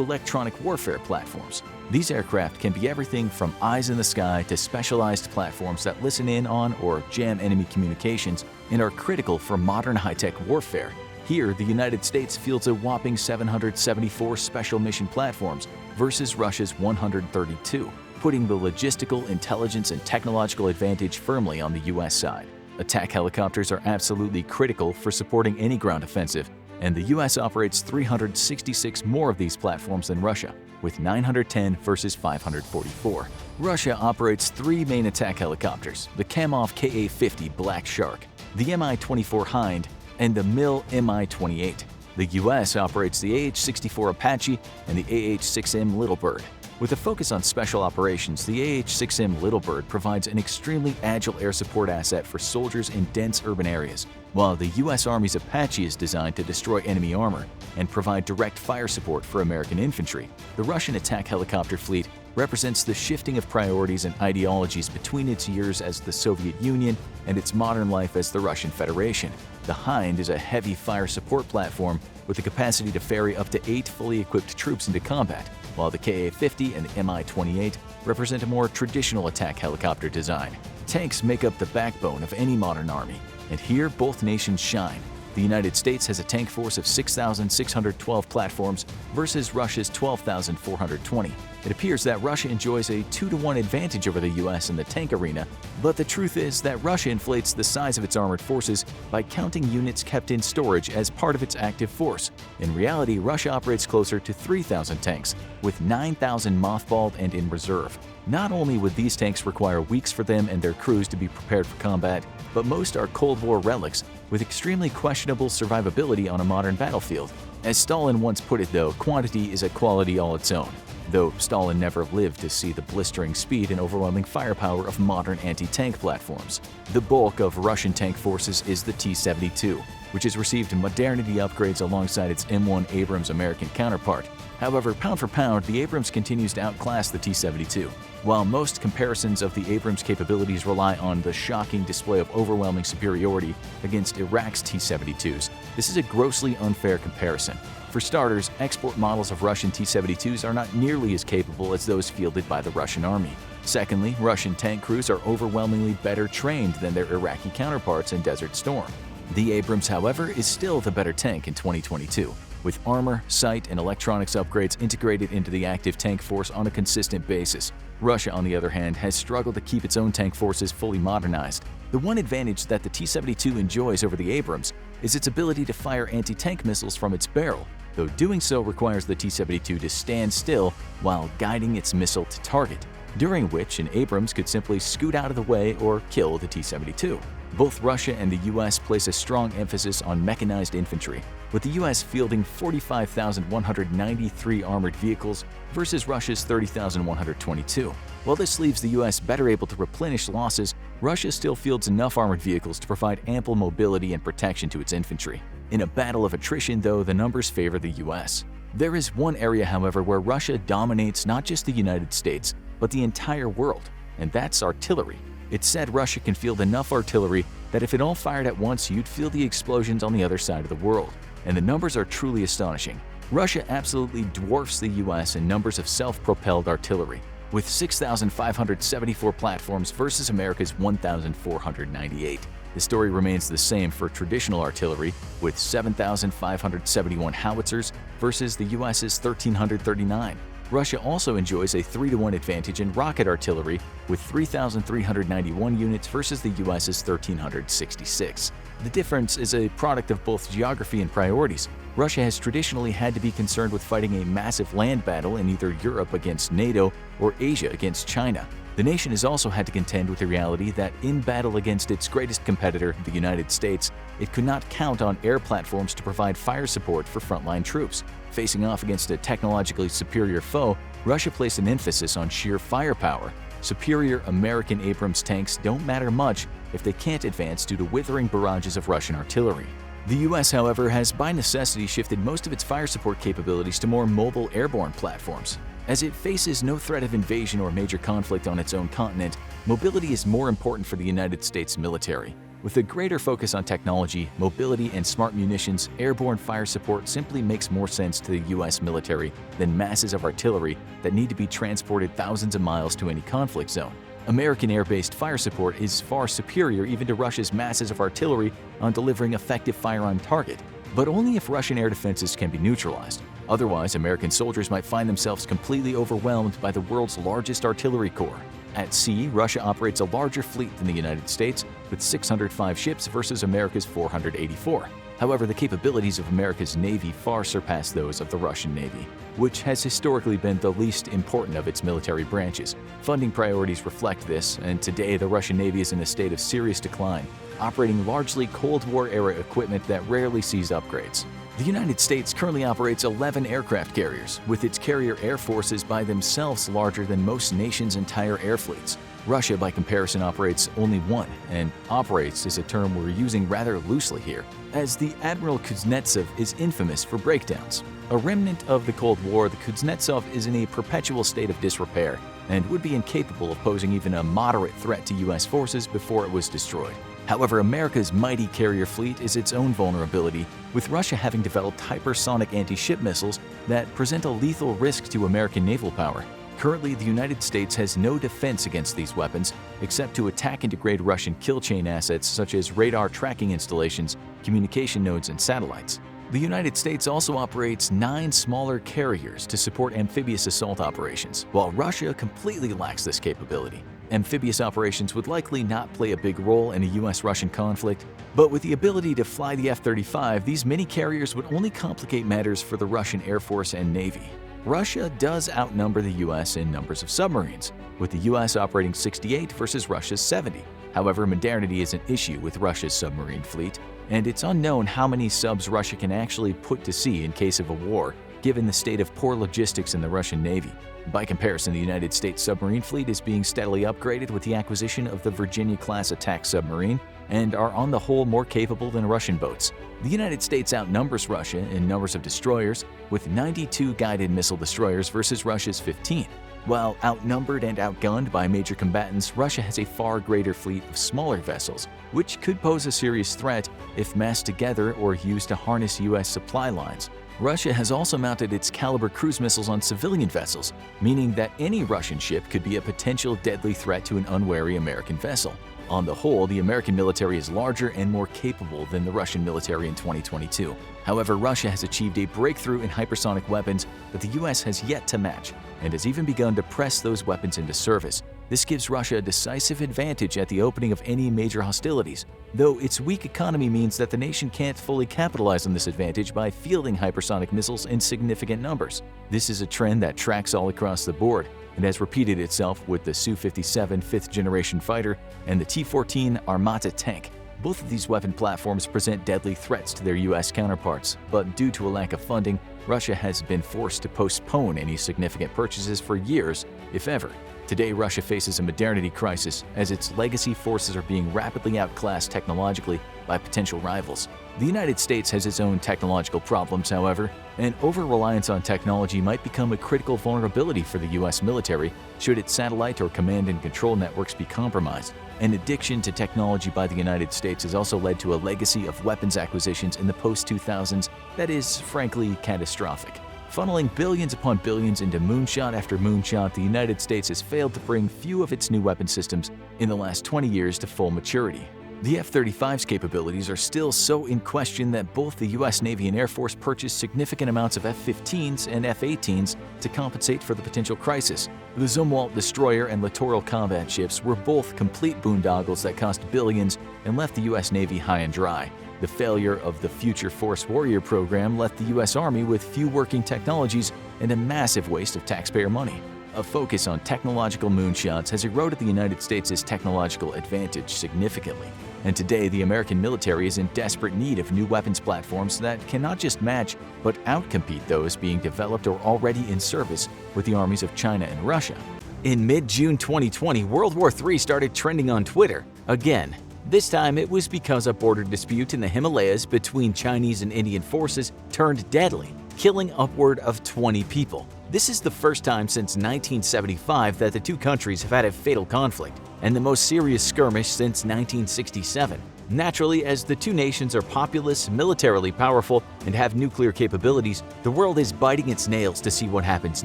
electronic warfare platforms. These aircraft can be everything from eyes in the sky to specialized platforms that listen in on or jam enemy communications and are critical for modern high-tech warfare. Here, the United States fields a whopping 774 special mission platforms versus Russia's 132, putting the logistical, intelligence, and technological advantage firmly on the U.S. side. Attack helicopters are absolutely critical for supporting any ground offensive, and the U.S. operates 366 more of these platforms than Russia, with 910 versus 544. Russia operates 3 main attack helicopters, the Kamov Ka-50 Black Shark, the Mi-24 Hind, and the Mil Mi-28. The U.S. operates the AH-64 Apache and the AH-6M Little Bird. With a focus on special operations, the AH-6M Little Bird provides an extremely agile air support asset for soldiers in dense urban areas, while the U.S. Army's Apache is designed to destroy enemy armor and provide direct fire support for American infantry. The Russian attack helicopter fleet represents the shifting of priorities and ideologies between its years as the Soviet Union and its modern life as the Russian Federation. The Hind is a heavy fire support platform with the capacity to ferry up to 8 fully equipped troops into combat, while the Ka-50 and the Mi-28 represent a more traditional attack helicopter design. Tanks make up the backbone of any modern army, and here both nations shine. The United States has a tank force of 6,612 platforms versus Russia's 12,420. It appears that Russia enjoys a 2-to-1 advantage over the U.S. in the tank arena, but the truth is that Russia inflates the size of its armored forces by counting units kept in storage as part of its active force. In reality, Russia operates closer to 3,000 tanks, with 9,000 mothballed and in reserve. Not only would these tanks require weeks for them and their crews to be prepared for combat, but most are Cold War relics with extremely questionable survivability on a modern battlefield. As Stalin once put it, though, quantity is a quality all its own. Though Stalin never lived to see the blistering speed and overwhelming firepower of modern anti-tank platforms. The bulk of Russian tank forces is the T-72, which has received modernity upgrades alongside its M1 Abrams American counterpart. However, pound for pound, the Abrams continues to outclass the T-72. While most comparisons of the Abrams' capabilities rely on the shocking display of overwhelming superiority against Iraq's T-72s, this is a grossly unfair comparison. For starters, export models of Russian T-72s are not nearly as capable as those fielded by the Russian army. Secondly, Russian tank crews are overwhelmingly better trained than their Iraqi counterparts in Desert Storm. The Abrams, however, is still the better tank in 2022. with armor, sight, and electronics upgrades integrated into the active tank force on a consistent basis. Russia, on the other hand, has struggled to keep its own tank forces fully modernized. The one advantage that the T-72 enjoys over the Abrams is its ability to fire anti-tank missiles from its barrel, though doing so requires the T-72 to stand still while guiding its missile to target, during which an Abrams could simply scoot out of the way or kill the T-72. Both Russia and the US place a strong emphasis on mechanized infantry, with the US fielding 45,193 armored vehicles versus Russia's 30,122. While this leaves the US better able to replenish losses, Russia still fields enough armored vehicles to provide ample mobility and protection to its infantry. In a battle of attrition, though, the numbers favor the US. There is one area, however, where Russia dominates not just the United States, but the entire world, and that's artillery. It's said Russia can field enough artillery that if it all fired at once, you'd feel the explosions on the other side of the world. And the numbers are truly astonishing. Russia absolutely dwarfs the US in numbers of self-propelled artillery, with 6,574 platforms versus America's 1,498. The story remains the same for traditional artillery, with 7,571 howitzers versus the US's 1,339. Russia also enjoys a 3-to-1 advantage in rocket artillery, with 3,391 units versus the US's 1,366. The difference is a product of both geography and priorities. Russia has traditionally had to be concerned with fighting a massive land battle in either Europe against NATO or Asia against China. The nation has also had to contend with the reality that in battle against its greatest competitor, the United States, it could not count on air platforms to provide fire support for frontline troops. Facing off against a technologically superior foe, Russia placed an emphasis on sheer firepower. Superior American Abrams tanks don't matter much if they can't advance due to withering barrages of Russian artillery. The US, however, has by necessity shifted most of its fire support capabilities to more mobile airborne platforms. As it faces no threat of invasion or major conflict on its own continent, mobility is more important for the United States military. With a greater focus on technology, mobility, and smart munitions, airborne fire support simply makes more sense to the US military than masses of artillery that need to be transported thousands of miles to any conflict zone. American air-based fire support is far superior even to Russia's masses of artillery on delivering effective fire on target, but only if Russian air defenses can be neutralized. Otherwise, American soldiers might find themselves completely overwhelmed by the world's largest artillery corps. At sea, Russia operates a larger fleet than the United States, with 605 ships versus America's 484. However, the capabilities of America's Navy far surpass those of the Russian Navy, which has historically been the least important of its military branches. Funding priorities reflect this, and today the Russian Navy is in a state of serious decline, operating largely Cold War-era equipment that rarely sees upgrades. The United States currently operates 11 aircraft carriers, with its carrier air forces by themselves larger than most nations' entire air fleets. Russia, by comparison, operates only one, and operates is a term we're using rather loosely here, as the Admiral Kuznetsov is infamous for breakdowns. A remnant of the Cold War, the Kuznetsov is in a perpetual state of disrepair and would be incapable of posing even a moderate threat to US forces before it was destroyed. However, America's mighty carrier fleet is its own vulnerability, with Russia having developed hypersonic anti-ship missiles that present a lethal risk to American naval power. Currently, the United States has no defense against these weapons, except to attack and degrade Russian kill chain assets such as radar tracking installations, communication nodes, and satellites. The United States also operates 9 smaller carriers to support amphibious assault operations, while Russia completely lacks this capability. Amphibious operations would likely not play a big role in a US-Russian conflict, but with the ability to fly the F-35, these mini-carriers would only complicate matters for the Russian Air Force and Navy. Russia does outnumber the US in numbers of submarines, with the US operating 68 versus Russia's 70. However, modernity is an issue with Russia's submarine fleet, and it's unknown how many subs Russia can actually put to sea in case of a war, given the state of poor logistics in the Russian Navy. By comparison, the United States submarine fleet is being steadily upgraded with the acquisition of the Virginia-class attack submarine and are on the whole more capable than Russian boats. The United States outnumbers Russia in numbers of destroyers, with 92 guided missile destroyers versus Russia's 15. While outnumbered and outgunned by major combatants, Russia has a far greater fleet of smaller vessels, which could pose a serious threat if massed together or used to harness US supply lines. Russia has also mounted its Caliber cruise missiles on civilian vessels, meaning that any Russian ship could be a potential deadly threat to an unwary American vessel. On the whole, the American military is larger and more capable than the Russian military in 2022. However, Russia has achieved a breakthrough in hypersonic weapons that the US has yet to match, and has even begun to press those weapons into service. This gives Russia a decisive advantage at the opening of any major hostilities, though its weak economy means that the nation can't fully capitalize on this advantage by fielding hypersonic missiles in significant numbers. This is a trend that tracks all across the board, and has repeated itself with the Su-57 fifth-generation fighter and the T-14 Armata tank. Both of these weapon platforms present deadly threats to their US counterparts, but due to a lack of funding, Russia has been forced to postpone any significant purchases for years, if ever. Today, Russia faces a modernity crisis as its legacy forces are being rapidly outclassed technologically by potential rivals. The United States has its own technological problems, however, and over-reliance on technology might become a critical vulnerability for the US military should its satellite or command and control networks be compromised. An addiction to technology by the United States has also led to a legacy of weapons acquisitions in the post-2000s that is, frankly, catastrophic. Funneling billions upon billions into moonshot after moonshot, the United States has failed to bring few of its new weapon systems in the last 20 years to full maturity. The F-35's capabilities are still so in question that both the U.S. Navy and Air Force purchased significant amounts of F-15s and F-18s to compensate for the potential crisis. The Zumwalt destroyer and littoral combat ships were both complete boondoggles that cost billions and left the U.S. Navy high and dry. The failure of the Future Force Warrior program left the U.S. Army with few working technologies and a massive waste of taxpayer money. A focus on technological moonshots has eroded the United States' technological advantage significantly, and today the American military is in desperate need of new weapons platforms that can not just match, but outcompete those being developed or already in service with the armies of China and Russia. In mid-June 2020, World War III started trending on Twitter again. This time it was because a border dispute in the Himalayas between Chinese and Indian forces turned deadly, killing upward of 20 people. This is the first time since 1975 that the two countries have had a fatal conflict, and the most serious skirmish since 1967. Naturally, as the two nations are populous, militarily powerful, and have nuclear capabilities, the world is biting its nails to see what happens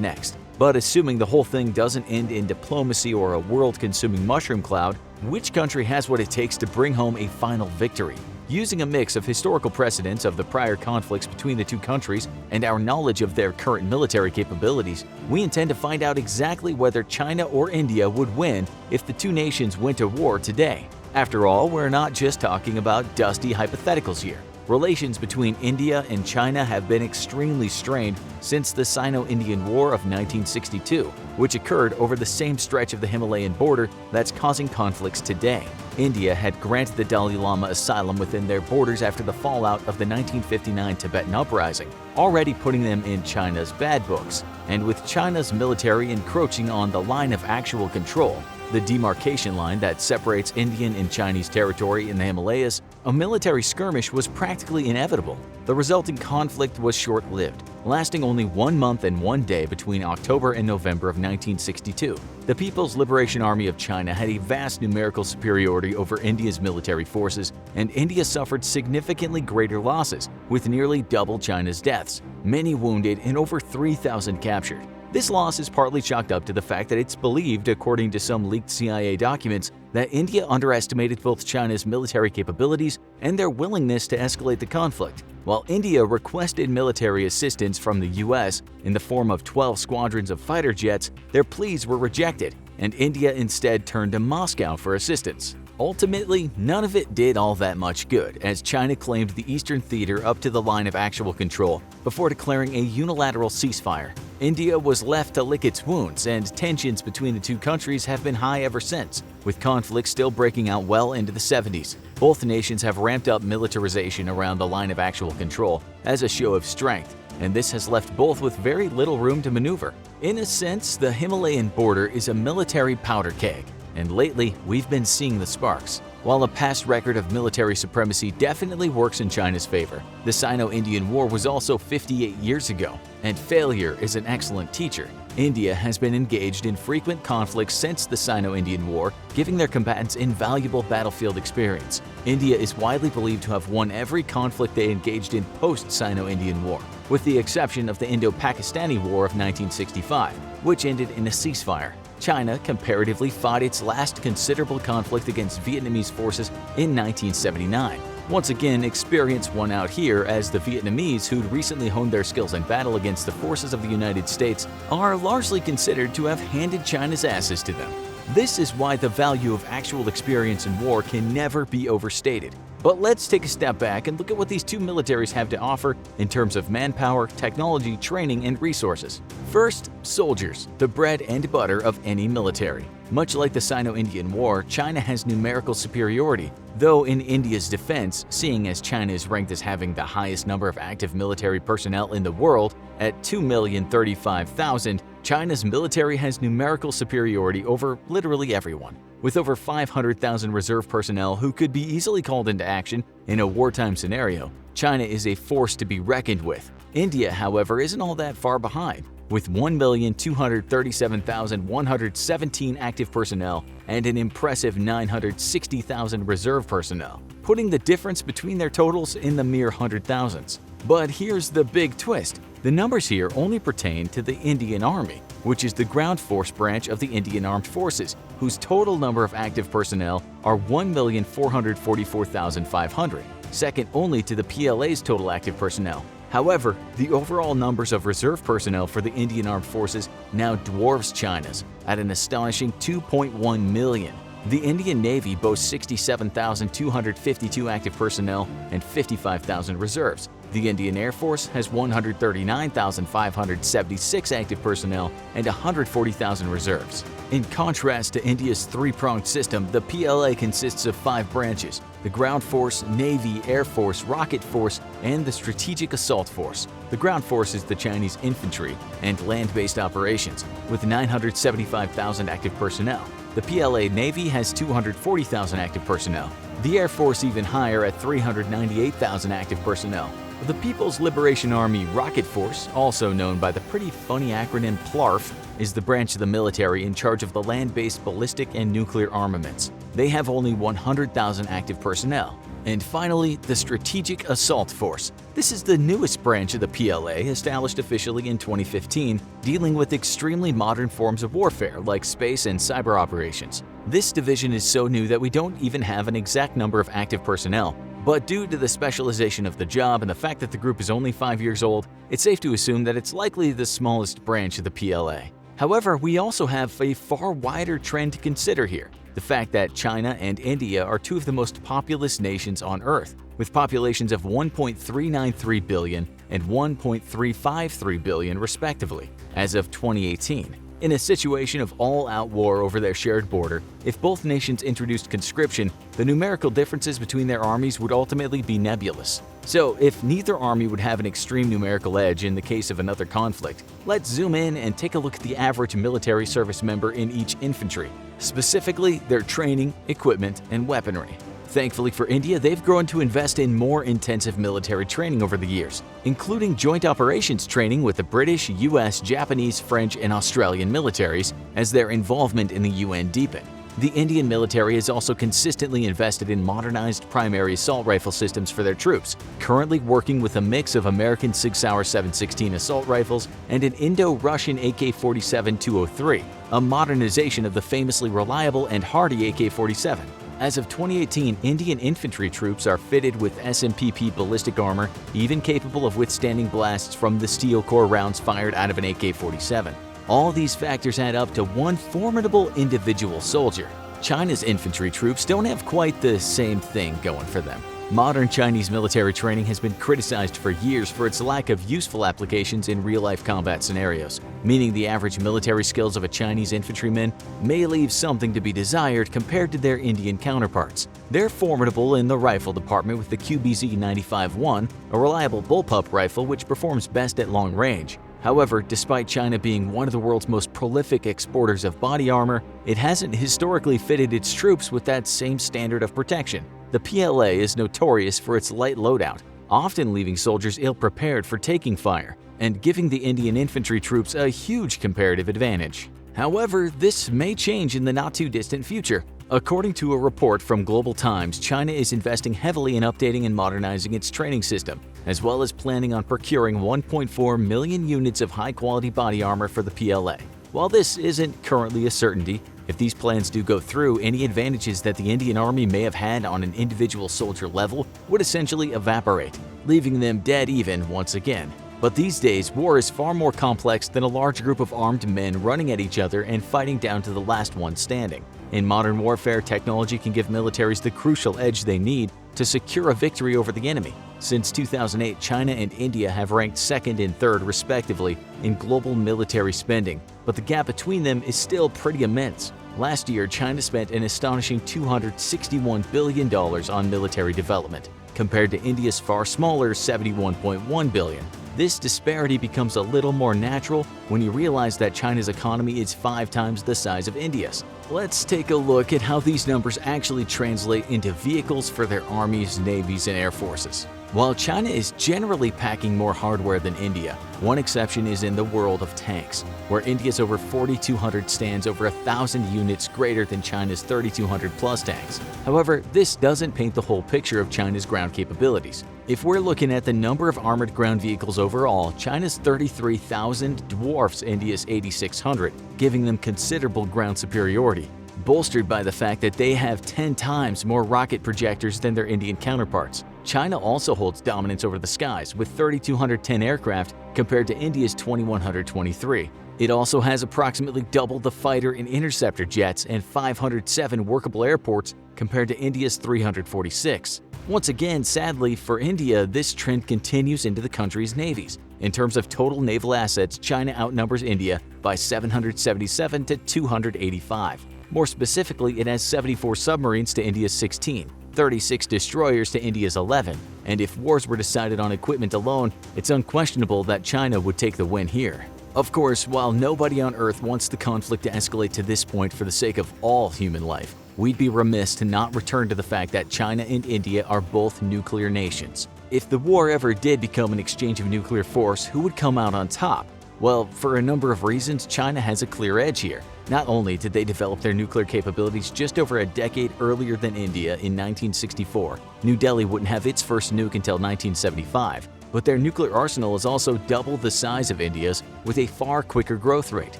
next. But assuming the whole thing doesn't end in diplomacy or a world-consuming mushroom cloud, which country has what it takes to bring home a final victory? Using a mix of historical precedents of the prior conflicts between the two countries and our knowledge of their current military capabilities, we intend to find out exactly whether China or India would win if the two nations went to war today. After all, we're not just talking about dusty hypotheticals here. Relations between India and China have been extremely strained since the Sino-Indian War of 1962, which occurred over the same stretch of the Himalayan border that's causing conflicts today. India had granted the Dalai Lama asylum within their borders after the fallout of the 1959 Tibetan Uprising, already putting them in China's bad books. And with China's military encroaching on the line of actual control, the demarcation line that separates Indian and Chinese territory in the Himalayas, a military skirmish was practically inevitable. The resulting conflict was short-lived, lasting only 1 month and 1 day between October and November of 1962. The People's Liberation Army of China had a vast numerical superiority over India's military forces, and India suffered significantly greater losses, with nearly double China's deaths, many wounded and over 3,000 captured. This loss is partly chalked up to the fact that it's believed, according to some leaked CIA documents, that India underestimated both China's military capabilities and their willingness to escalate the conflict. While India requested military assistance from the US in the form of 12 squadrons of fighter jets, their pleas were rejected, and India instead turned to Moscow for assistance. Ultimately, none of it did all that much good, as China claimed the eastern theater up to the line of actual control before declaring a unilateral ceasefire. India was left to lick its wounds, and tensions between the two countries have been high ever since, with conflicts still breaking out well into the 70s. Both nations have ramped up militarization around the line of actual control as a show of strength, and this has left both with very little room to maneuver. In a sense, the Himalayan border is a military powder keg, and lately we've been seeing the sparks. While a past record of military supremacy definitely works in China's favor, the Sino-Indian War was also 58 years ago, and failure is an excellent teacher. India has been engaged in frequent conflicts since the Sino-Indian War, giving their combatants invaluable battlefield experience. India is widely believed to have won every conflict they engaged in post-Sino-Indian War, with the exception of the Indo-Pakistani War of 1965, which ended in a ceasefire. China comparatively fought its last considerable conflict against Vietnamese forces in 1979. Once again, experience won out here as the Vietnamese, who'd recently honed their skills in battle against the forces of the United States, are largely considered to have handed China's asses to them. This is why the value of actual experience in war can never be overstated. But let's take a step back and look at what these two militaries have to offer in terms of manpower, technology, training, and resources. First, soldiers, the bread and butter of any military. Much like the Sino-Indian War, China has numerical superiority, though in India's defense, seeing as China is ranked as having the highest number of active military personnel in the world at 2,035,000, China's military has numerical superiority over literally everyone. With over 500,000 reserve personnel who could be easily called into action in a wartime scenario, China is a force to be reckoned with. India, however, isn't all that far behind, with 1,237,117 active personnel and an impressive 960,000 reserve personnel, putting the difference between their totals in the mere hundred thousands. But here's the big twist. The numbers here only pertain to the Indian Army, which is the ground force branch of the Indian Armed Forces, whose total number of active personnel are 1,444,500, second only to the PLA's total active personnel. However, the overall numbers of reserve personnel for the Indian Armed Forces now dwarfs China's at an astonishing 2.1 million. The Indian Navy boasts 67,252 active personnel and 55,000 reserves. The Indian Air Force has 139,576 active personnel and 140,000 reserves. In contrast to India's three-pronged system, the PLA consists of 5 branches: the Ground Force, Navy, Air Force, Rocket Force, and the Strategic Assault Force. The Ground Force is the Chinese infantry and land-based operations, with 975,000 active personnel. The PLA Navy has 240,000 active personnel. The Air Force even higher at 398,000 active personnel. The People's Liberation Army Rocket Force, also known by the pretty funny acronym PLARF, is the branch of the military in charge of the land-based ballistic and nuclear armaments. They have only 100,000 active personnel. And finally, the Strategic Assault Force. This is the newest branch of the PLA, established officially in 2015, dealing with extremely modern forms of warfare like space and cyber operations. This division is so new that we don't even have an exact number of active personnel. But due to the specialization of the job and the fact that the group is only 5 years old, it's safe to assume that it's likely the smallest branch of the PLA. However, we also have a far wider trend to consider here: the fact that China and India are two of the most populous nations on Earth, with populations of 1.393 billion and 1.353 billion respectively, as of 2018. In a situation of all-out war over their shared border, if both nations introduced conscription, the numerical differences between their armies would ultimately be nebulous. So, if neither army would have an extreme numerical edge in the case of another conflict, let's zoom in and take a look at the average military service member in each infantry, specifically their training, equipment, and weaponry. Thankfully for India, they've grown to invest in more intensive military training over the years, including joint operations training with the British, US, Japanese, French, and Australian militaries as their involvement in the UN deepened. The Indian military has also consistently invested in modernized primary assault rifle systems for their troops, currently working with a mix of American Sig Sauer 716 assault rifles and an Indo-Russian AK-47-203, a modernization of the famously reliable and hardy AK-47. As of 2018, Indian infantry troops are fitted with SMPP ballistic armor, even capable of withstanding blasts from the steel core rounds fired out of an AK-47. All these factors add up to one formidable individual soldier. China's infantry troops don't have quite the same thing going for them. Modern Chinese military training has been criticized for years for its lack of useful applications in real-life combat scenarios, meaning the average military skills of a Chinese infantryman may leave something to be desired compared to their Indian counterparts. They're formidable in the rifle department with the QBZ-95-1, a reliable bullpup rifle which performs best at long range. However, despite China being one of the world's most prolific exporters of body armor, it hasn't historically fitted its troops with that same standard of protection. The PLA is notorious for its light loadout, often leaving soldiers ill-prepared for taking fire, and giving the Indian infantry troops a huge comparative advantage. However, this may change in the not-too-distant future. According to a report from Global Times, China is investing heavily in updating and modernizing its training system, as well as planning on procuring 1.4 million units of high-quality body armor for the PLA. While this isn't currently a certainty, If these plans do go through, any advantages that the Indian Army may have had on an individual soldier level would essentially evaporate, leaving them dead even once again. But these days, war is far more complex than a large group of armed men running at each other and fighting down to the last one standing. In modern warfare, technology can give militaries the crucial edge they need to secure a victory over the enemy. Since 2008, China and India have ranked second and third, respectively, in global military spending, but the gap between them is still pretty immense. Last year, China spent an astonishing $261 billion on military development, compared to India's far smaller $71.1 billion. This disparity becomes a little more natural when you realize that China's economy is 5 times the size of India's. Let's take a look at how these numbers actually translate into vehicles for their armies, navies, and air forces. While China is generally packing more hardware than India, one exception is in the world of tanks, where India's over 4,200 stands over 1,000 units greater than China's 3,200 plus tanks. However, this doesn't paint the whole picture of China's ground capabilities. If we're looking at the number of armored ground vehicles overall, China's 33,000 dwarfs India's 8,600, giving them considerable ground superiority, bolstered by the fact that they have 10 times more rocket projectors than their Indian counterparts. China also holds dominance over the skies, with 3,210 aircraft compared to India's 2,123. It also has approximately double the fighter and interceptor jets and 507 workable airports compared to India's 346. Once again, sadly for India, this trend continues into the country's navies. In terms of total naval assets, China outnumbers India by 777 to 285. More specifically, it has 74 submarines to India's 16, 36 destroyers to India's 11, and if wars were decided on equipment alone, it's unquestionable that China would take the win here. Of course, while nobody on Earth wants the conflict to escalate to this point for the sake of all human life, we'd be remiss to not return to the fact that China and India are both nuclear nations. If the war ever did become an exchange of nuclear force, who would come out on top? Well, for a number of reasons, China has a clear edge here. Not only did they develop their nuclear capabilities just over a decade earlier than India in 1964, New Delhi wouldn't have its first nuke until 1975, but their nuclear arsenal is also double the size of India's with a far quicker growth rate.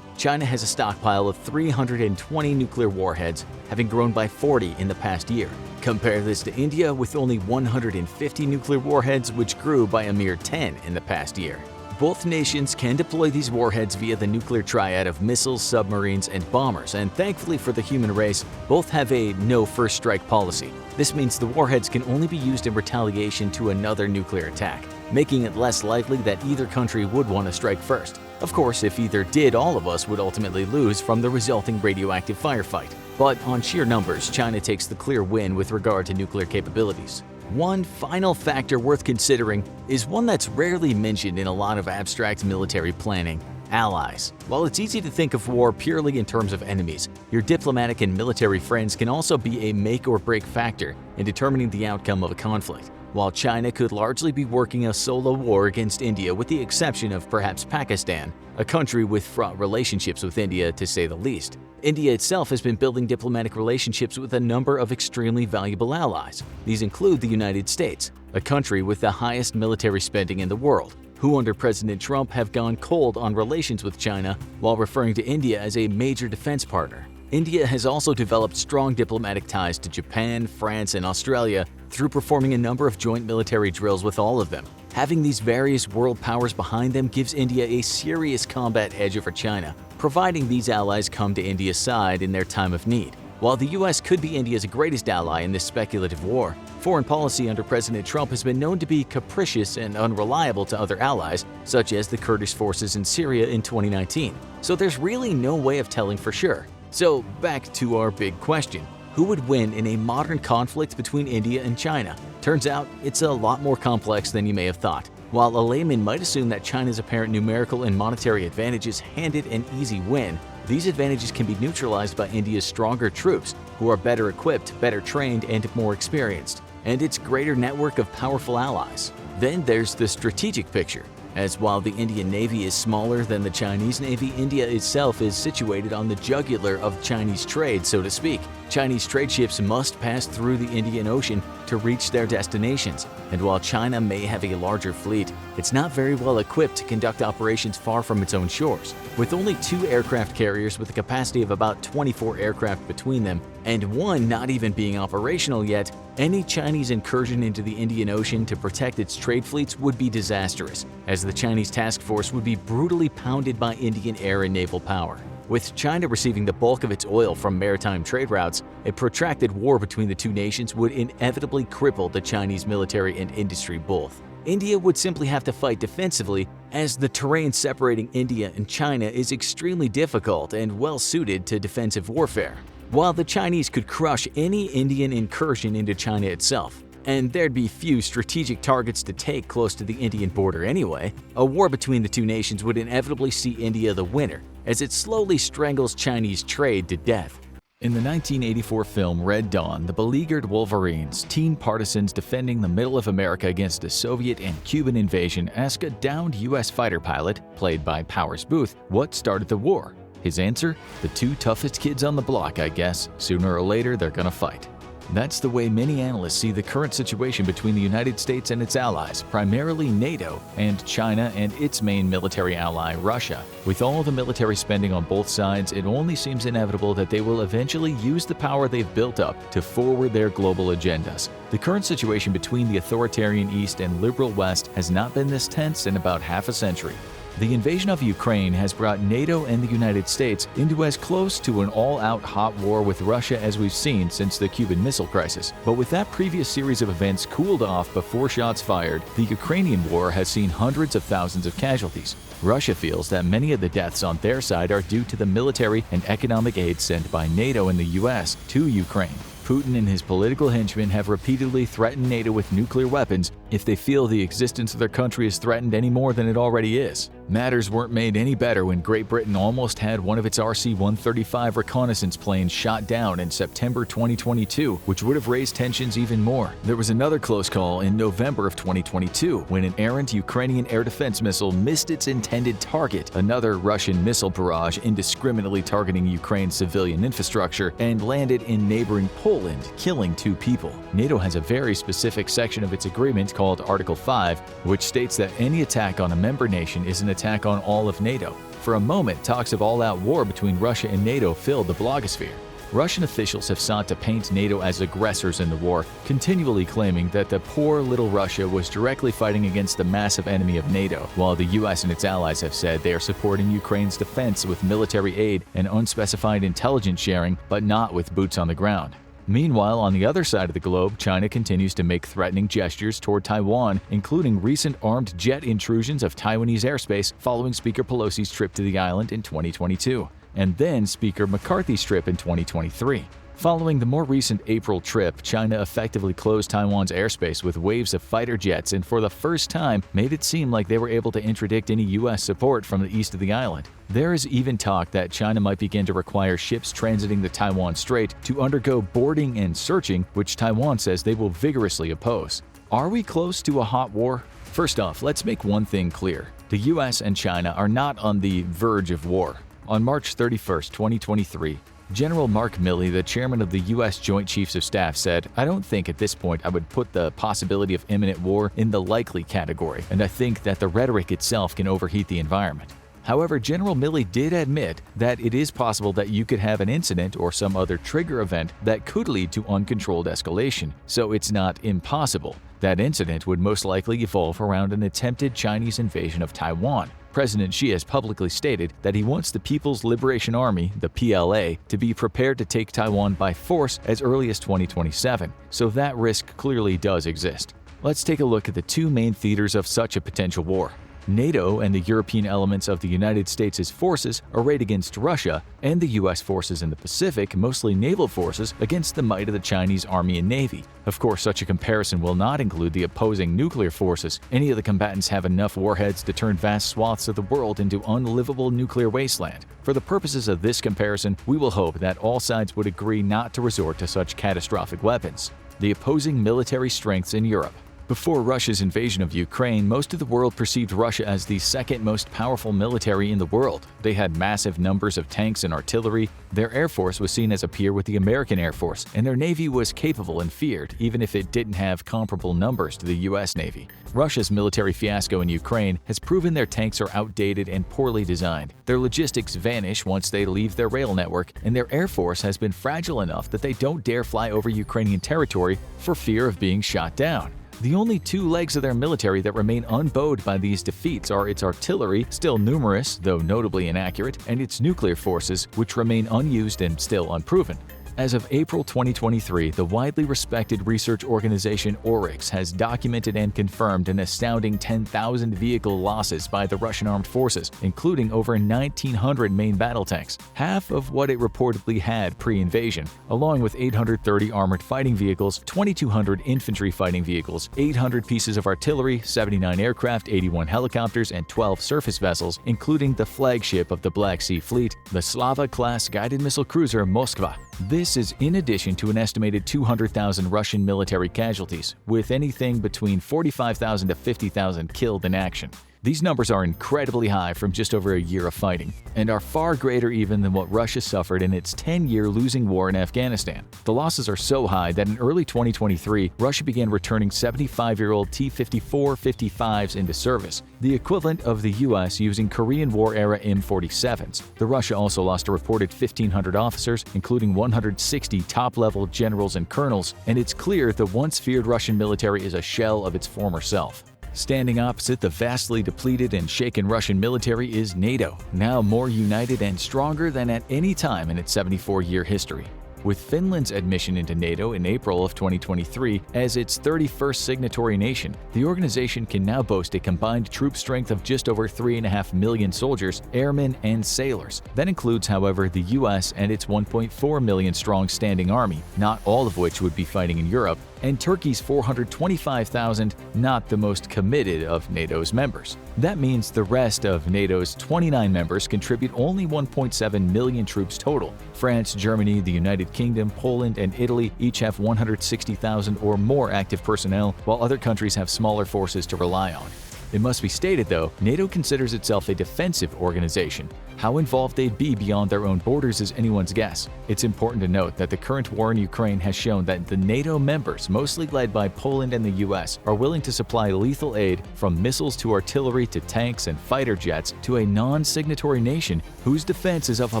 China has a stockpile of 320 nuclear warheads, having grown by 40 in the past year. Compare this to India with only 150 nuclear warheads, which grew by a mere 10 in the past year. Both nations can deploy these warheads via the nuclear triad of missiles, submarines, and bombers, and thankfully for the human race, both have a no first strike policy. This means the warheads can only be used in retaliation to another nuclear attack, making it less likely that either country would want to strike first. Of course, if either did, all of us would ultimately lose from the resulting radioactive firefight. But on sheer numbers, China takes the clear win with regard to nuclear capabilities. One final factor worth considering is one that's rarely mentioned in a lot of abstract military planning: allies. While it's easy to think of war purely in terms of enemies, your diplomatic and military friends can also be a make or break factor in determining the outcome of a conflict. While China could largely be working a solo war against India with the exception of perhaps Pakistan, a country with fraught relationships with India to say the least, India itself has been building diplomatic relationships with a number of extremely valuable allies. These include the United States, a country with the highest military spending in the world, who under President Trump have gone cold on relations with China while referring to India as a major defense partner. India has also developed strong diplomatic ties to Japan, France, and Australia through performing a number of joint military drills with all of them. Having these various world powers behind them gives India a serious combat edge over China, providing these allies come to India's side in their time of need. While the US could be India's greatest ally in this speculative war, foreign policy under President Trump has been known to be capricious and unreliable to other allies, such as the Kurdish forces in Syria in 2019. So there's really no way of telling for sure. So back to our big question: who would win in a modern conflict between India and China? Turns out it's a lot more complex than you may have thought. While a layman might assume that China's apparent numerical and monetary advantages hand it an easy win, these advantages can be neutralized by India's stronger troops, who are better equipped, better trained, and more experienced, and its greater network of powerful allies. Then there's the strategic picture, as while the Indian Navy is smaller than the Chinese Navy, India itself is situated on the jugular of Chinese trade, so to speak. Chinese trade ships must pass through the Indian Ocean to reach their destinations. And while China may have a larger fleet, it's not very well equipped to conduct operations far from its own shores. With only 2 aircraft carriers with a capacity of about 24 aircraft between them, and one not even being operational yet, any Chinese incursion into the Indian Ocean to protect its trade fleets would be disastrous, as the Chinese task force would be brutally pounded by Indian air and naval power. With China receiving the bulk of its oil from maritime trade routes, a protracted war between the two nations would inevitably cripple the Chinese military and industry both. India would simply have to fight defensively, as the terrain separating India and China is extremely difficult and well-suited to defensive warfare. While the Chinese could crush any Indian incursion into China itself, and there'd be few strategic targets to take close to the Indian border anyway, a war between the two nations would inevitably see India the winner, as it slowly strangles Chinese trade to death. In the 1984 film Red Dawn, the beleaguered Wolverines, teen partisans defending the middle of America against a Soviet and Cuban invasion, ask a downed U.S. fighter pilot, played by Powers Booth, what started the war. His answer? The 2 toughest kids on the block, I guess. Sooner or later, they're gonna fight. That's the way many analysts see the current situation between the United States and its allies, primarily NATO, and China and its main military ally, Russia. With all the military spending on both sides, it only seems inevitable that they will eventually use the power they've built up to forward their global agendas. The current situation between the authoritarian East and liberal West has not been this tense in about half a century. The invasion of Ukraine has brought NATO and the United States into as close to an all-out hot war with Russia as we've seen since the Cuban Missile Crisis. But with that previous series of events cooled off before shots fired, the Ukrainian war has seen hundreds of thousands of casualties. Russia feels that many of the deaths on their side are due to the military and economic aid sent by NATO and the US to Ukraine. Putin and his political henchmen have repeatedly threatened NATO with nuclear weapons if they feel the existence of their country is threatened any more than it already is. Matters weren't made any better when Great Britain almost had one of its RC-135 reconnaissance planes shot down in September 2022, which would have raised tensions even more. There was another close call in November of 2022 when an errant Ukrainian air defense missile missed its intended target, another Russian missile barrage indiscriminately targeting Ukraine's civilian infrastructure, and landed in neighboring Poland, killing 2 people. NATO has a very specific section of its agreement called Article 5, which states that any attack on a member nation is an attack on all of NATO. For a moment, talks of all-out war between Russia and NATO filled the blogosphere. Russian officials have sought to paint NATO as aggressors in the war, continually claiming that the poor little Russia was directly fighting against the massive enemy of NATO, while the US and its allies have said they are supporting Ukraine's defense with military aid and unspecified intelligence sharing, but not with boots on the ground. Meanwhile, on the other side of the globe, China continues to make threatening gestures toward Taiwan, including recent armed jet intrusions of Taiwanese airspace following Speaker Pelosi's trip to the island in 2022, and then Speaker McCarthy's trip in 2023. Following the more recent April trip, China effectively closed Taiwan's airspace with waves of fighter jets and for the first time made it seem like they were able to interdict any U.S. support from the east of the island. There is even talk that China might begin to require ships transiting the Taiwan Strait to undergo boarding and searching, which Taiwan says they will vigorously oppose. Are we close to a hot war? First off, let's make one thing clear. The U.S. and China are not on the verge of war. On March 31, 2023, General Mark Milley, the chairman of the U.S. Joint Chiefs of Staff, said, "I don't think at this point I would put the possibility of imminent war in the likely category, and I think that the rhetoric itself can overheat the environment." However, General Milley did admit that it is possible that you could have an incident or some other trigger event that could lead to uncontrolled escalation, so it's not impossible. That incident would most likely evolve around an attempted Chinese invasion of Taiwan. President Xi has publicly stated that he wants the People's Liberation Army, the PLA, to be prepared to take Taiwan by force as early as 2027, so that risk clearly does exist. Let's take a look at the 2 main theaters of such a potential war. NATO and the European elements of the United States' forces arrayed against Russia, and the US forces in the Pacific, mostly naval forces, against the might of the Chinese Army and Navy. Of course, such a comparison will not include the opposing nuclear forces. Any of the combatants have enough warheads to turn vast swaths of the world into unlivable nuclear wasteland. For the purposes of this comparison, we will hope that all sides would agree not to resort to such catastrophic weapons. The opposing military strengths in Europe. Before Russia's invasion of Ukraine, most of the world perceived Russia as the second most powerful military in the world. They had massive numbers of tanks and artillery, their air force was seen as a peer with the American Air Force, and their navy was capable and feared, even if it didn't have comparable numbers to the US Navy. Russia's military fiasco in Ukraine has proven their tanks are outdated and poorly designed. Their logistics vanish once they leave their rail network, and their air force has been fragile enough that they don't dare fly over Ukrainian territory for fear of being shot down. The only two legs of their military that remain unbowed by these defeats are its artillery, still numerous, though notably inaccurate, and its nuclear forces, which remain unused and still unproven. As of April 2023, the widely respected research organization Oryx has documented and confirmed an astounding 10,000 vehicle losses by the Russian armed forces, including over 1,900 main battle tanks, half of what it reportedly had pre-invasion, along with 830 armored fighting vehicles, 2,200 infantry fighting vehicles, 800 pieces of artillery, 79 aircraft, 81 helicopters, and 12 surface vessels, including the flagship of the Black Sea Fleet, the Slava-class guided missile cruiser Moskva. This is in addition to an estimated 200,000 Russian military casualties, with anything between 45,000 to 50,000 killed in action. These numbers are incredibly high from just over a year of fighting, and are far greater even than what Russia suffered in its 10-year losing war in Afghanistan. The losses are so high that in early 2023, Russia began returning 75-year-old T-54-55s into service, the equivalent of the US using Korean War-era M47s. The Russia also lost a reported 1,500 officers, including 160 top-level generals and colonels, and it's clear the once-feared Russian military is a shell of its former self. Standing opposite the vastly depleted and shaken Russian military is NATO, now more united and stronger than at any time in its 74-year history. With Finland's admission into NATO in April of 2023 as its 31st signatory nation, the organization can now boast a combined troop strength of just over 3.5 million soldiers, airmen, and sailors. That includes, however, the US and its 1.4 million strong standing army, not all of which would be fighting in Europe, and Turkey's 425,000, not the most committed of NATO's members. That means the rest of NATO's 29 members contribute only 1.7 million troops total. France, Germany, the United Kingdom, Poland, and Italy each have 160,000 or more active personnel, while other countries have smaller forces to rely on. It must be stated, though, NATO considers itself a defensive organization. How involved they'd be beyond their own borders is anyone's guess. It's important to note that the current war in Ukraine has shown that the NATO members, mostly led by Poland and the US, are willing to supply lethal aid, from missiles to artillery to tanks and fighter jets, to a non-signatory nation whose defense is of a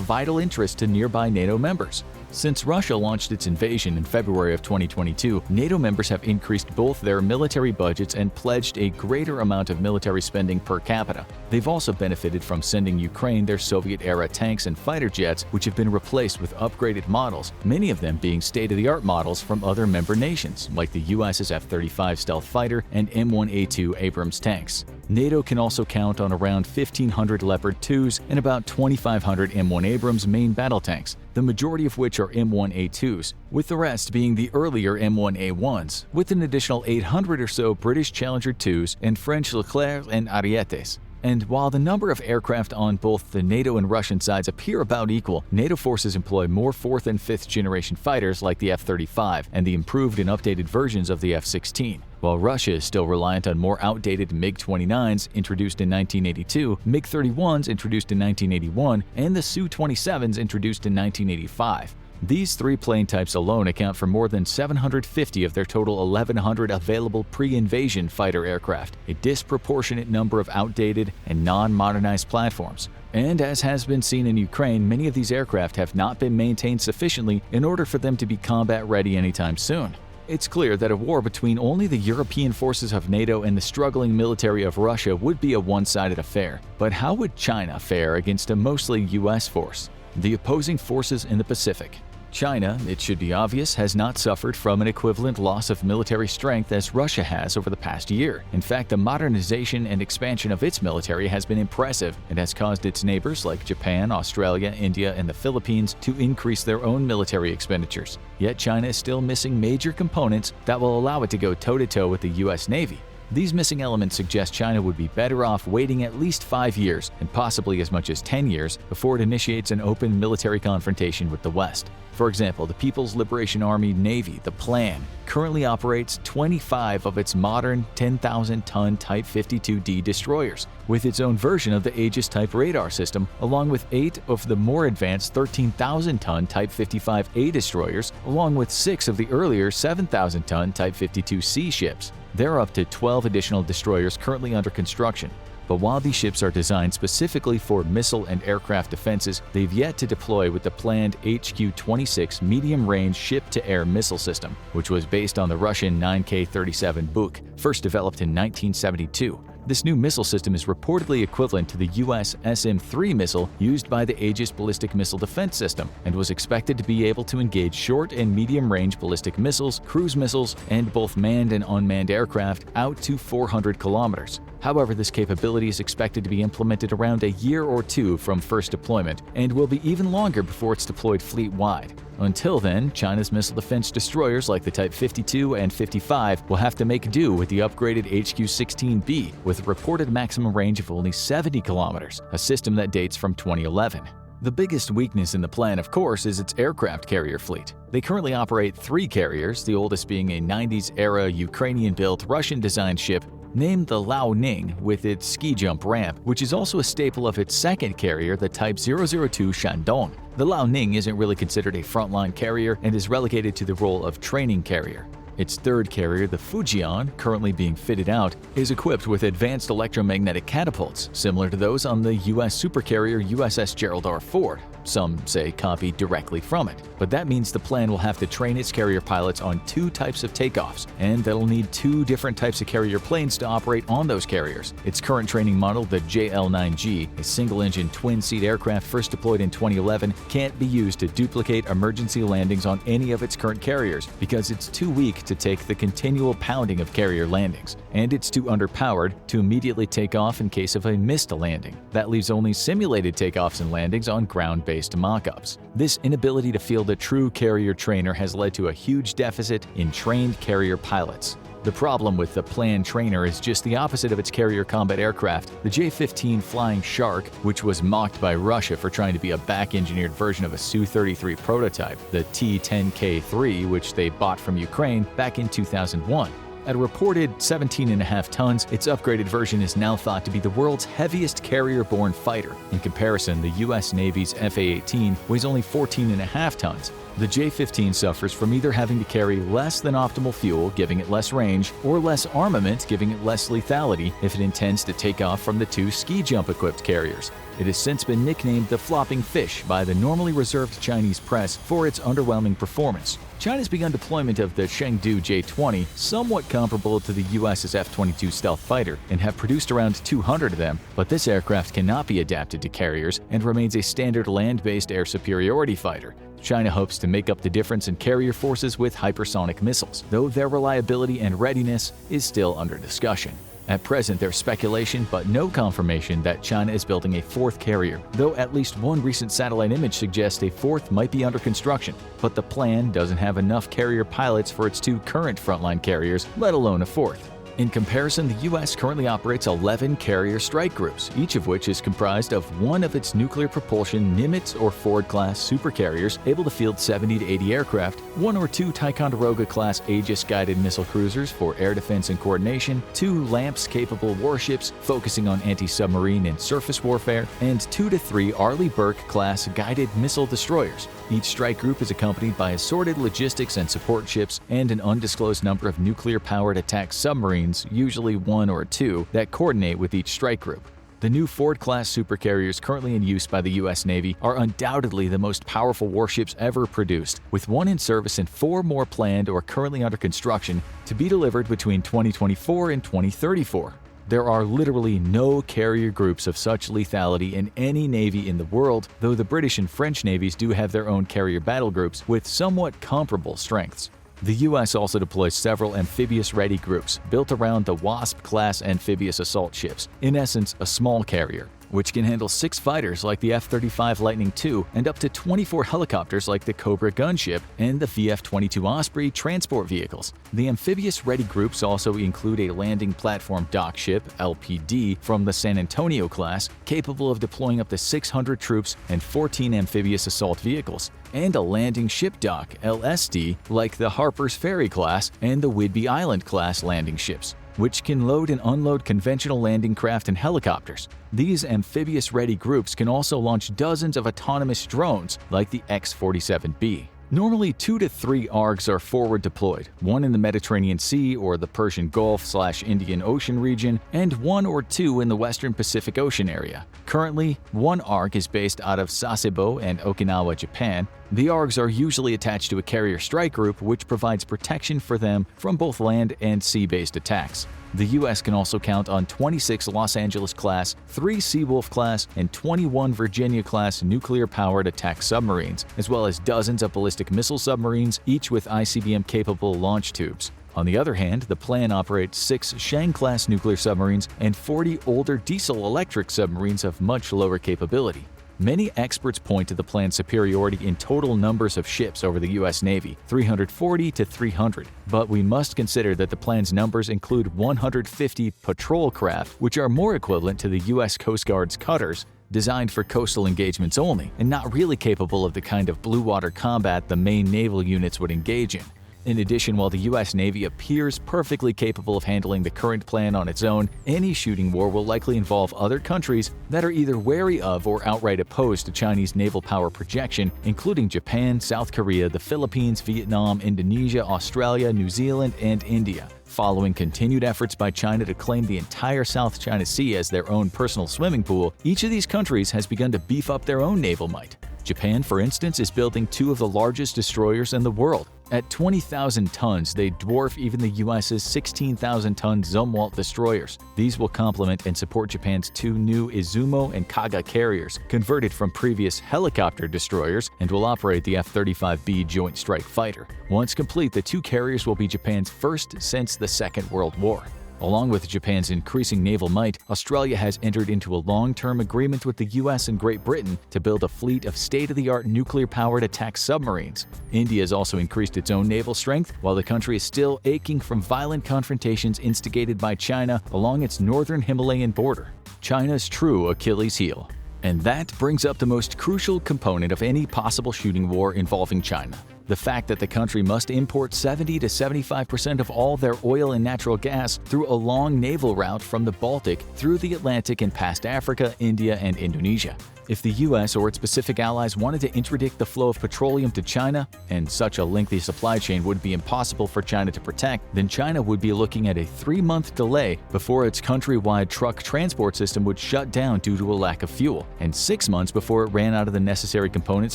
vital interest to nearby NATO members. Since Russia launched its invasion in February of 2022, NATO members have increased both their military budgets and pledged a greater amount of military spending per capita. They've also benefited from sending Ukraine their Soviet-era tanks and fighter jets, which have been replaced with upgraded models, many of them being state-of-the-art models from other member nations, like the US's F-35 stealth fighter and M1A2 Abrams tanks. NATO can also count on around 1,500 Leopard 2s and about 2,500 M1 Abrams main battle tanks, the majority of which are M1A2s, with the rest being the earlier M1A1s, with an additional 800 or so British Challenger 2s and French Leclerc and Ariettes. And while the number of aircraft on both the NATO and Russian sides appear about equal, NATO forces employ more 4th and 5th generation fighters like the F-35 and the improved and updated versions of the F-16. While Russia is still reliant on more outdated MiG-29s introduced in 1982, MiG-31s introduced in 1981, and the Su-27s introduced in 1985. These three plane types alone account for more than 750 of their total 1,100 available pre-invasion fighter aircraft, a disproportionate number of outdated and non-modernized platforms. And as has been seen in Ukraine, many of these aircraft have not been maintained sufficiently in order for them to be combat-ready anytime soon. It's clear that a war between only the European forces of NATO and the struggling military of Russia would be a one-sided affair. But how would China fare against a mostly US force? The opposing forces in the Pacific. China, it should be obvious, has not suffered from an equivalent loss of military strength as Russia has over the past year. In fact, the modernization and expansion of its military has been impressive and has caused its neighbors like Japan, Australia, India, and the Philippines to increase their own military expenditures. Yet China is still missing major components that will allow it to go toe-to-toe with the US Navy. These missing elements suggest China would be better off waiting at least 5 years, and possibly as much as 10 years, before it initiates an open military confrontation with the West. For example, the People's Liberation Army Navy, the Plan, currently operates 25 of its modern 10,000-ton Type 52D destroyers, with its own version of the Aegis-type radar system, along with 8 of the more advanced 13,000-ton Type 55A destroyers, along with 6 of the earlier 7,000-ton Type 52C ships. There are up to 12 additional destroyers currently under construction. But while these ships are designed specifically for missile and aircraft defenses, they've yet to deploy with the planned HQ-26 medium-range ship-to-air missile system, which was based on the Russian 9K-37 Buk, first developed in 1972. This new missile system is reportedly equivalent to the U.S. SM-3 missile used by the Aegis ballistic missile defense system, and was expected to be able to engage short and medium-range ballistic missiles, cruise missiles, and both manned and unmanned aircraft out to 400 kilometers. However, this capability is expected to be implemented around a year or two from first deployment, and will be even longer before it's deployed fleet-wide. Until then, China's missile defense destroyers like the Type 52 and 55 will have to make do with the upgraded HQ-16B with a reported maximum range of only 70 kilometers, a system that dates from 2011. The biggest weakness in the plan, of course, is its aircraft carrier fleet. They currently operate 3 carriers, the oldest being a 90s-era Ukrainian-built Russian-designed ship named the Liaoning with its ski jump ramp, which is also a staple of its second carrier, the Type 002 Shandong. The Liaoning isn't really considered a frontline carrier and is relegated to the role of training carrier. Its third carrier, the Fujian, currently being fitted out, is equipped with advanced electromagnetic catapults, similar to those on the U.S. supercarrier USS Gerald R. Ford. Some say copied directly from it. But that means the plan will have to train its carrier pilots on 2 types of takeoffs, and they'll need 2 different types of carrier planes to operate on those carriers. Its current training model, the JL-9G, a single-engine twin-seat aircraft first deployed in 2011, can't be used to duplicate emergency landings on any of its current carriers because it's too weak to take the continual pounding of carrier landings, and it's too underpowered to immediately take off in case of a missed landing. That leaves only simulated takeoffs and landings on ground-based mock-ups. This inability to field a true carrier trainer has led to a huge deficit in trained carrier pilots. The problem with the planned trainer is just the opposite of its carrier combat aircraft, the J-15 Flying Shark, which was mocked by Russia for trying to be a back-engineered version of a Su-33 prototype, the T-10K3, which they bought from Ukraine back in 2001. At a reported 17.5 tons, its upgraded version is now thought to be the world's heaviest carrier-borne fighter. In comparison, the U.S. Navy's F/A-18 weighs only 14.5 tons. The J-15 suffers from either having to carry less than optimal fuel, giving it less range, or less armament, giving it less lethality if it intends to take off from the 2 ski jump-equipped carriers. It has since been nicknamed the Flopping Fish by the normally reserved Chinese press for its underwhelming performance. China's begun deployment of the Chengdu J-20, somewhat comparable to the US's F-22 stealth fighter, and have produced around 200 of them, but this aircraft cannot be adapted to carriers and remains a standard land-based air superiority fighter. China hopes to make up the difference in carrier forces with hypersonic missiles, though their reliability and readiness is still under discussion. At present, there's speculation but no confirmation that China is building a 4th carrier, though at least one recent satellite image suggests a 4th might be under construction. But the plan doesn't have enough carrier pilots for its 2 current frontline carriers, let alone a 4th. In comparison, the U.S. currently operates 11 carrier strike groups, each of which is comprised of one of its nuclear propulsion Nimitz or Ford-class supercarriers able to field 70 to 80 aircraft, 1 or 2 Ticonderoga-class Aegis-guided missile cruisers for air defense and coordination, 2 LAMPS-capable warships focusing on anti-submarine and surface warfare, and 2 to 3 Arleigh Burke-class guided missile destroyers. Each strike group is accompanied by assorted logistics and support ships and an undisclosed number of nuclear-powered attack submarines, usually 1 or 2, that coordinate with each strike group. The new Ford-class supercarriers currently in use by the U.S. Navy are undoubtedly the most powerful warships ever produced, with 1 in service and 4 more planned or currently under construction to be delivered between 2024 and 2034. There are literally no carrier groups of such lethality in any navy in the world, though the British and French navies do have their own carrier battle groups with somewhat comparable strengths. The U.S. also deploys several amphibious-ready groups built around the Wasp-class amphibious assault ships, in essence a small carrier. which can handle 6 fighters like the F-35 Lightning II and up to 24 helicopters like the Cobra gunship and the VF-22 Osprey transport vehicles. The amphibious ready groups also include a landing platform dock ship (LPD) from the San Antonio class, capable of deploying up to 600 troops and 14 amphibious assault vehicles, and a landing ship dock (LSD) like the Harper's Ferry class and the Whidbey Island class landing ships, which can load and unload conventional landing craft and helicopters. These amphibious-ready groups can also launch dozens of autonomous drones like the X-47B. Normally 2 to 3 ARGs are forward deployed, one in the Mediterranean Sea or the Persian Gulf/Indian Ocean region, and 1 or 2 in the Western Pacific Ocean area. Currently, 1 ARG is based out of Sasebo and Okinawa, Japan. The ARGs are usually attached to a carrier strike group which provides protection for them from both land and sea-based attacks. The U.S. can also count on 26 Los Angeles-class, 3 Seawolf-class, and 21 Virginia-class nuclear-powered attack submarines, as well as dozens of ballistic missile submarines, each with ICBM-capable launch tubes. On the other hand, the plan operates 6 Shang-class nuclear submarines and 40 older diesel-electric submarines of much lower capability. Many experts point to the plan's superiority in total numbers of ships over the U.S. Navy, 340 to 300, but we must consider that the plan's numbers include 150 patrol craft, which are more equivalent to the U.S. Coast Guard's cutters, designed for coastal engagements only, and not really capable of the kind of blue water combat the main naval units would engage in. In addition, while the U.S. Navy appears perfectly capable of handling the current plan on its own, any shooting war will likely involve other countries that are either wary of or outright opposed to Chinese naval power projection, including Japan, South Korea, the Philippines, Vietnam, Indonesia, Australia, New Zealand, and India. Following continued efforts by China to claim the entire South China Sea as their own personal swimming pool, each of these countries has begun to beef up their own naval might. Japan, for instance, is building 2 of the largest destroyers in the world. At 20,000 tons, they dwarf even the U.S.'s 16,000-ton Zumwalt destroyers. These will complement and support Japan's 2 new Izumo and Kaga carriers, converted from previous helicopter destroyers, and will operate the F-35B Joint Strike Fighter. Once complete, the 2 carriers will be Japan's first since the Second World War. Along with Japan's increasing naval might, Australia has entered into a long-term agreement with the US and Great Britain to build a fleet of state-of-the-art nuclear-powered attack submarines. India has also increased its own naval strength, while the country is still aching from violent confrontations instigated by China along its northern Himalayan border. China's true Achilles heel. And that brings up the most crucial component of any possible shooting war involving China: the fact that the country must import 70 to 75% of all their oil and natural gas through a long naval route from the Baltic through the Atlantic and past Africa, India, and Indonesia. If the US or its Pacific allies wanted to interdict the flow of petroleum to China, and such a lengthy supply chain would be impossible for China to protect, then China would be looking at a 3-month delay before its countrywide truck transport system would shut down due to a lack of fuel, and 6 months before it ran out of the necessary components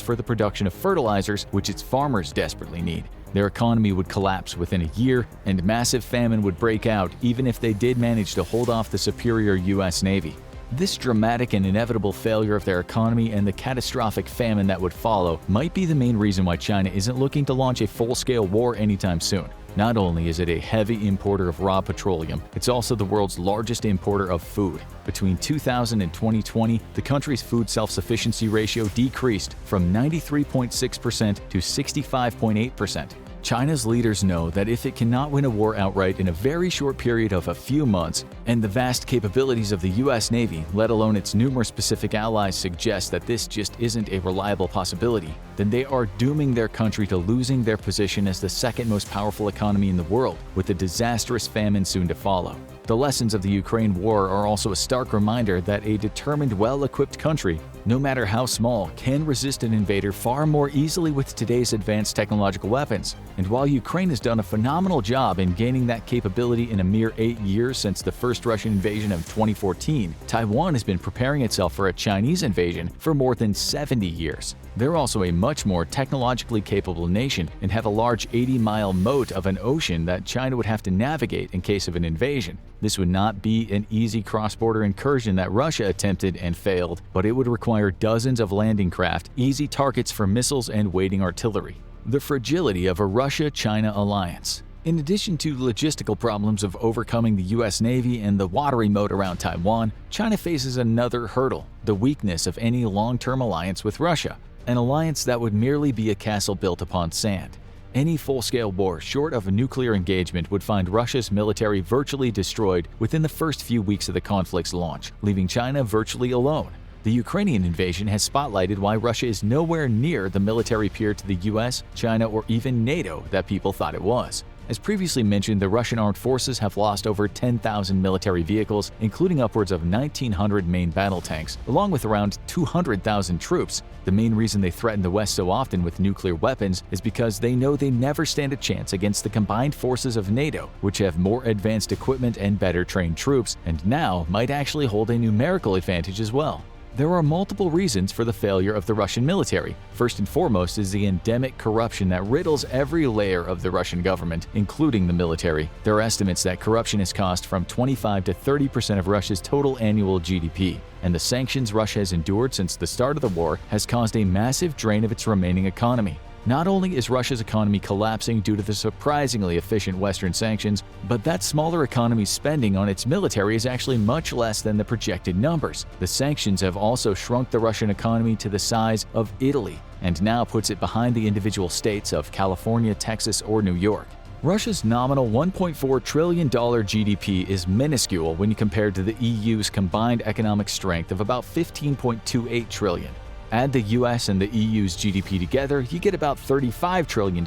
for the production of fertilizers which its farmers desperately need. Their economy would collapse within a year, and massive famine would break out even if they did manage to hold off the superior US Navy. This dramatic and inevitable failure of their economy and the catastrophic famine that would follow might be the main reason why China isn't looking to launch a full-scale war anytime soon. Not only is it a heavy importer of raw petroleum, it's also the world's largest importer of food. Between 2000 and 2020, the country's food self-sufficiency ratio decreased from 93.6% to 65.8%. China's leaders know that if it cannot win a war outright in a very short period of a few months, and the vast capabilities of the US Navy, let alone its numerous Pacific allies, suggest that this just isn't a reliable possibility, then they are dooming their country to losing their position as the second most powerful economy in the world, with a disastrous famine soon to follow. The lessons of the Ukraine war are also a stark reminder that a determined, well-equipped country, no matter how small, can resist an invader far more easily with today's advanced technological weapons. And while Ukraine has done a phenomenal job in gaining that capability in a mere 8 years since the first Russian invasion of 2014, Taiwan has been preparing itself for a Chinese invasion for more than 70 years. They're also a much more technologically capable nation and have a large 80-mile moat of an ocean that China would have to navigate in case of an invasion. This would not be an easy cross-border incursion that Russia attempted and failed, but it would require dozens of landing craft, easy targets for missiles, and waiting artillery. The fragility of a Russia-China alliance. In addition to logistical problems of overcoming the US Navy and the watery moat around Taiwan, China faces another hurdle: the weakness of any long-term alliance with Russia, an alliance that would merely be a castle built upon sand. Any full-scale war short of a nuclear engagement would find Russia's military virtually destroyed within the first few weeks of the conflict's launch, leaving China virtually alone. The Ukrainian invasion has spotlighted why Russia is nowhere near the military peer to the US, China, or even NATO that people thought it was. As previously mentioned, the Russian armed forces have lost over 10,000 military vehicles, including upwards of 1,900 main battle tanks, along with around 200,000 troops. The main reason they threaten the West so often with nuclear weapons is because they know they never stand a chance against the combined forces of NATO, which have more advanced equipment and better trained troops, and now might actually hold a numerical advantage as well. There are multiple reasons for the failure of the Russian military. First and foremost is the endemic corruption that riddles every layer of the Russian government, including the military. There are estimates that corruption has cost from 25 to 30% of Russia's total annual GDP, and the sanctions Russia has endured since the start of the war has caused a massive drain of its remaining economy. Not only is Russia's economy collapsing due to the surprisingly efficient Western sanctions, but that smaller economy's spending on its military is actually much less than the projected numbers. The sanctions have also shrunk the Russian economy to the size of Italy, and now puts it behind the individual states of California, Texas, or New York. Russia's nominal $1.4 trillion GDP is minuscule when compared to the EU's combined economic strength of about $15.28 trillion. Add the US and the EU's GDP together, you get about $35 trillion,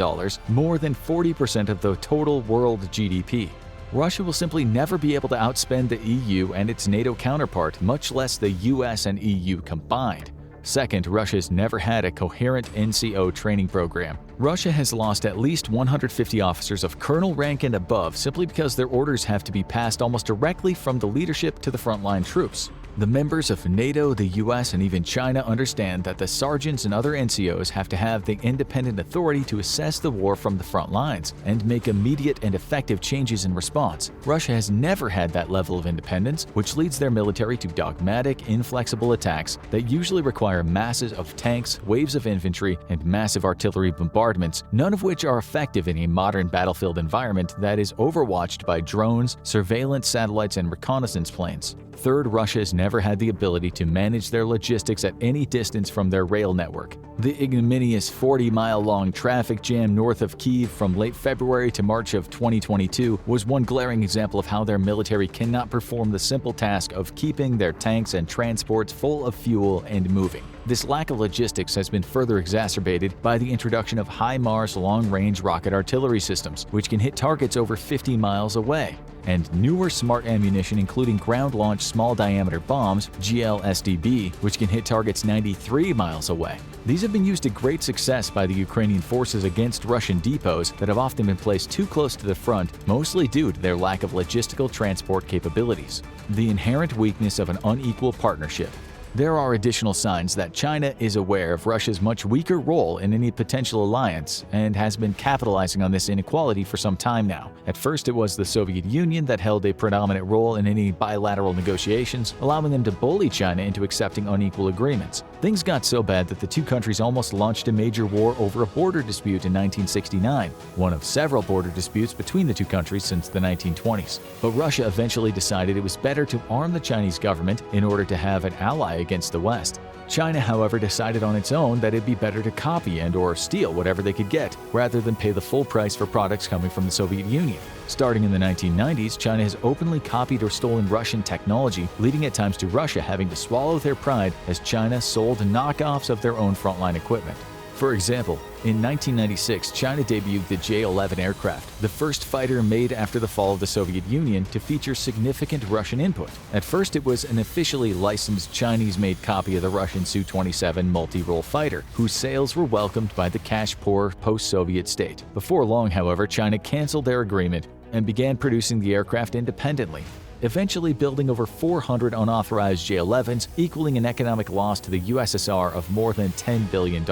more than 40% of the total world GDP. Russia will simply never be able to outspend the EU and its NATO counterpart, much less the US and EU combined. Second, Russia has never had a coherent NCO training program. Russia has lost at least 150 officers of colonel rank and above simply because their orders have to be passed almost directly from the leadership to the frontline troops. The members of NATO, the US, and even China understand that the sergeants and other NCOs have to have the independent authority to assess the war from the front lines and make immediate and effective changes in response. Russia has never had that level of independence, which leads their military to dogmatic, inflexible attacks that usually require masses of tanks, waves of infantry, and massive artillery bombardments, none of which are effective in a modern battlefield environment that is overwatched by drones, surveillance satellites, and reconnaissance planes. Third, Russia has never had the ability to manage their logistics at any distance from their rail network. The ignominious 40-mile-long traffic jam north of Kyiv from late February to March of 2022 was one glaring example of how their military cannot perform the simple task of keeping their tanks and transports full of fuel and moving. This lack of logistics has been further exacerbated by the introduction of HIMARS long-range rocket artillery systems, which can hit targets over 50 miles away, and newer smart ammunition including ground-launched small-diameter bombs, GLSDB, which can hit targets 93 miles away. These have been used to great success by the Ukrainian forces against Russian depots that have often been placed too close to the front, mostly due to their lack of logistical transport capabilities. The inherent weakness of an unequal partnership. There are additional signs that China is aware of Russia's much weaker role in any potential alliance and has been capitalizing on this inequality for some time now. At first, it was the Soviet Union that held a predominant role in any bilateral negotiations, allowing them to bully China into accepting unequal agreements. Things got so bad that the two countries almost launched a major war over a border dispute in 1969, one of several border disputes between the two countries since the 1920s. But Russia eventually decided it was better to arm the Chinese government in order to have an ally against the West. China, however, decided on its own that it'd be better to copy and/or steal whatever they could get, rather than pay the full price for products coming from the Soviet Union. Starting in the 1990s, China has openly copied or stolen Russian technology, leading at times to Russia having to swallow their pride as China sold knockoffs of their own frontline equipment. For example, in 1996, China debuted the J-11 aircraft, the first fighter made after the fall of the Soviet Union to feature significant Russian input. At first, it was an officially licensed Chinese-made copy of the Russian Su-27 multi-role fighter, whose sales were welcomed by the cash-poor post-Soviet state. Before long, however, China canceled their agreement and began producing the aircraft independently, eventually building over 400 unauthorized J-11s, equaling an economic loss to the USSR of more than $10 billion.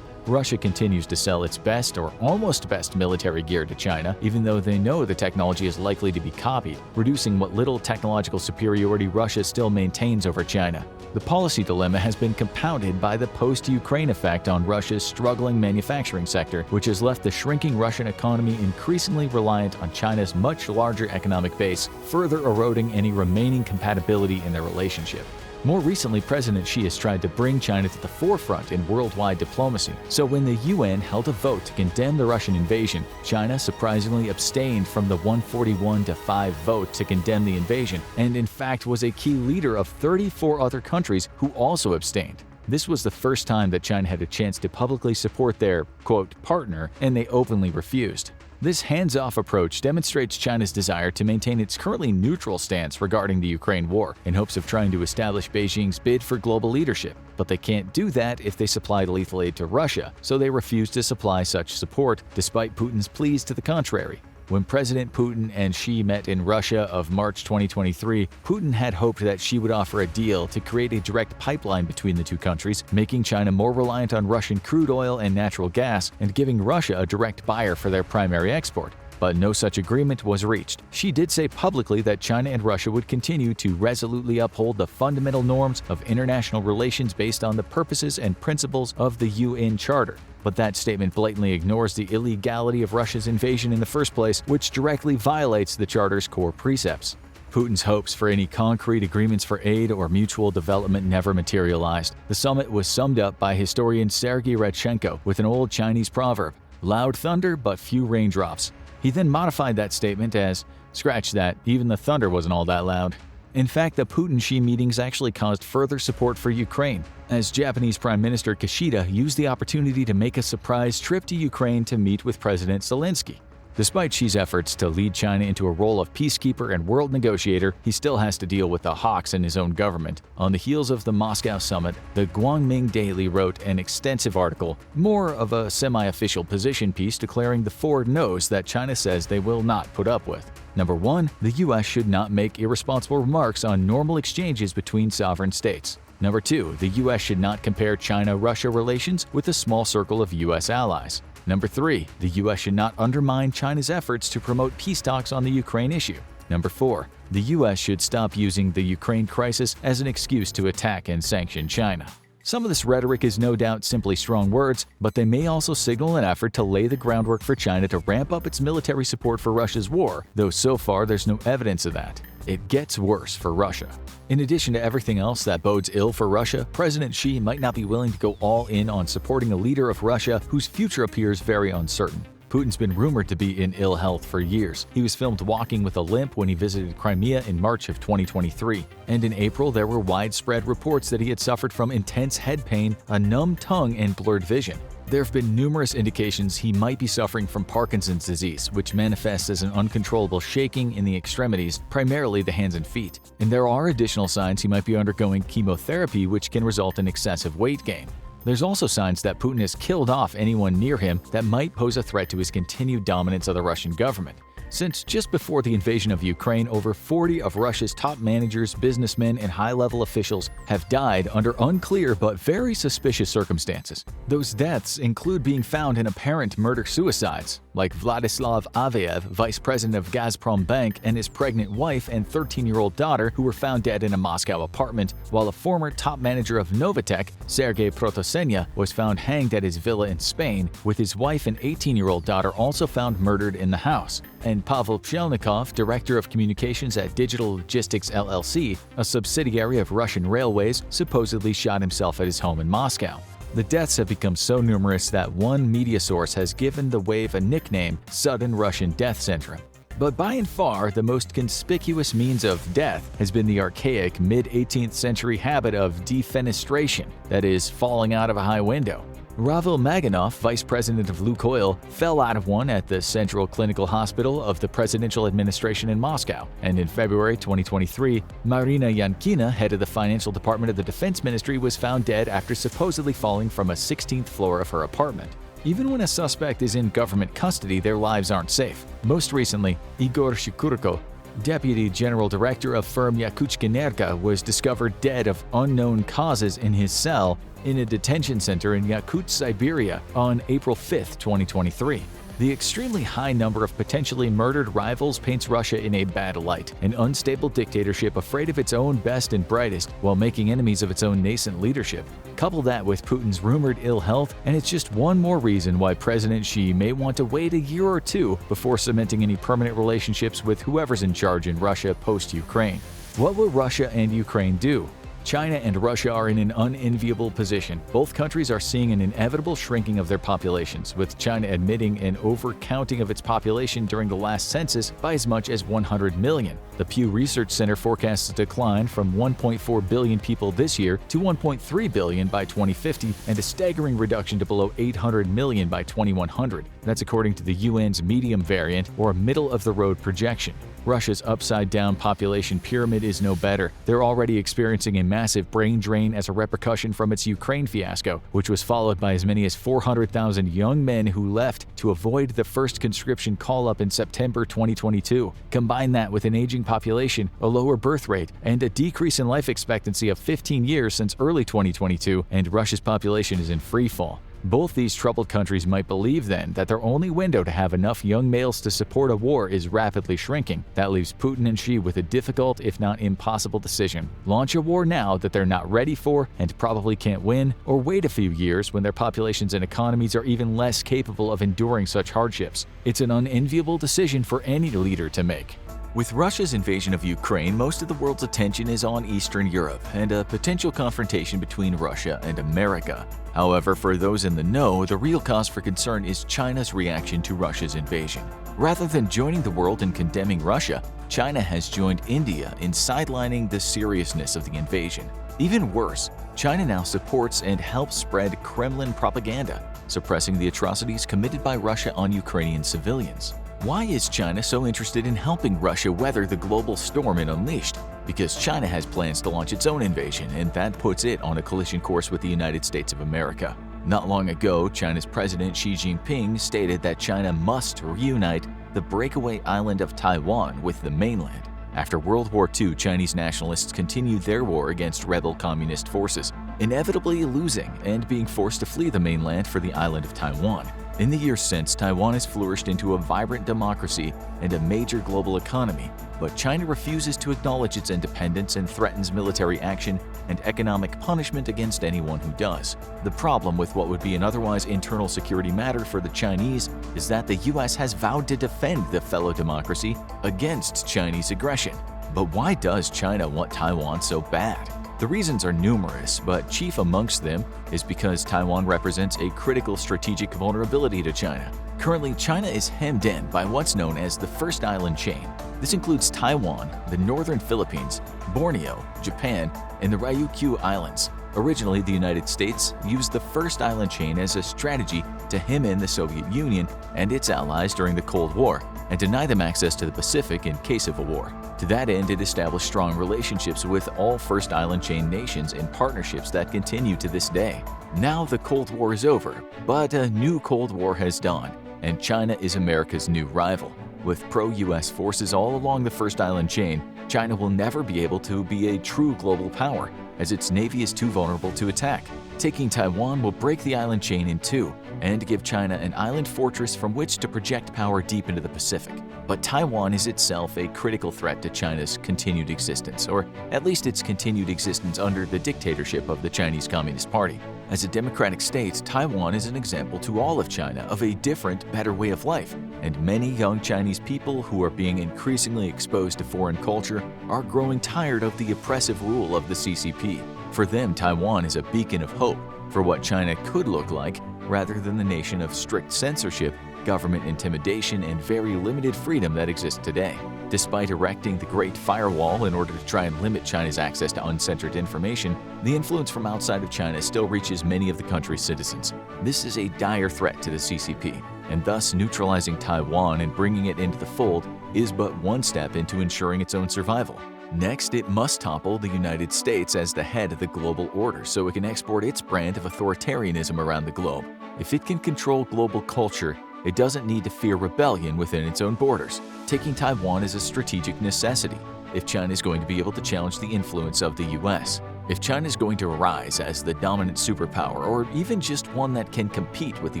Russia continues to sell its best or almost best military gear to China, even though they know the technology is likely to be copied, reducing what little technological superiority Russia still maintains over China. The policy dilemma has been compounded by the post-Ukraine effect on Russia's struggling manufacturing sector, which has left the shrinking Russian economy increasingly reliant on China's much larger economic base, further eroding any remaining compatibility in their relationship. More recently, President Xi has tried to bring China to the forefront in worldwide diplomacy. So when the UN held a vote to condemn the Russian invasion, China surprisingly abstained from the 141-5 vote to condemn the invasion, and in fact was a key leader of 34 other countries who also abstained. This was the first time that China had a chance to publicly support their, quote, partner, and they openly refused. This hands-off approach demonstrates China's desire to maintain its currently neutral stance regarding the Ukraine war in hopes of trying to establish Beijing's bid for global leadership. But they can't do that if they supplied lethal aid to Russia, so they refuse to supply such support despite Putin's pleas to the contrary. When President Putin and Xi met in Russia of March 2023, Putin had hoped that Xi would offer a deal to create a direct pipeline between the two countries, making China more reliant on Russian crude oil and natural gas and giving Russia a direct buyer for their primary export. But no such agreement was reached. Xi did say publicly that China and Russia would continue to resolutely uphold the fundamental norms of international relations based on the purposes and principles of the UN Charter. But that statement blatantly ignores the illegality of Russia's invasion in the first place, which directly violates the Charter's core precepts. Putin's hopes for any concrete agreements for aid or mutual development never materialized. The summit was summed up by historian Sergei Radchenko with an old Chinese proverb, "Loud thunder but few raindrops." He then modified that statement as, "Scratch that, even the thunder wasn't all that loud." In fact, the Putin-Xi meetings actually caused further support for Ukraine, as Japanese Prime Minister Kishida used the opportunity to make a surprise trip to Ukraine to meet with President Zelensky. Despite Xi's efforts to lead China into a role of peacekeeper and world negotiator, he still has to deal with the hawks in his own government. On the heels of the Moscow summit, the Guangming Daily wrote an extensive article, more of a semi-official position piece declaring the four no's that China says they will not put up with. Number 1, the US should not make irresponsible remarks on normal exchanges between sovereign states. Number 2, the US should not compare China-Russia relations with a small circle of US allies. Number 3, the US should not undermine China's efforts to promote peace talks on the Ukraine issue. Number 4, the US should stop using the Ukraine crisis as an excuse to attack and sanction China. Some of this rhetoric is no doubt simply strong words, but they may also signal an effort to lay the groundwork for China to ramp up its military support for Russia's war, though so far there's no evidence of that. It gets worse for Russia. In addition to everything else that bodes ill for Russia, President Xi might not be willing to go all in on supporting a leader of Russia whose future appears very uncertain. Putin's been rumored to be in ill health for years. He was filmed walking with a limp when he visited Crimea in March of 2023. And in April, there were widespread reports that he had suffered from intense head pain, a numb tongue, and blurred vision. There have been numerous indications he might be suffering from Parkinson's disease, which manifests as an uncontrollable shaking in the extremities, primarily the hands and feet. And there are additional signs he might be undergoing chemotherapy, which can result in excessive weight gain. There's also signs that Putin has killed off anyone near him that might pose a threat to his continued dominance of the Russian government. Since just before the invasion of Ukraine, over 40 of Russia's top managers, businessmen, and high-level officials have died under unclear but very suspicious circumstances. Those deaths include being found in apparent murder-suicides, like Vladislav Aveyev, vice president of Gazprom Bank, and his pregnant wife and 13-year-old daughter, who were found dead in a Moscow apartment, while a former top manager of Novatek, Sergei Protosenya, was found hanged at his villa in Spain, with his wife and 18-year-old daughter also found murdered in the house. And Pavel Pshelnikov, director of communications at Digital Logistics LLC, a subsidiary of Russian Railways, supposedly shot himself at his home in Moscow. The deaths have become so numerous that one media source has given the wave a nickname, Sudden Russian Death Syndrome. But by and far, the most conspicuous means of death has been the archaic mid-18th century habit of defenestration, that is, falling out of a high window. Ravil Maganov, vice president of Lukoil, fell out of one at the Central Clinical Hospital of the Presidential Administration in Moscow, and in February 2023, Marina Yankina, head of the financial department of the Defense Ministry, was found dead after supposedly falling from a 16th floor of her apartment. Even when a suspect is in government custody, their lives aren't safe. Most recently, Igor Shukurko, Deputy General Director of firm Yakuchkenerga, was discovered dead of unknown causes in his cell in a detention center in Yakutsk, Siberia on April 5, 2023. The extremely high number of potentially murdered rivals paints Russia in a bad light, an unstable dictatorship afraid of its own best and brightest while making enemies of its own nascent leadership. Couple that with Putin's rumored ill health, and it's just one more reason why President Xi may want to wait a year or two before cementing any permanent relationships with whoever's in charge in Russia post-Ukraine. What will Russia and Ukraine do? China and Russia are in an unenviable position. Both countries are seeing an inevitable shrinking of their populations, with China admitting an overcounting of its population during the last census by as much as 100 million. The Pew Research Center forecasts a decline from 1.4 billion people this year to 1.3 billion by 2050 and a staggering reduction to below 800 million by 2100. That's according to the UN's medium variant, or middle-of-the-road projection. Russia's upside-down population pyramid is no better. They're already experiencing a massive brain drain as a repercussion from its Ukraine fiasco, which was followed by as many as 400,000 young men who left to avoid the first conscription call-up in September 2022. Combine that with an aging population, a lower birth rate, and a decrease in life expectancy of 15 years since early 2022, and Russia's population is in free fall. Both these troubled countries might believe then that their only window to have enough young males to support a war is rapidly shrinking. That leaves Putin and Xi with a difficult, if not impossible decision. Launch a war now that they're not ready for and probably can't win, or wait a few years when their populations and economies are even less capable of enduring such hardships. It's an unenviable decision for any leader to make. With Russia's invasion of Ukraine, most of the world's attention is on Eastern Europe and a potential confrontation between Russia and America. However, for those in the know, the real cause for concern is China's reaction to Russia's invasion. Rather than joining the world in condemning Russia, China has joined India in sidelining the seriousness of the invasion. Even worse, China now supports and helps spread Kremlin propaganda, suppressing the atrocities committed by Russia on Ukrainian civilians. Why is China so interested in helping Russia weather the global storm it unleashed? Because China has plans to launch its own invasion, and that puts it on a collision course with the United States of America. Not long ago, China's President Xi Jinping stated that China must reunite the breakaway island of Taiwan with the mainland. After World War II, Chinese nationalists continued their war against rebel communist forces, inevitably losing and being forced to flee the mainland for the island of Taiwan. In the years since, Taiwan has flourished into a vibrant democracy and a major global economy, but China refuses to acknowledge its independence and threatens military action and economic punishment against anyone who does. The problem with what would be an otherwise internal security matter for the Chinese is that the US has vowed to defend the fellow democracy against Chinese aggression. But why does China want Taiwan so bad? The reasons are numerous, but chief amongst them is because Taiwan represents a critical strategic vulnerability to China. Currently, China is hemmed in by what's known as the First Island Chain. This includes Taiwan, the northern Philippines, Borneo, Japan, and the Ryukyu Islands. Originally, the United States used the First Island Chain as a strategy to hem in the Soviet Union and its allies during the Cold War and deny them access to the Pacific in case of a war. To that end, it established strong relationships with all First Island Chain nations and partnerships that continue to this day. Now the Cold War is over, but a new Cold War has dawned, and China is America's new rival. With pro-US forces all along the First Island Chain, China will never be able to be a true global power, as its navy is too vulnerable to attack. Taking Taiwan will break the island chain in two and give China an island fortress from which to project power deep into the Pacific. But Taiwan is itself a critical threat to China's continued existence, or at least its continued existence under the dictatorship of the Chinese Communist Party. As a democratic state, Taiwan is an example to all of China of a different, better way of life, and many young Chinese people who are being increasingly exposed to foreign culture are growing tired of the oppressive rule of the CCP. For them, Taiwan is a beacon of hope for what China could look like rather than the nation of strict censorship, government intimidation, and very limited freedom that exists today. Despite erecting the Great Firewall in order to try and limit China's access to uncensored information, the influence from outside of China still reaches many of the country's citizens. This is a dire threat to the CCP, and thus neutralizing Taiwan and bringing it into the fold is but one step into ensuring its own survival. Next, it must topple the United States as the head of the global order so it can export its brand of authoritarianism around the globe. If it can control global culture, it doesn't need to fear rebellion within its own borders. Taking Taiwan is a strategic necessity if China is going to be able to challenge the influence of the US. If China is going to arise as the dominant superpower, or even just one that can compete with the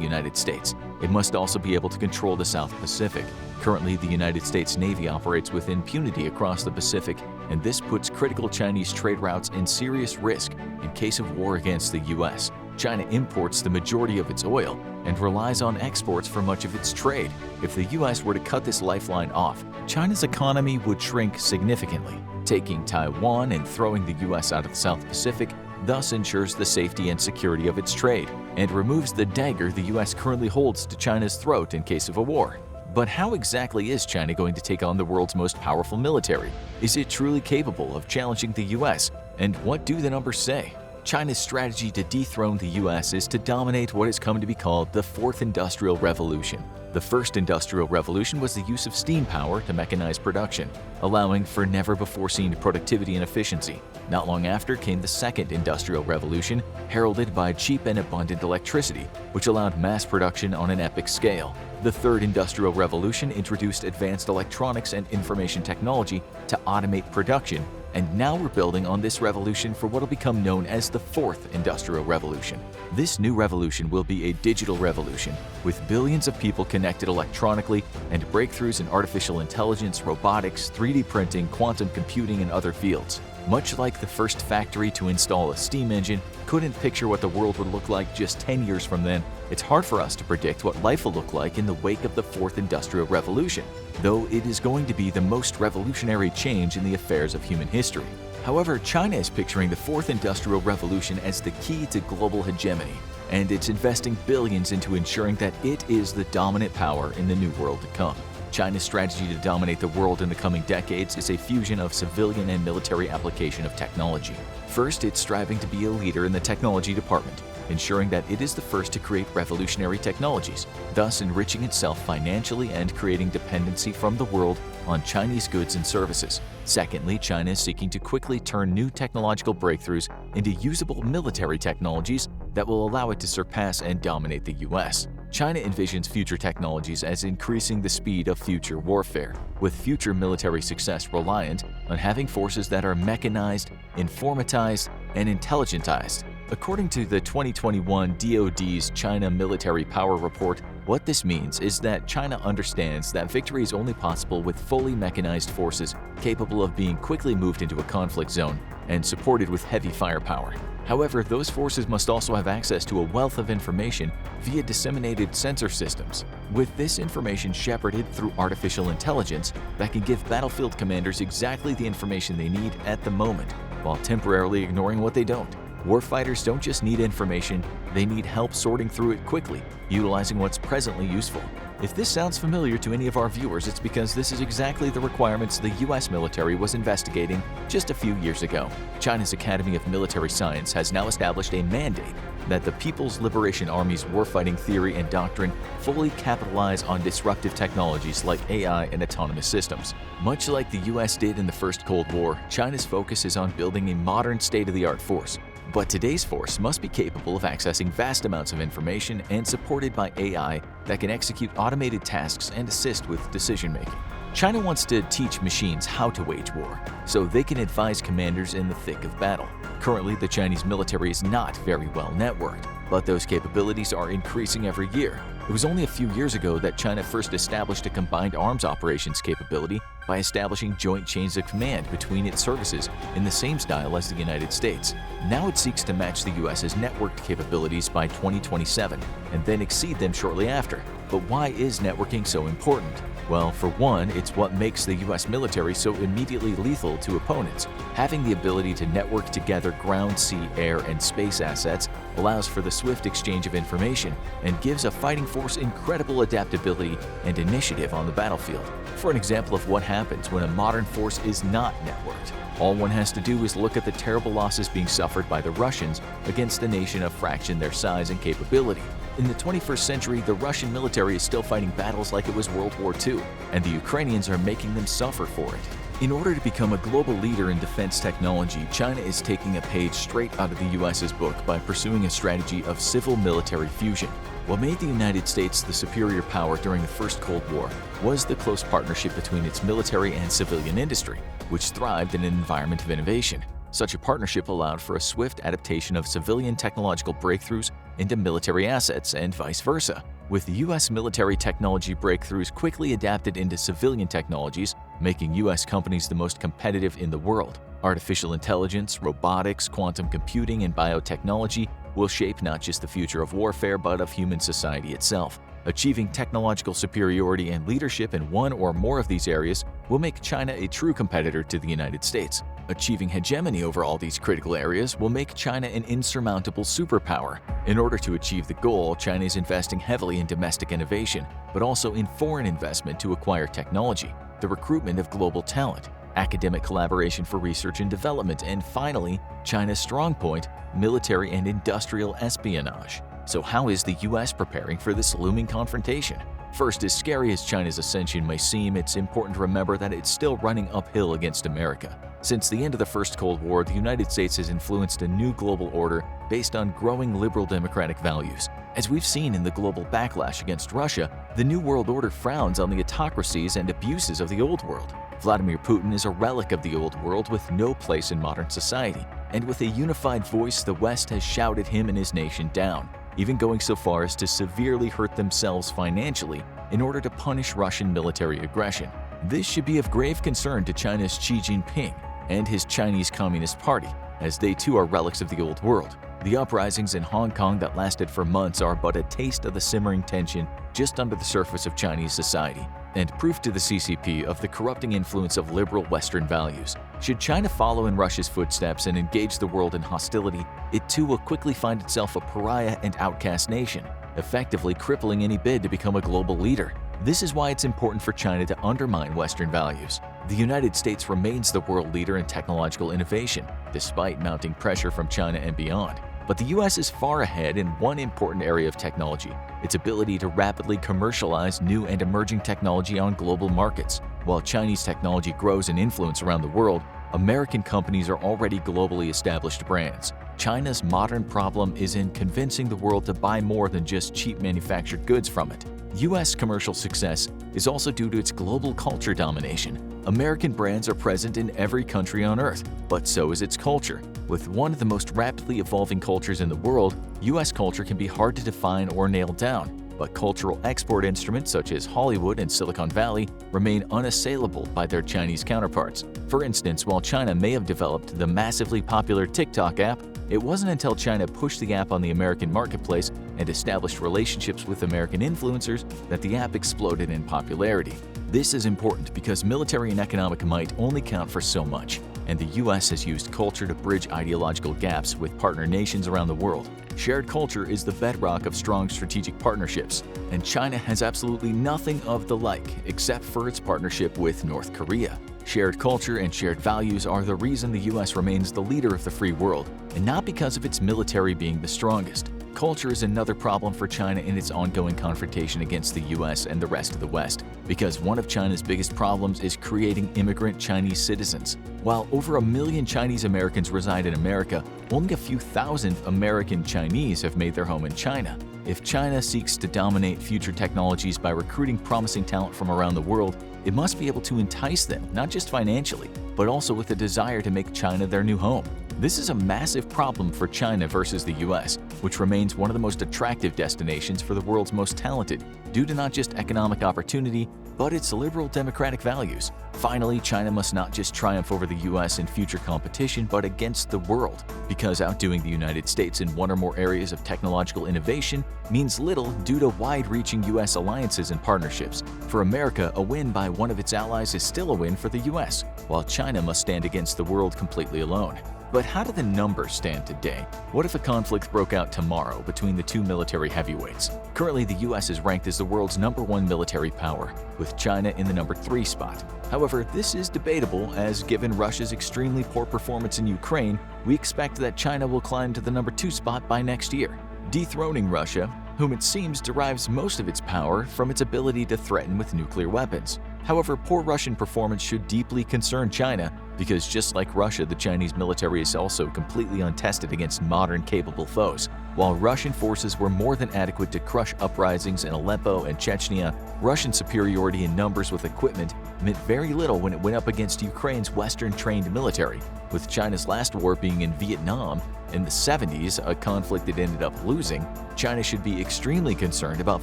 United States, it must also be able to control the South Pacific. Currently, the United States Navy operates with impunity across the Pacific, and this puts critical Chinese trade routes in serious risk in case of war against the U.S. China imports the majority of its oil and relies on exports for much of its trade. If the U.S. were to cut this lifeline off, China's economy would shrink significantly. Taking Taiwan and throwing the U.S. out of the South Pacific thus ensures the safety and security of its trade and removes the dagger the U.S. currently holds to China's throat in case of a war. But how exactly is China going to take on the world's most powerful military? Is it truly capable of challenging the U.S.? And what do the numbers say? China's strategy to dethrone the U.S. is to dominate what has come to be called the Fourth Industrial Revolution. The First Industrial Revolution was the use of steam power to mechanize production, allowing for never-before-seen productivity and efficiency. Not long after came the Second Industrial Revolution, heralded by cheap and abundant electricity, which allowed mass production on an epic scale. The Third Industrial Revolution introduced advanced electronics and information technology to automate production, and now we're building on this revolution for what will become known as the Fourth Industrial Revolution. This new revolution will be a digital revolution, with billions of people connected electronically and breakthroughs in artificial intelligence, robotics, 3D printing, quantum computing, and other fields. Much like the first factory to install a steam engine couldn't picture what the world would look like just 10 years from then, it's hard for us to predict what life will look like in the wake of the Fourth Industrial Revolution, though it is going to be the most revolutionary change in the affairs of human history. However, China is picturing the Fourth Industrial Revolution as the key to global hegemony, and it's investing billions into ensuring that it is the dominant power in the new world to come. China's strategy to dominate the world in the coming decades is a fusion of civilian and military application of technology. First, it's striving to be a leader in the technology department, ensuring that it is the first to create revolutionary technologies, thus enriching itself financially and creating dependency from the world on Chinese goods and services. Secondly, China is seeking to quickly turn new technological breakthroughs into usable military technologies that will allow it to surpass and dominate the U.S. China envisions future technologies as increasing the speed of future warfare, with future military success reliant on having forces that are mechanized, informatized, and intelligentized. According to the 2021 DoD's China Military Power Report, what this means is that China understands that victory is only possible with fully mechanized forces capable of being quickly moved into a conflict zone and supported with heavy firepower. However, those forces must also have access to a wealth of information via disseminated sensor systems, with this information shepherded through artificial intelligence that can give battlefield commanders exactly the information they need at the moment, while temporarily ignoring what they don't. Warfighters don't just need information, they need help sorting through it quickly, utilizing what's presently useful. If this sounds familiar to any of our viewers, it's because this is exactly the requirements the U.S. military was investigating just a few years ago. China's Academy of Military Science has now established a mandate that the People's Liberation Army's warfighting theory and doctrine fully capitalize on disruptive technologies like AI and autonomous systems. Much like the U.S. did in the First Cold War, China's focus is on building a modern state-of-the-art force. But today's force must be capable of accessing vast amounts of information and supported by AI that can execute automated tasks and assist with decision-making. China wants to teach machines how to wage war, so they can advise commanders in the thick of battle. Currently, the Chinese military is not very well networked, but those capabilities are increasing every year. It was only a few years ago that China first established a combined arms operations capability by establishing joint chains of command between its services in the same style as the United States. Now it seeks to match the US's networked capabilities by 2027 and then exceed them shortly after. But why is networking so important? Well, for one, it's what makes the US military so immediately lethal to opponents. Having the ability to network together ground, sea, air, and space assets allows for the swift exchange of information and gives a fighting force incredible adaptability and initiative on the battlefield. For an example of what happens when a modern force is not networked, all one has to do is look at the terrible losses being suffered by the Russians against a nation a fraction their size and capability. In the 21st century, the Russian military is still fighting battles like it was World War II, and the Ukrainians are making them suffer for it. In order to become a global leader in defense technology, China is taking a page straight out of the US's book by pursuing a strategy of civil-military fusion. What made the United States the superior power during the First Cold War was the close partnership between its military and civilian industry, which thrived in an environment of innovation. Such a partnership allowed for a swift adaptation of civilian technological breakthroughs into military assets and vice versa, with U.S. military technology breakthroughs quickly adapted into civilian technologies, making U.S. companies the most competitive in the world. Artificial intelligence, robotics, quantum computing, and biotechnology will shape not just the future of warfare but of human society itself. Achieving technological superiority and leadership in one or more of these areas will make China a true competitor to the United States. Achieving hegemony over all these critical areas will make China an insurmountable superpower. In order to achieve the goal, China is investing heavily in domestic innovation, but also in foreign investment to acquire technology, the recruitment of global talent, academic collaboration for research and development, and finally, China's strong point, military and industrial espionage. So how is the US preparing for this looming confrontation? First, as scary as China's ascension may seem, it's important to remember that it's still running uphill against America. Since the end of the First Cold War, the United States has influenced a new global order based on growing liberal democratic values. As we've seen in the global backlash against Russia, the New World Order frowns on the autocracies and abuses of the Old World. Vladimir Putin is a relic of the Old World with no place in modern society, and with a unified voice, the West has shouted him and his nation down, even going so far as to severely hurt themselves financially in order to punish Russian military aggression. This should be of grave concern to China's Xi Jinping and his Chinese Communist Party, as they too are relics of the Old World. The uprisings in Hong Kong that lasted for months are but a taste of the simmering tension just under the surface of Chinese society, and proof to the CCP of the corrupting influence of liberal Western values. Should China follow in Russia's footsteps and engage the world in hostility, it too will quickly find itself a pariah and outcast nation, effectively crippling any bid to become a global leader. This is why it's important for China to undermine Western values. The United States remains the world leader in technological innovation, despite mounting pressure from China and beyond. But the US is far ahead in one important area of technology, its ability to rapidly commercialize new and emerging technology on global markets. While Chinese technology grows in influence around the world, American companies are already globally established brands. China's modern problem is in convincing the world to buy more than just cheap manufactured goods from it. US commercial success is also due to its global culture domination. American brands are present in every country on Earth, but so is its culture. With one of the most rapidly evolving cultures in the world, US culture can be hard to define or nail down, but cultural export instruments such as Hollywood and Silicon Valley remain unassailable by their Chinese counterparts. For instance, while China may have developed the massively popular TikTok app, it wasn't until China pushed the app on the American marketplace and established relationships with American influencers that the app exploded in popularity. This is important because military and economic might only count for so much, and the US has used culture to bridge ideological gaps with partner nations around the world. Shared culture is the bedrock of strong strategic partnerships, and China has absolutely nothing of the like except for its partnership with North Korea. Shared culture and shared values are the reason the US remains the leader of the free world, and not because of its military being the strongest. Culture is another problem for China in its ongoing confrontation against the US and the rest of the West, because one of China's biggest problems is creating immigrant Chinese citizens. While over 1 million Chinese Americans reside in America, only a few thousand American Chinese have made their home in China. If China seeks to dominate future technologies by recruiting promising talent from around the world, it must be able to entice them, not just financially, but also with a desire to make China their new home. This is a massive problem for China versus the US, which remains one of the most attractive destinations for the world's most talented, due to not just economic opportunity, but its liberal democratic values. Finally, China must not just triumph over the US in future competition, but against the world, because outdoing the United States in one or more areas of technological innovation means little due to wide-reaching US alliances and partnerships. For America, a win by one of its allies is still a win for the US, while China must stand against the world completely alone. But how do the numbers stand today? What if a conflict broke out tomorrow between the two military heavyweights? Currently, the US is ranked as the world's #1 military power, with China in the #3 spot. However, this is debatable, as given Russia's extremely poor performance in Ukraine, we expect that China will climb to the #2 spot by next year. Dethroning Russia, whom it seems derives most of its power from its ability to threaten with nuclear weapons. However, poor Russian performance should deeply concern China, Because just like Russia, the Chinese military is also completely untested against modern, capable foes. While Russian forces were more than adequate to crush uprisings in Aleppo and Chechnya, Russian superiority in numbers with equipment meant very little when it went up against Ukraine's Western-trained military. With China's last war being in Vietnam in the 70s, a conflict it ended up losing, China should be extremely concerned about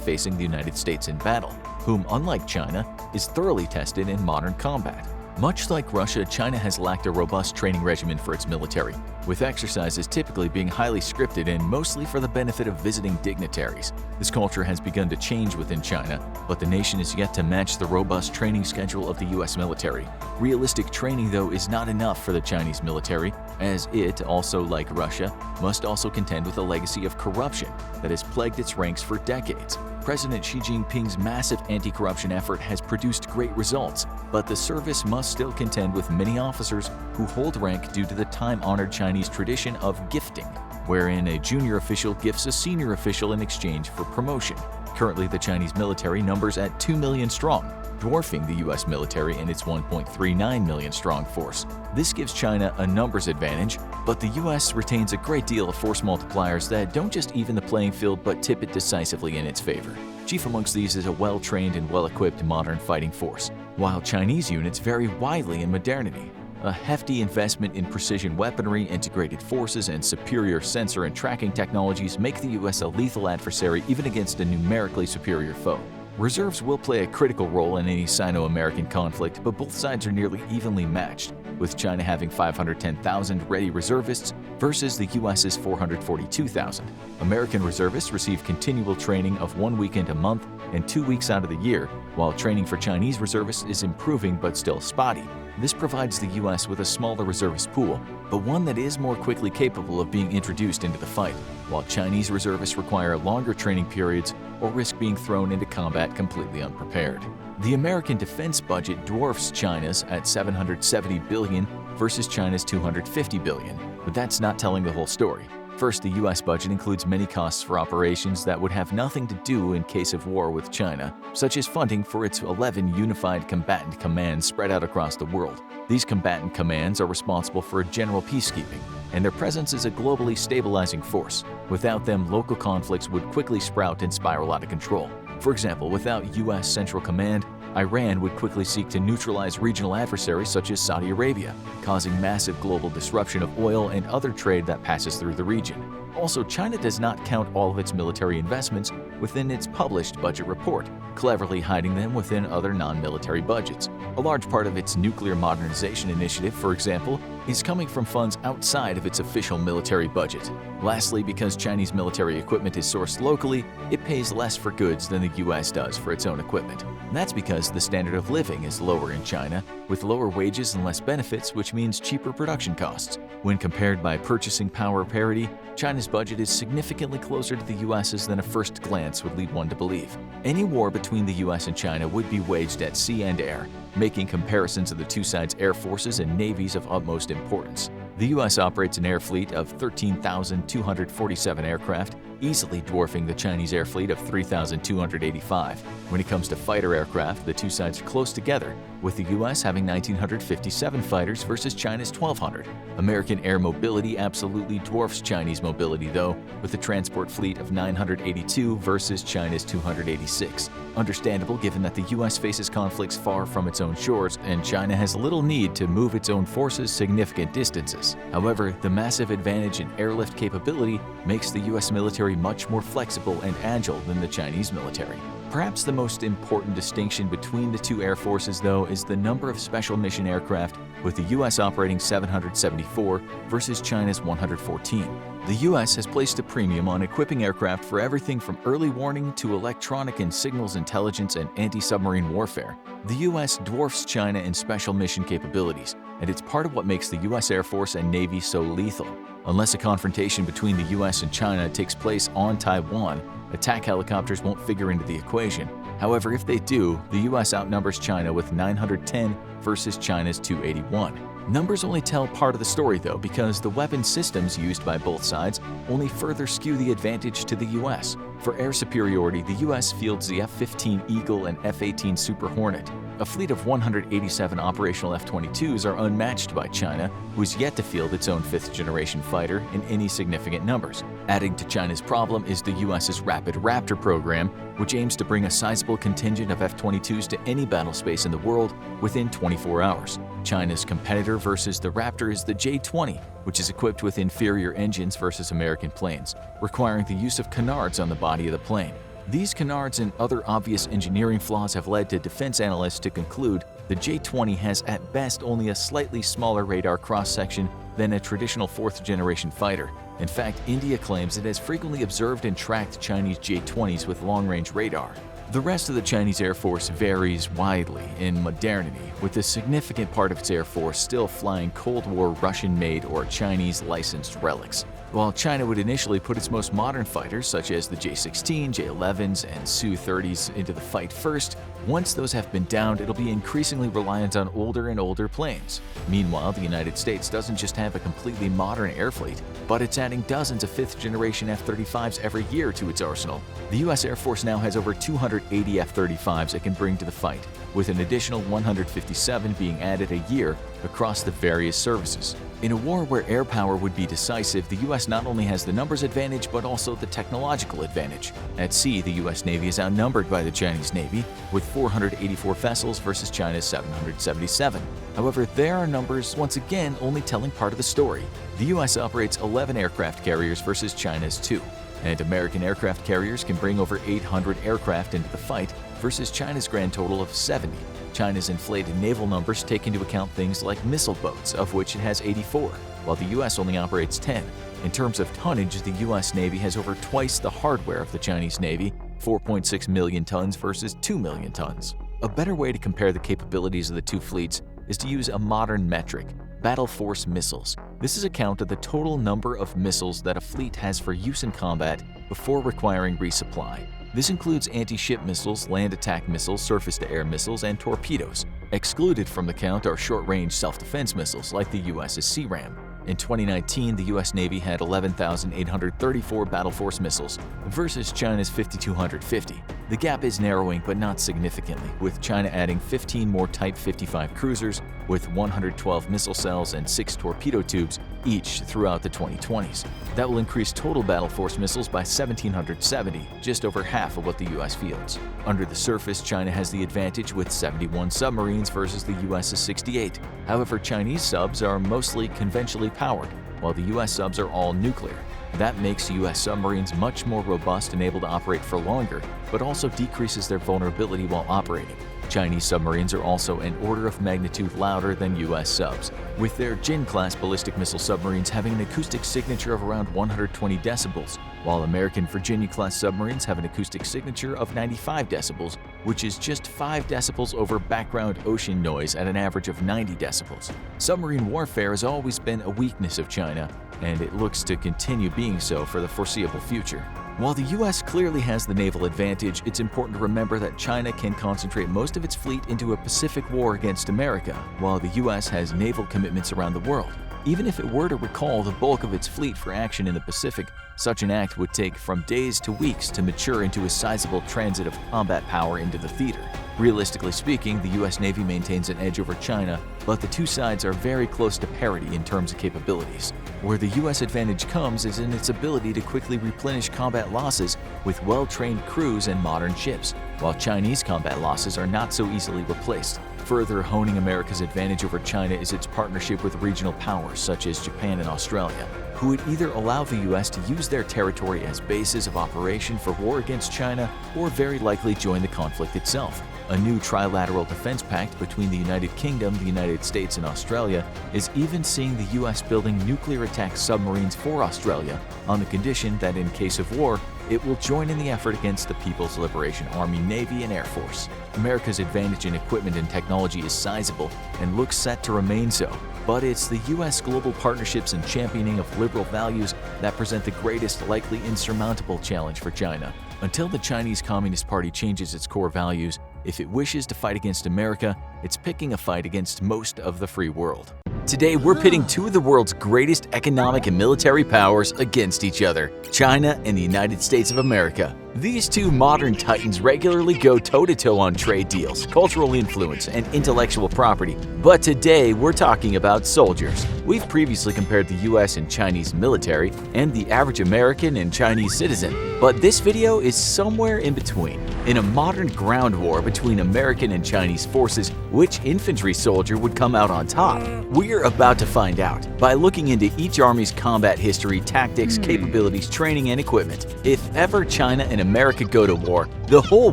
facing the United States in battle, whom, unlike China, is thoroughly tested in modern combat. Much like Russia, China has lacked a robust training regimen for its military, with exercises typically being highly scripted and mostly for the benefit of visiting dignitaries. This culture has begun to change within China, but the nation is yet to match the robust training schedule of the U.S. military. Realistic training, though, is not enough for the Chinese military, as it, also like Russia, must also contend with a legacy of corruption that has plagued its ranks for decades. President Xi Jinping's massive anti-corruption effort has produced great results, but the service must still contend with many officers who hold rank due to the time-honored Chinese tradition of gifting, wherein a junior official gifts a senior official in exchange for promotion. Currently, the Chinese military numbers at 2 million strong, dwarfing the U.S. military in its 1.39 million strong force. This gives China a numbers advantage, but the U.S. retains a great deal of force multipliers that don't just even the playing field but tip it decisively in its favor. Chief amongst these is a well-trained and well-equipped modern fighting force, while Chinese units vary widely in modernity. A hefty investment in precision weaponry, integrated forces, and superior sensor and tracking technologies make the U.S. a lethal adversary even against a numerically superior foe. Reserves will play a critical role in any Sino-American conflict, but both sides are nearly evenly matched, with China having 510,000 ready reservists versus the U.S.'s 442,000. American reservists receive continual training of 1 weekend a month and 2 weeks out of the year, while training for Chinese reservists is improving but still spotty. This provides the U.S. with a smaller reservist pool, but one that is more quickly capable of being introduced into the fight, while Chinese reservists require longer training periods or risk being thrown into combat completely unprepared. The American defense budget dwarfs China's at $770 billion versus China's $250 billion, but that's not telling the whole story. First, the U.S. budget includes many costs for operations that would have nothing to do in case of war with China, such as funding for its 11 unified combatant commands spread out across the world. These combatant commands are responsible for general peacekeeping, and their presence is a globally stabilizing force. Without them, local conflicts would quickly sprout and spiral out of control. For example, without U.S. Central Command, Iran would quickly seek to neutralize regional adversaries such as Saudi Arabia, causing massive global disruption of oil and other trade that passes through the region. Also, China does not count all of its military investments within its published budget report, cleverly hiding them within other non-military budgets. A large part of its nuclear modernization initiative, for example, is coming from funds outside of its official military budget. Lastly, because Chinese military equipment is sourced locally, it pays less for goods than the U.S. does for its own equipment. And that's because the standard of living is lower in China, with lower wages and less benefits, which means cheaper production costs. When compared by purchasing power parity, China's budget is significantly closer to the U.S.'s than a first glance would lead one to believe. Any war between the U.S. and China would be waged at sea and air, making comparisons of the two sides' air forces and navies of utmost importance. The U.S. operates an air fleet of 13,247 aircraft, easily dwarfing the Chinese air fleet of 3,285. When it comes to fighter aircraft, the two sides are close together, with the U.S. having 1,957 fighters versus China's 1,200. American air mobility absolutely dwarfs Chinese mobility, though, with a transport fleet of 982 versus China's 286. Understandable given that the U.S. faces conflicts far from its own shores, and China has little need to move its own forces significant distances. However, the massive advantage in airlift capability makes the U.S. military much more flexible and agile than the Chinese military. Perhaps the most important distinction between the two air forces, though, is the number of special mission aircraft, with the U.S. operating 774 versus China's 114. The U.S. has placed a premium on equipping aircraft for everything from early warning to electronic and signals intelligence and anti-submarine warfare. The U.S. dwarfs China in special mission capabilities, and it's part of what makes the U.S. Air Force and Navy so lethal. Unless a confrontation between the U.S. and China takes place on Taiwan, attack helicopters won't figure into the equation. However, if they do, the U.S. outnumbers China with 910 versus China's 281. Numbers only tell part of the story, though, because the weapon systems used by both sides only further skew the advantage to the U.S. For air superiority, the U.S. fields the F-15 Eagle and F-18 Super Hornet, A fleet of 187 operational F-22s are unmatched by China, who is yet to field its own fifth-generation fighter in any significant numbers. Adding to China's problem is the U.S.'s Rapid Raptor program, which aims to bring a sizable contingent of F-22s to any battle space in the world within 24 hours. China's competitor versus the Raptor is the J-20, which is equipped with inferior engines versus American planes, requiring the use of canards on the body of the plane. These canards and other obvious engineering flaws have led to defense analysts to conclude the J-20 has at best only a slightly smaller radar cross-section than a traditional fourth-generation fighter. In fact, India claims it has frequently observed and tracked Chinese J-20s with long-range radar. The rest of the Chinese Air Force varies widely in modernity, with a significant part of its Air Force still flying Cold War Russian-made or Chinese-licensed relics. While China would initially put its most modern fighters, such as the J-16, J-11s, and Su-30s, into the fight first, once those have been downed, it'll be increasingly reliant on older and older planes. Meanwhile, the United States doesn't just have a completely modern air fleet, but it's adding dozens of fifth-generation F-35s every year to its arsenal. The U.S. Air Force now has over 280 F-35s it can bring to the fight, with an additional 157 being added a year across the various services. In a war where air power would be decisive, the U.S. not only has the numbers advantage but also the technological advantage. At sea, the U.S. Navy is outnumbered by the Chinese Navy, with 484 vessels versus China's 777. However, there are numbers once again only telling part of the story. The U.S. operates 11 aircraft carriers versus China's 2, and American aircraft carriers can bring over 800 aircraft into the fight versus China's grand total of 70. China's inflated naval numbers take into account things like missile boats, of which it has 84, while the U.S. only operates 10. In terms of tonnage, the U.S. Navy has over twice the hardware of the Chinese Navy, 4.6 million tons versus 2 million tons. A better way to compare the capabilities of the two fleets is to use a modern metric: battle force missiles. This is a count of the total number of missiles that a fleet has for use in combat before requiring resupply. This includes anti-ship missiles, land attack missiles, surface-to-air missiles, and torpedoes. Excluded from the count are short-range self-defense missiles like the U.S.'s SeaRAM. In 2019, the U.S. Navy had 11,834 battle force missiles versus China's 5,250. The gap is narrowing, but not significantly, with China adding 15 more Type 55 cruisers with 112 missile cells and 6 torpedo tubes each throughout the 2020s. That will increase total battle force missiles by 1,770, just over half of what the U.S. fields. Under the surface, China has the advantage with 71 submarines versus the U.S.'s 68. However, Chinese subs are mostly conventionally powered, while the U.S. subs are all nuclear. That makes U.S. submarines much more robust and able to operate for longer, but also decreases their vulnerability while operating. Chinese submarines are also an order of magnitude louder than U.S. subs, with their Jin-class ballistic missile submarines having an acoustic signature of around 120 decibels, while American Virginia-class submarines have an acoustic signature of 95 decibels, which is just 5 decibels over background ocean noise at an average of 90 decibels. Submarine warfare has always been a weakness of China, and it looks to continue being so for the foreseeable future. While the U.S. clearly has the naval advantage, it's important to remember that China can concentrate most of its fleet into a Pacific war against America, while the U.S. has naval commitments around the world. Even if it were to recall the bulk of its fleet for action in the Pacific, such an act would take from days to weeks to mature into a sizable transit of combat power into the theater. Realistically speaking, the U.S. Navy maintains an edge over China, but the two sides are very close to parity in terms of capabilities. Where the U.S. advantage comes is in its ability to quickly replenish combat losses with well-trained crews and modern ships, while Chinese combat losses are not so easily replaced. Further honing America's advantage over China is its partnership with regional powers such as Japan and Australia, who would either allow the U.S. to use their territory as bases of operation for war against China or very likely join the conflict itself. A new trilateral defense pact between the United Kingdom, the United States, and Australia is even seeing the U.S. building nuclear-attack submarines for Australia on the condition that in case of war, it will join in the effort against the People's Liberation Army, Navy, and Air Force. America's advantage in equipment and technology is sizable and looks set to remain so, but it's the U.S. global partnerships and championing of liberal values that present the greatest likely insurmountable challenge for China. Until the Chinese Communist Party changes its core values, if it wishes to fight against America, it's picking a fight against most of the free world. Today, we're pitting two of the world's greatest economic and military powers against each other, China and the United States of America. These two modern titans regularly go toe-to-toe on trade deals, cultural influence, and intellectual property. But today, we're talking about soldiers. We've previously compared the US and Chinese military and the average American and Chinese citizen, but this video is somewhere in between. In a modern ground war between American and Chinese forces, which infantry soldier would come out on top? We're about to find out by looking into each army's combat history, tactics, capabilities, training, and equipment. If ever China and America go to war, the whole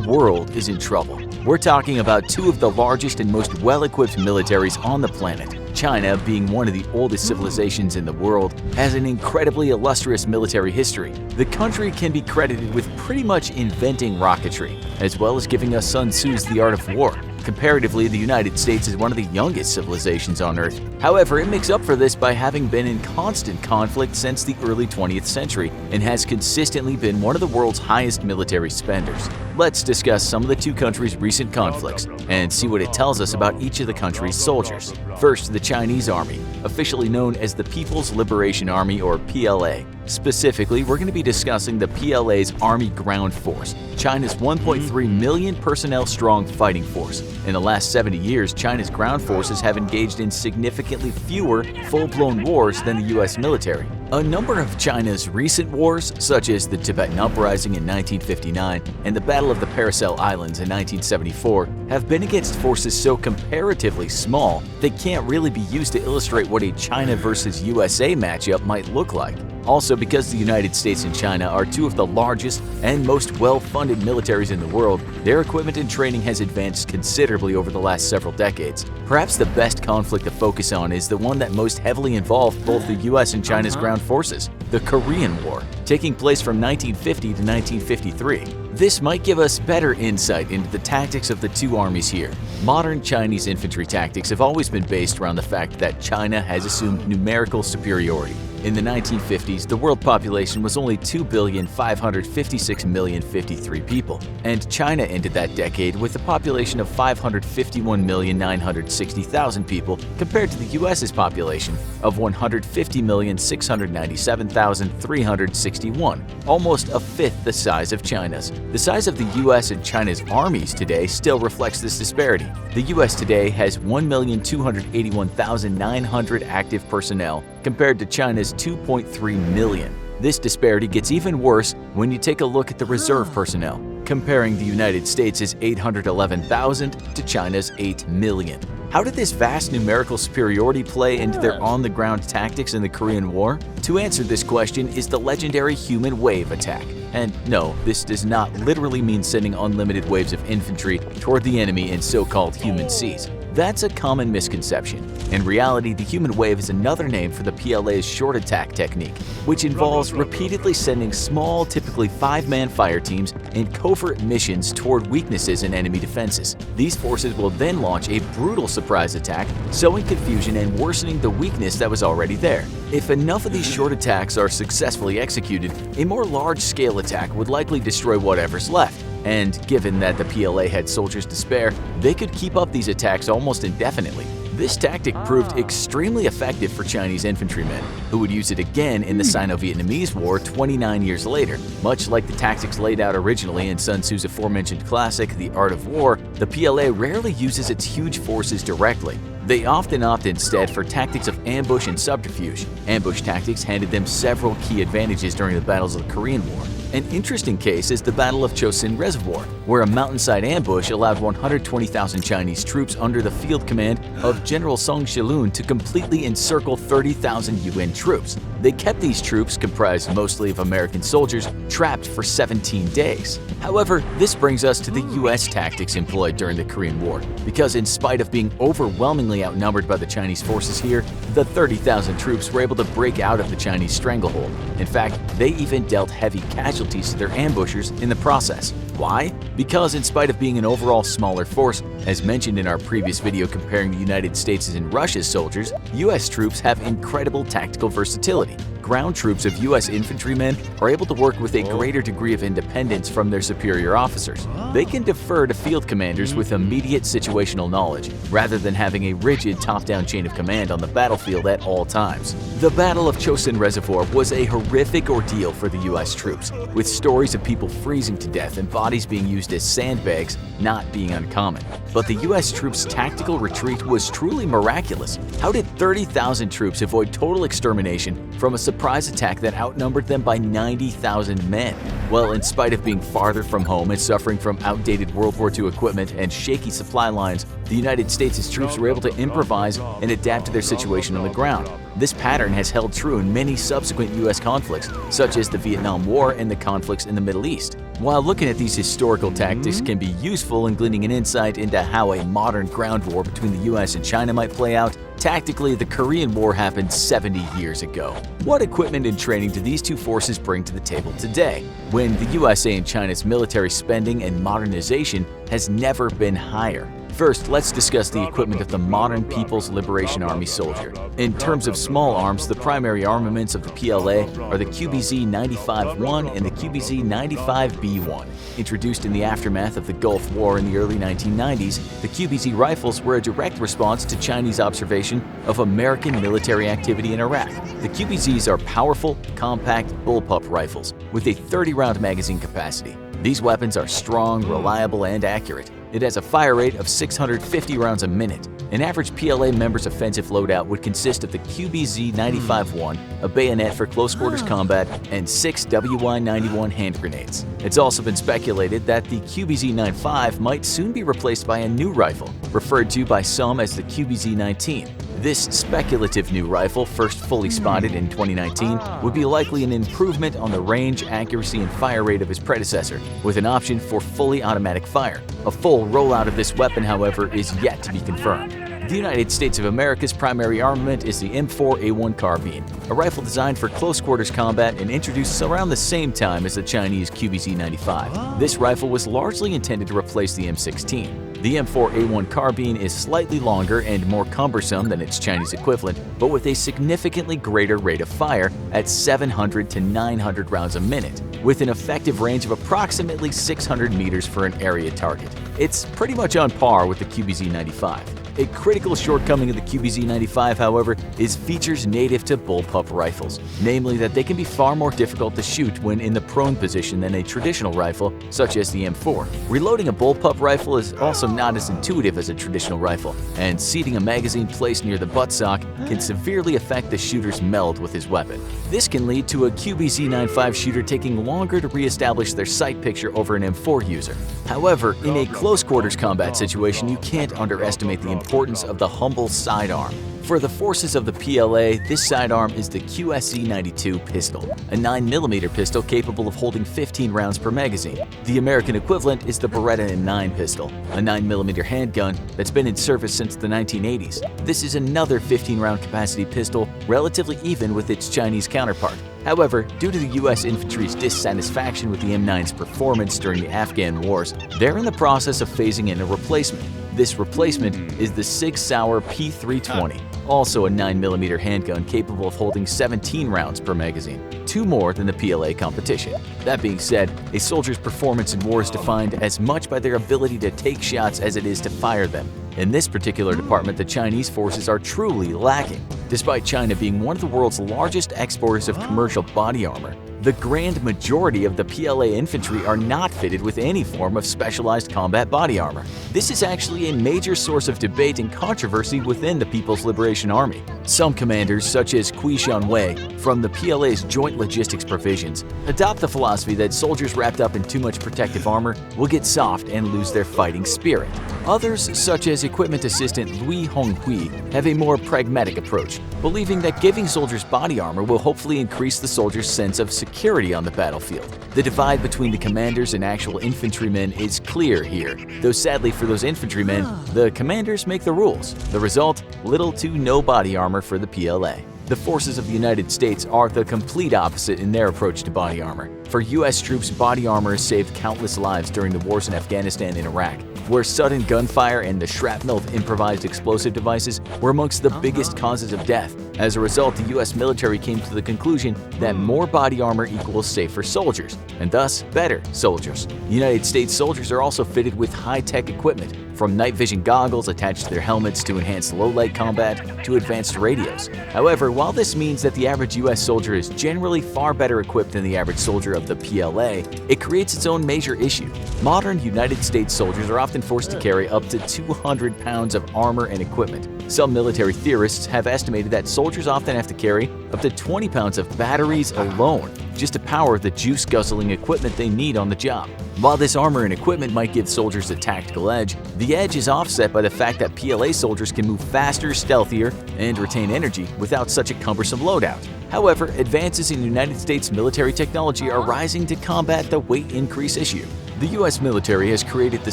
world is in trouble. We're talking about two of the largest and most well-equipped militaries on the planet. China, being one of the oldest civilizations in the world, has an incredibly illustrious military history. The country can be credited with pretty much inventing rocketry, as well as giving us Sun Tzu's The Art of War. Comparatively, the United States is one of the youngest civilizations on Earth. However, it makes up for this by having been in constant conflict since the early 20th century and has consistently been one of the world's highest military spenders. Let's discuss some of the two countries' recent conflicts and see what it tells us about each of the country's soldiers. First, the Chinese Army, officially known as the People's Liberation Army or PLA. Specifically, we're going to be discussing the PLA's Army Ground Force, China's 1.3 million personnel strong fighting force. In the last 70 years, China's ground forces have engaged in significantly fewer full-blown wars than the US military. A number of China's recent wars, such as the Tibetan Uprising in 1959 and the Battle of the Paracel Islands in 1974, have been against forces so comparatively small they can't really be used to illustrate what a China versus USA matchup might look like. Also, because the United States and China are two of the largest and most well-funded militaries in the world, their equipment and training has advanced considerably over the last several decades. Perhaps the best conflict to focus on is the one that most heavily involved both the US and China's ground forces, the Korean War, taking place from 1950 to 1953. This might give us better insight into the tactics of the two armies here. Modern Chinese infantry tactics have always been based around the fact that China has assumed numerical superiority. In the 1950s, the world population was only 2,556,053 people, and China ended that decade with a population of 551,960,000 people compared to the US's population of 150,697,361, almost a fifth the size of China's. The size of the US and China's armies today still reflects this disparity. The US today has 1,281,900 active personnel compared to China's 2.3 million. This disparity gets even worse when you take a look at the reserve personnel, comparing the United States' 811,000 to China's 8 million. How did this vast numerical superiority play into their on-the-ground tactics in the Korean War? To answer this question is the legendary human wave attack. And no, this does not literally mean sending unlimited waves of infantry toward the enemy in so-called human seas. That's a common misconception. In reality, the human wave is another name for the PLA's short attack technique, which involves repeatedly sending small, typically 5-man fire teams in covert missions toward weaknesses in enemy defenses. These forces will then launch a brutal surprise attack, sowing confusion and worsening the weakness that was already there. If enough of these short attacks are successfully executed, a more large-scale attack would likely destroy whatever's left. And given that the PLA had soldiers to spare, they could keep up these attacks almost indefinitely. This tactic proved extremely effective for Chinese infantrymen, who would use it again in the Sino-Vietnamese War 29 years later. Much like the tactics laid out originally in Sun Tzu's aforementioned classic, The Art of War, the PLA rarely uses its huge forces directly. They often opt instead for tactics of ambush and subterfuge. Ambush tactics handed them several key advantages during the battles of the Korean War. An interesting case is the Battle of Chosin Reservoir, where a mountainside ambush allowed 120,000 Chinese troops under the field command of General Song Shilun to completely encircle 30,000 UN troops. They kept these troops, comprised mostly of American soldiers, trapped for 17 days. However, this brings us to the US tactics employed during the Korean War, because in spite of being overwhelmingly outnumbered by the Chinese forces here, the 30,000 troops were able to break out of the Chinese stranglehold. In fact, they even dealt heavy casualties to their ambushers in the process. Why? Because in spite of being an overall smaller force, as mentioned in our previous video comparing the United States and Russia's soldiers, US troops have incredible tactical versatility. ground troops of U.S. infantrymen are able to work with a greater degree of independence from their superior officers. They can defer to field commanders with immediate situational knowledge, rather than having a rigid top-down chain of command on the battlefield at all times. The Battle of Chosin Reservoir was a horrific ordeal for the U.S. troops, with stories of people freezing to death and bodies being used as sandbags not being uncommon. But the U.S. troops' tactical retreat was truly miraculous. How did 30,000 troops avoid total extermination from a surprise attack that outnumbered them by 90,000 men? Well, in spite of being farther from home and suffering from outdated World War II equipment and shaky supply lines, the United States' troops were able to improvise and adapt to their situation on the ground. This pattern has held true in many subsequent U.S. conflicts, such as the Vietnam War and the conflicts in the Middle East. While looking at these historical tactics can be useful in gleaning an insight into how a modern ground war between the U.S. and China might play out, tactically, the Korean War happened 70 years ago. What equipment and training do these two forces bring to the table today, when the USA and China's military spending and modernization has never been higher? First, let's discuss the equipment of the modern People's Liberation Army soldier. In terms of small arms, the primary armaments of the PLA are the QBZ-95-1 and the QBZ-95B1. Introduced in the aftermath of the Gulf War in the early 1990s, the QBZ rifles were a direct response to Chinese observation of American military activity in Iraq. The QBZs are powerful, compact bullpup rifles with a 30-round magazine capacity. These weapons are strong, reliable, and accurate. It has a fire rate of 650 rounds a minute. An average PLA member's offensive loadout would consist of the QBZ-95-1, a bayonet for close quarters combat, and 6 WY-91 hand grenades. It's also been speculated that the QBZ-95 might soon be replaced by a new rifle, referred to by some as the QBZ-19. This speculative new rifle, first fully spotted in 2019, would be likely an improvement on the range, accuracy, and fire rate of his predecessor, with an option for fully automatic fire. A full rollout of this weapon, however, is yet to be confirmed. The United States of America's primary armament is the M4A1 carbine, a rifle designed for close quarters combat and introduced around the same time as the Chinese QBZ-95. This rifle was largely intended to replace the M16. The M4A1 carbine is slightly longer and more cumbersome than its Chinese equivalent, but with a significantly greater rate of fire at 700 to 900 rounds a minute, with an effective range of approximately 600 meters for an area target. It's pretty much on par with the QBZ-95. A critical shortcoming of the QBZ-95, however, is features native to bullpup rifles, namely that they can be far more difficult to shoot when in the prone position than a traditional rifle, such as the M4. Reloading a bullpup rifle is also not as intuitive as a traditional rifle, and seating a magazine placed near the buttstock can severely affect the shooter's meld with his weapon. This can lead to a QBZ-95 shooter taking longer to re-establish their sight picture over an M4 user. However, in a close quarters combat situation, you can't underestimate the importance of the humble sidearm. For the forces of the PLA, this sidearm is the QSE-92 pistol, a 9mm pistol capable of holding 15 rounds per magazine. The American equivalent is the Beretta M9 pistol, a 9mm handgun that's been in service since the 1980s. This is another 15-round capacity pistol, relatively even with its Chinese counterpart. However, due to the U.S. infantry's dissatisfaction with the M9's performance during the Afghan wars, they're in the process of phasing in a replacement. This replacement is the Sig Sauer P320, also a 9mm handgun capable of holding 17 rounds per magazine, 2 more than the PLA competition. That being said, a soldier's performance in war is defined as much by their ability to take shots as it is to fire them. In this particular department, the Chinese forces are truly lacking. Despite China being one of the world's largest exporters of commercial body armor, the grand majority of the PLA infantry are not fitted with any form of specialized combat body armor. This is actually a major source of debate and controversy within the People's Liberation Army. Some commanders, such as Qui Shanwei from the PLA's Joint Logistics Provisions, adopt the philosophy that soldiers wrapped up in too much protective armor will get soft and lose their fighting spirit. Others, such as Equipment Assistant Lui Honghui, have a more pragmatic approach, believing that giving soldiers body armor will hopefully increase the soldiers' sense of security on the battlefield. The divide between the commanders and actual infantrymen is clear here, though sadly for those infantrymen, the commanders make the rules. The result? Little to no body armor for the PLA. The forces of the United States are the complete opposite in their approach to body armor. For U.S. troops, body armor has saved countless lives during the wars in Afghanistan and Iraq. where sudden gunfire and the shrapnel of improvised explosive devices were amongst the biggest causes of death. As a result, the US military came to the conclusion that more body armor equals safer soldiers, and thus better soldiers. United States soldiers are also fitted with high-tech equipment, from night vision goggles attached to their helmets to enhanced low-light combat to advanced radios. However, while this means that the average US soldier is generally far better equipped than the average soldier of the PLA, it creates its own major issue. Modern United States soldiers are often forced to carry up to 200 pounds of armor and equipment. Some military theorists have estimated that soldiers often have to carry up to 20 pounds of batteries alone just to power the juice-guzzling equipment they need on the job. While this armor and equipment might give soldiers a tactical edge, the edge is offset by the fact that PLA soldiers can move faster, stealthier, and retain energy without such a cumbersome loadout. However, advances in United States military technology are rising to combat the weight increase issue. The U.S. military has created the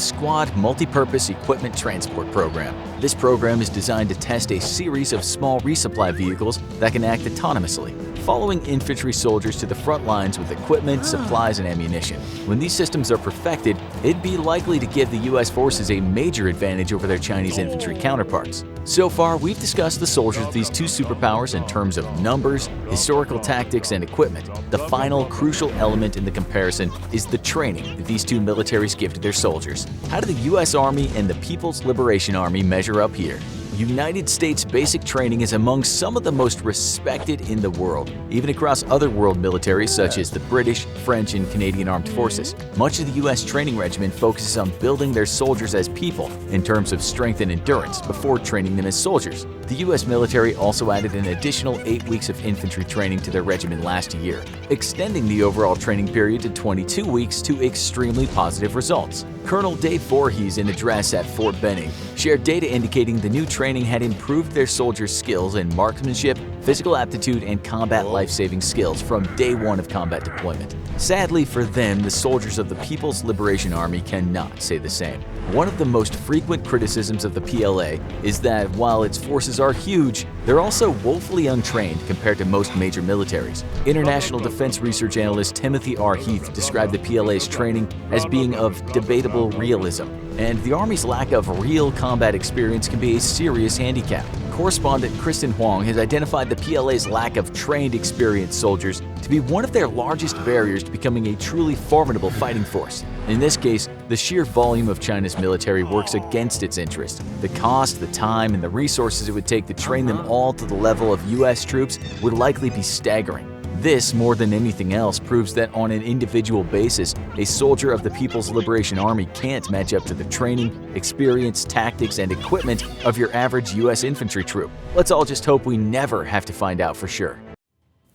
Squad Multipurpose Equipment Transport Program. This program is designed to test a series of small resupply vehicles that can act autonomously, following infantry soldiers to the front lines with equipment, supplies, and ammunition. When these systems are perfected, it'd be likely to give the U.S. forces a major advantage over their Chinese infantry counterparts. So far, we've discussed the soldiers of these two superpowers in terms of numbers, historical tactics, and equipment. The final crucial element in the comparison is the training that these two militaries give to their soldiers. How do the U.S. Army and the People's Liberation Army measure up here? United States basic training is among some of the most respected in the world, even across other world militaries such as the British, French, and Canadian Armed Forces. Much of the U.S. training regimen focuses on building their soldiers as people in terms of strength and endurance before training them as soldiers. The U.S. military also added an additional 8 weeks of infantry training to their regimen last year, extending the overall training period to 22 weeks to extremely positive results. Colonel Dave Voorhees, in an address at Fort Benning, shared data indicating the new training had improved their soldiers' skills in marksmanship, physical aptitude, and combat life-saving skills from day one of combat deployment. Sadly for them, the soldiers of the People's Liberation Army cannot say the same. One of the most frequent criticisms of the PLA is that while its forces are huge, they're also woefully untrained compared to most major militaries. International defense research analyst Timothy R. Heath described the PLA's training as being of debatable realism, and the Army's lack of real combat experience can be a serious handicap. Correspondent Kristen Huang has identified the PLA's lack of trained, experienced soldiers to be one of their largest barriers to becoming a truly formidable fighting force. In this case, the sheer volume of China's military works against its interest. The cost, the time, and the resources it would take to train them all to the level of U.S. troops would likely be staggering. This, more than anything else, proves that on an individual basis, a soldier of the People's Liberation Army can't match up to the training, experience, tactics, and equipment of your average U.S. infantry troop. Let's all just hope we never have to find out for sure.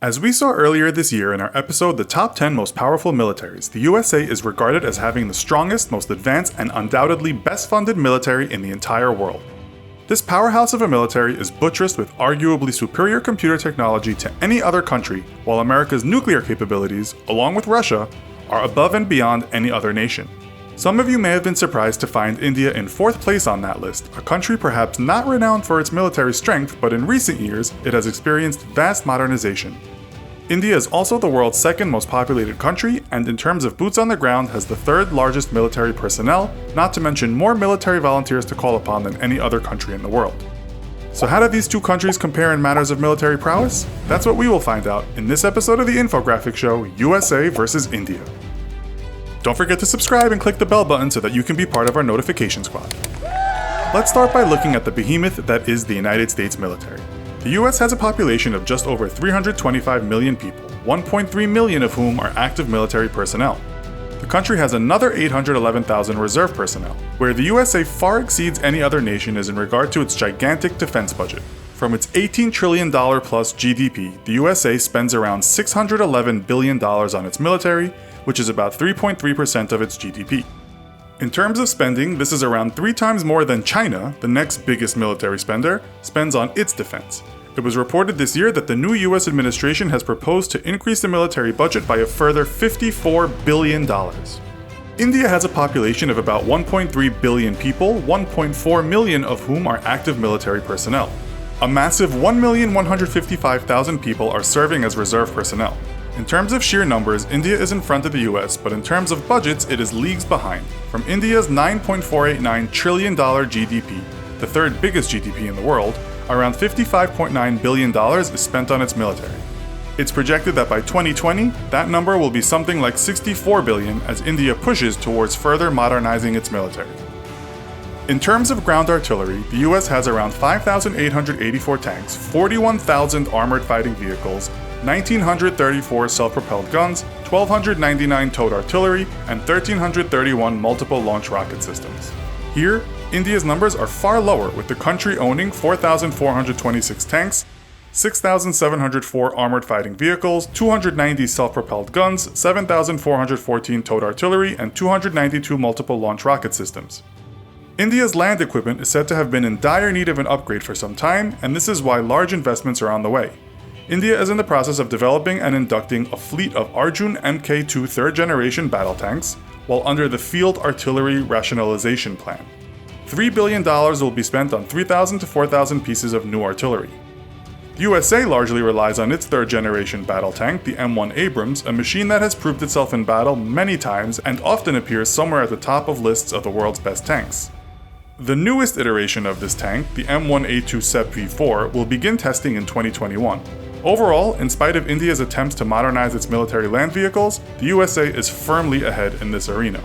As we saw earlier this year in our episode The Top 10 Most Powerful Militaries, the USA is regarded as having the strongest, most advanced, and undoubtedly best funded military in the entire world. This powerhouse of a military is buttressed with arguably superior computer technology to any other country, while America's nuclear capabilities, along with Russia, are above and beyond any other nation. Some of you may have been surprised to find India in 4th place on that list, a country perhaps not renowned for its military strength, but in recent years it has experienced vast modernization. India is also the world's 2nd most populated country, and in terms of boots on the ground has the 3rd largest military personnel, not to mention more military volunteers to call upon than any other country in the world. So how do these two countries compare in matters of military prowess? That's what we will find out in this episode of the infographic show, USA vs. India. Don't forget to subscribe and click the bell button so that you can be part of our notification squad. Let's start by looking at the behemoth that is the United States military. The US has a population of just over 325 million people, 1.3 million of whom are active military personnel. The country has another 811,000 reserve personnel. Where the USA far exceeds any other nation is in regard to its gigantic defense budget. From its $18 trillion plus GDP, the USA spends around $611 billion on its military, which is about 3.3% of its GDP. In terms of spending, this is around 3 times more than China, the next biggest military spender, spends on its defense. It was reported this year that the new US administration has proposed to increase the military budget by a further $54 billion. India has a population of about 1.3 billion people, 1.4 million of whom are active military personnel. A massive 1,155,000 people are serving as reserve personnel. In terms of sheer numbers, India is in front of the US, but in terms of budgets, it is leagues behind. From India's $9.489 trillion GDP, the third biggest GDP in the world, around $55.9 billion is spent on its military. It's projected that by 2020, that number will be something like $64 billion as India pushes towards further modernizing its military. In terms of ground artillery, the US has around 5,884 tanks, 41,000 armored fighting vehicles, 1,934 self-propelled guns, 1,299 towed artillery, and 1,331 multiple launch rocket systems. Here, India's numbers are far lower, with the country owning 4,426 tanks, 6,704 armored fighting vehicles, 290 self-propelled guns, 7,414 towed artillery, and 292 multiple launch rocket systems. India's land equipment is said to have been in dire need of an upgrade for some time, and this is why large investments are on the way. India is in the process of developing and inducting a fleet of Arjun Mk2 third-generation battle tanks, while under the Field Artillery Rationalization Plan. $3 billion will be spent on 3,000 to 4,000 pieces of new artillery. The USA largely relies on its third-generation battle tank, the M1 Abrams, a machine that has proved itself in battle many times and often appears somewhere at the top of lists of the world's best tanks. The newest iteration of this tank, the M1A2 SEP V4, will begin testing in 2021. Overall, in spite of India's attempts to modernize its military land vehicles, the USA is firmly ahead in this arena.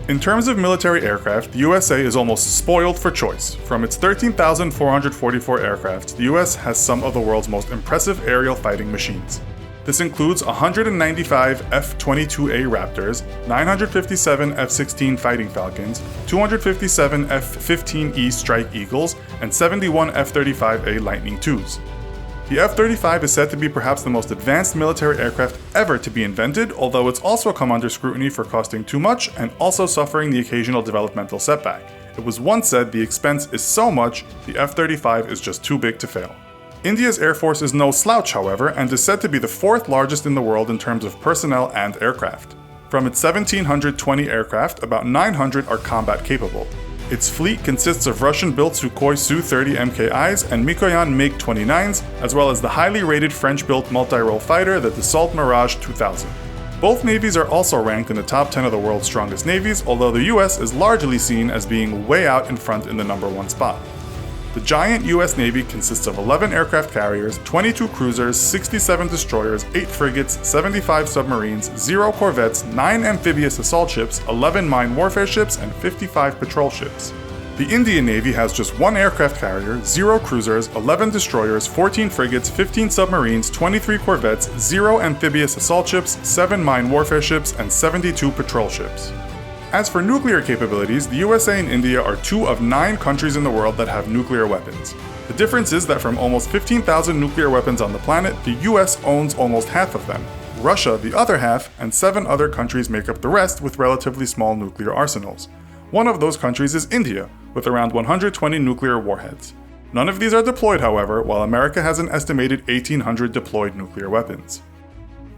In terms of military aircraft, the USA is almost spoiled for choice. From its 13,444 aircraft, the US has some of the world's most impressive aerial fighting machines. This includes 195 F-22A Raptors, 957 F-16 Fighting Falcons, 257 F-15E Strike Eagles, and 71 F-35A Lightning IIs. The F-35 is said to be perhaps the most advanced military aircraft ever to be invented, although it's also come under scrutiny for costing too much and also suffering the occasional developmental setback. It was once said the expense is so much, the F-35 is just too big to fail. India's Air Force is no slouch, however, and is said to be the fourth largest in the world in terms of personnel and aircraft. From its 1,720 aircraft, about 900 are combat capable. Its fleet consists of Russian-built Sukhoi Su-30 MKIs and Mikoyan MiG-29s, as well as the highly rated French-built multi-role fighter, the Dassault Mirage 2000. Both navies are also ranked in the top 10 of the world's strongest navies, although the US is largely seen as being way out in front in the number one spot. The giant US Navy consists of 11 aircraft carriers, 22 cruisers, 67 destroyers, 8 frigates, 75 submarines, 0 corvettes, 9 amphibious assault ships, 11 mine warfare ships, and 55 patrol ships. The Indian Navy has just 1 aircraft carrier, 0 cruisers, 11 destroyers, 14 frigates, 15 submarines, 23 corvettes, 0 amphibious assault ships, 7 mine warfare ships, and 72 patrol ships. As for nuclear capabilities, the USA and India are 2 of 9 countries in the world that have nuclear weapons. The difference is that from almost 15,000 nuclear weapons on the planet, the US owns almost half of them. Russia, the other half, and 7 other countries make up the rest with relatively small nuclear arsenals. One of those countries is India, with around 120 nuclear warheads. None of these are deployed, however, while America has an estimated 1,800 deployed nuclear weapons.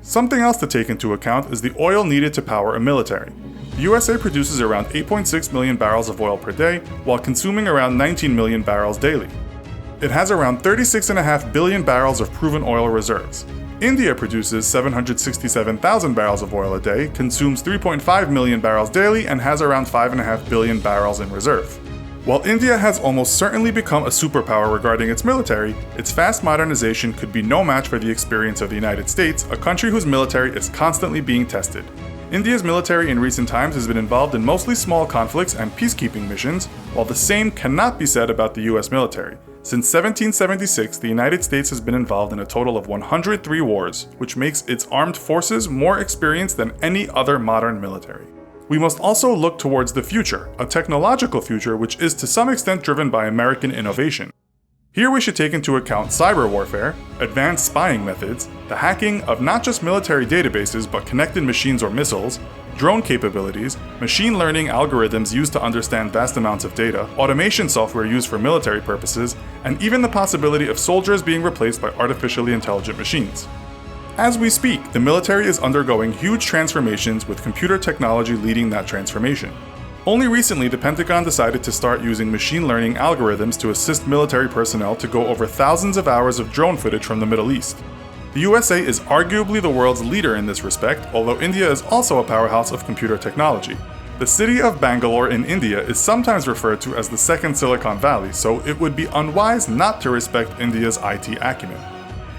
Something else to take into account is the oil needed to power a military. The USA produces around 8.6 million barrels of oil per day, while consuming around 19 million barrels daily. It has around 36.5 billion barrels of proven oil reserves. India produces 767,000 barrels of oil a day, consumes 3.5 million barrels daily, and has around 5.5 billion barrels in reserve. While India has almost certainly become a superpower regarding its military, its fast modernization could be no match for the experience of the United States, a country whose military is constantly being tested. India's military in recent times has been involved in mostly small conflicts and peacekeeping missions, while the same cannot be said about the US military. Since 1776, the United States has been involved in a total of 103 wars, which makes its armed forces more experienced than any other modern military. We must also look towards the future, a technological future which is to some extent driven by American innovation. Here we should take into account cyber warfare, advanced spying methods, the hacking of not just military databases but connected machines or missiles, drone capabilities, machine learning algorithms used to understand vast amounts of data, automation software used for military purposes, and even the possibility of soldiers being replaced by artificially intelligent machines. As we speak, the military is undergoing huge transformations with computer technology leading that transformation. Only recently, the Pentagon decided to start using machine learning algorithms to assist military personnel to go over thousands of hours of drone footage from the Middle East. The USA is arguably the world's leader in this respect, although India is also a powerhouse of computer technology. The city of Bangalore in India is sometimes referred to as the second Silicon Valley, so it would be unwise not to respect India's IT acumen.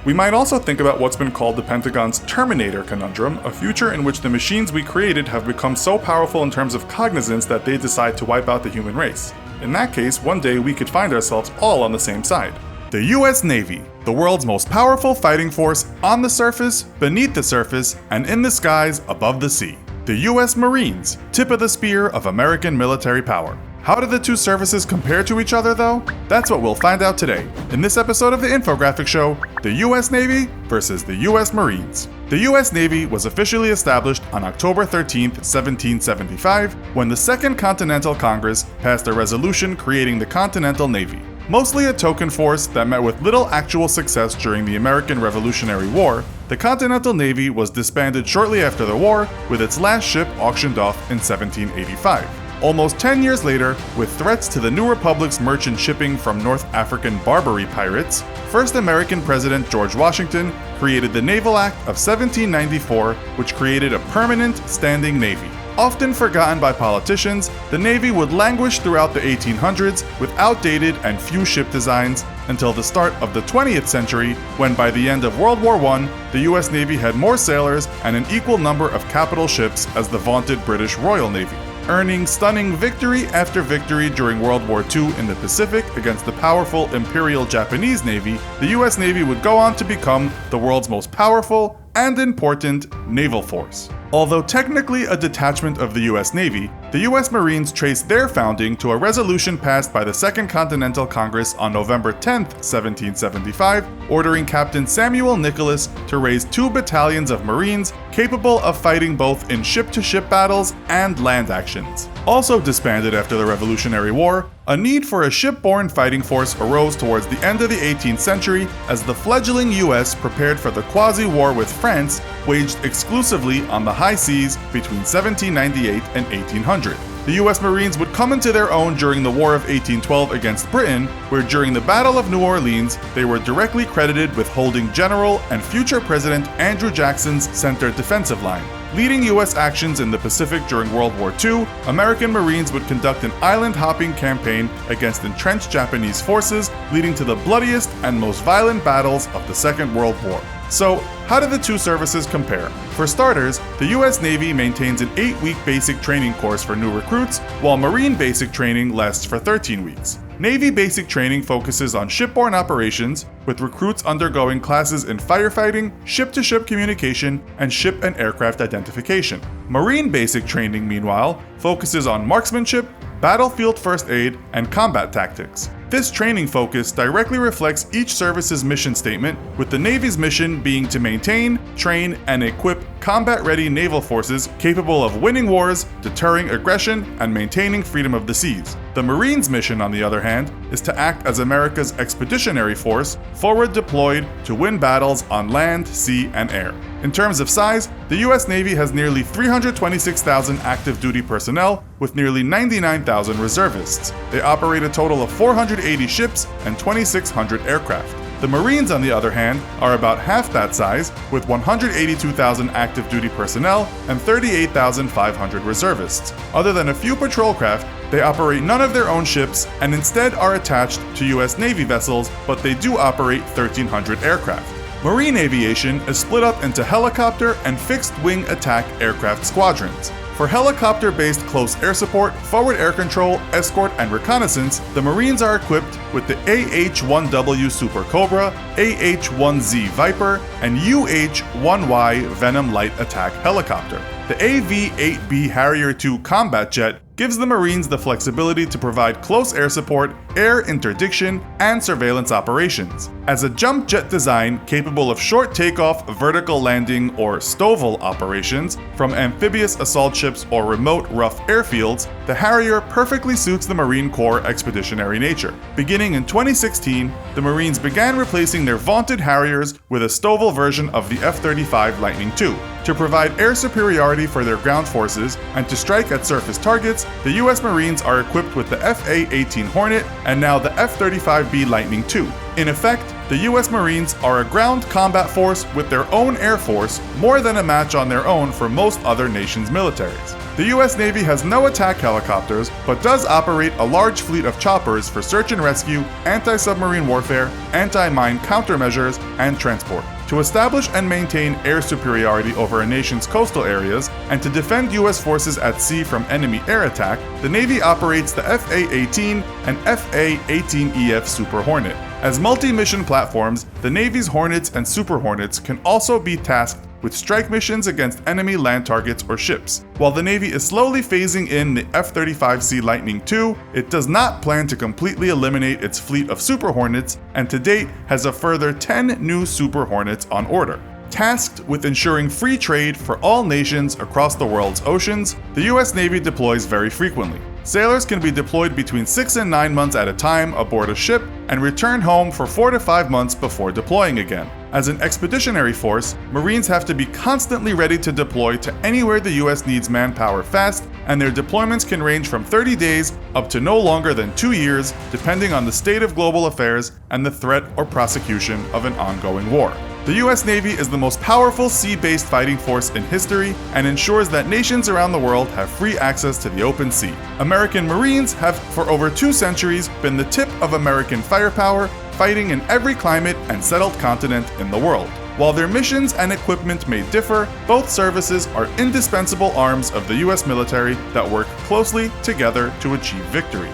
We might also think about what's been called the Pentagon's Terminator conundrum, a future in which the machines we created have become so powerful in terms of cognizance that they decide to wipe out the human race. In that case, one day we could find ourselves all on the same side. The US Navy, the world's most powerful fighting force on the surface, beneath the surface, and in the skies above the sea. The US Marines, tip of the spear of American military power. How do the two services compare to each other, though? That's what we'll find out today, in this episode of the Infographic Show, the US Navy versus the US Marines. The US Navy was officially established on October 13, 1775, when the Second Continental Congress passed a resolution creating the Continental Navy. Mostly a token force that met with little actual success during the American Revolutionary War, the Continental Navy was disbanded shortly after the war, with its last ship auctioned off in 1785. Almost 10 years later, with threats to the New Republic's merchant shipping from North African Barbary pirates, first American President George Washington created the Naval Act of 1794, which created a permanent standing navy. Often forgotten by politicians, the Navy would languish throughout the 1800s with outdated and few ship designs until the start of the 20th century, when by the end of World War I, the US Navy had more sailors and an equal number of capital ships as the vaunted British Royal Navy. Earning stunning victory after victory during World War II in the Pacific against the powerful Imperial Japanese Navy, the US Navy would go on to become the world's most powerful and important naval force. Although technically a detachment of the US Navy, the US Marines trace their founding to a resolution passed by the Second Continental Congress on November 10, 1775, ordering Captain Samuel Nicholas to raise 2 battalions of Marines capable of fighting both in ship-to-ship battles and land actions. Also disbanded after the Revolutionary War, a need for a shipborne fighting force arose towards the end of the 18th century as the fledgling US prepared for the quasi-war with France, waged exclusively on the high seas between 1798 and 1800. The US Marines would come into their own during the War of 1812 against Britain, where during the Battle of New Orleans, they were directly credited with holding General and future President Andrew Jackson's center defensive line. Leading US actions in the Pacific during World War II, American Marines would conduct an island-hopping campaign against entrenched Japanese forces, leading to the bloodiest and most violent battles of the Second World War. So, how do the two services compare? For starters, the US Navy maintains an 8-week basic training course for new recruits, while Marine basic training lasts for 13 weeks. Navy basic training focuses on shipborne operations, with recruits undergoing classes in firefighting, ship-to-ship communication, and ship and aircraft identification. Marine basic training, meanwhile, focuses on marksmanship, battlefield first aid, and combat tactics. This training focus directly reflects each service's mission statement, with the Navy's mission being to maintain, train, and equip combat-ready naval forces capable of winning wars, deterring aggression, and maintaining freedom of the seas. The Marines' mission, on the other hand, is to act as America's expeditionary force, forward deployed to win battles on land, sea, and air. In terms of size, the US Navy has nearly 326,000 active duty personnel, with nearly 99,000 reservists. They operate a total of 480 ships and 2,600 aircraft. The Marines, on the other hand, are about half that size, with 182,000 active duty personnel and 38,500 reservists. Other than a few patrol craft, they operate none of their own ships and instead are attached to US Navy vessels, but they do operate 1,300 aircraft. Marine aviation is split up into helicopter and fixed-wing attack aircraft squadrons. For helicopter-based close air support, forward air control, escort, and reconnaissance, the Marines are equipped with the AH-1W Super Cobra, AH-1Z Viper, and UH-1Y Venom Light Attack Helicopter. The AV-8B Harrier II combat jet gives the Marines the flexibility to provide close air support, air interdiction, and surveillance operations. As a jump jet design capable of short takeoff, vertical landing, or STOVL operations from amphibious assault ships or remote rough airfields, the Harrier perfectly suits the Marine Corps' expeditionary nature. Beginning in 2016, the Marines began replacing their vaunted Harriers with a STOVL version of the F-35 Lightning II. To provide air superiority for their ground forces and to strike at surface targets, the US Marines are equipped with the FA-18 Hornet and now the F-35B Lightning II. In effect, The US Marines are a ground combat force with their own air force, more than a match on their own for most other nations' militaries. The US Navy has no attack helicopters, but does operate a large fleet of choppers for search and rescue, anti-submarine warfare, anti-mine countermeasures, and transport. To establish and maintain air superiority over a nation's coastal areas, and to defend US forces at sea from enemy air attack, the Navy operates the FA-18 and FA-18EF Super Hornet. As multi-mission platforms, the Navy's Hornets and Super Hornets can also be tasked with strike missions against enemy land targets or ships. While the Navy is slowly phasing in the F-35C Lightning II, it does not plan to completely eliminate its fleet of Super Hornets, and to date has a further 10 new Super Hornets on order. Tasked with ensuring free trade for all nations across the world's oceans, the US Navy deploys very frequently. Sailors can be deployed between 6 and 9 months at a time aboard a ship and return home for 4 to 5 months before deploying again. As an expeditionary force, Marines have to be constantly ready to deploy to anywhere the US needs manpower fast, and their deployments can range from 30 days up to no longer than 2 years, depending on the state of global affairs and the threat or prosecution of an ongoing war. The US Navy is the most powerful sea-based fighting force in history and ensures that nations around the world have free access to the open sea. American Marines have, for over 2 centuries, been the tip of American firepower, fighting in every climate and settled continent in the world. While their missions and equipment may differ, both services are indispensable arms of the US military that work closely together to achieve victory.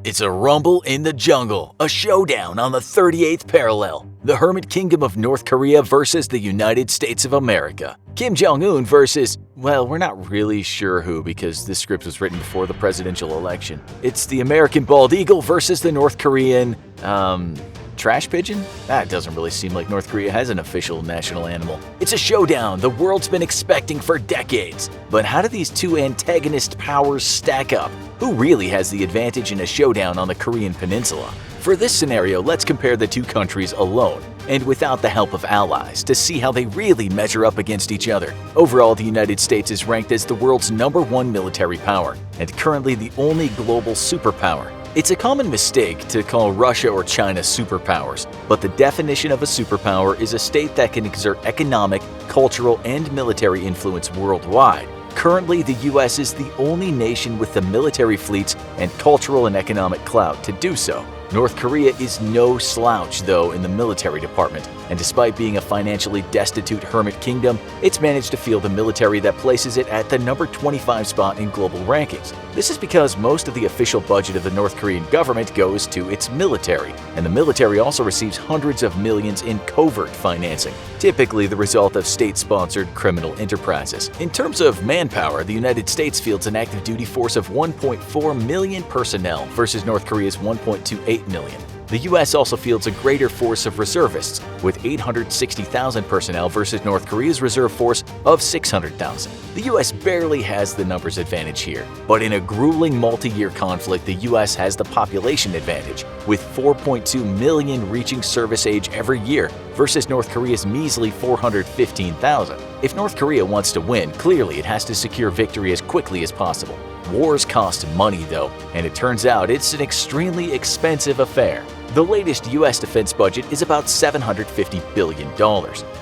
It's a rumble in the jungle, a showdown on the 38th parallel. The Hermit Kingdom of North Korea versus the United States of America. Kim Jong-un versus, well, we're not really sure who because this script was written before the presidential election. It's the American bald eagle versus the North Korean, trash pigeon? That doesn't really seem like North Korea has an official national animal. It's a showdown the world's been expecting for decades. But how do these two antagonist powers stack up? Who really has the advantage in a showdown on the Korean peninsula? For this scenario, let's compare the two countries alone, and without the help of allies, to see how they really measure up against each other. Overall, the United States is ranked as the world's #1 military power, and currently the only global superpower. It's a common mistake to call Russia or China superpowers, but the definition of a superpower is a state that can exert economic, cultural, and military influence worldwide. Currently, the US is the only nation with the military fleets and cultural and economic clout to do so. North Korea is no slouch, though, in the military department, and despite being a financially destitute hermit kingdom, it's managed to field a military that places it at the number 25 spot in global rankings. This is because most of the official budget of the North Korean government goes to its military, and the military also receives hundreds of millions in covert financing, typically the result of state-sponsored criminal enterprises. In terms of manpower, the United States fields an active duty force of 1.4 million personnel versus North Korea's 1.28 million. The US also fields a greater force of reservists, with 860,000 personnel versus North Korea's reserve force of 600,000. The US barely has the numbers advantage here, but in a grueling multi-year conflict, the US has the population advantage, with 4.2 million reaching service age every year versus North Korea's measly 415,000. If North Korea wants to win, clearly it has to secure victory as quickly as possible. Wars cost money, though, and it turns out it's an extremely expensive affair. The latest US defense budget is about $750 billion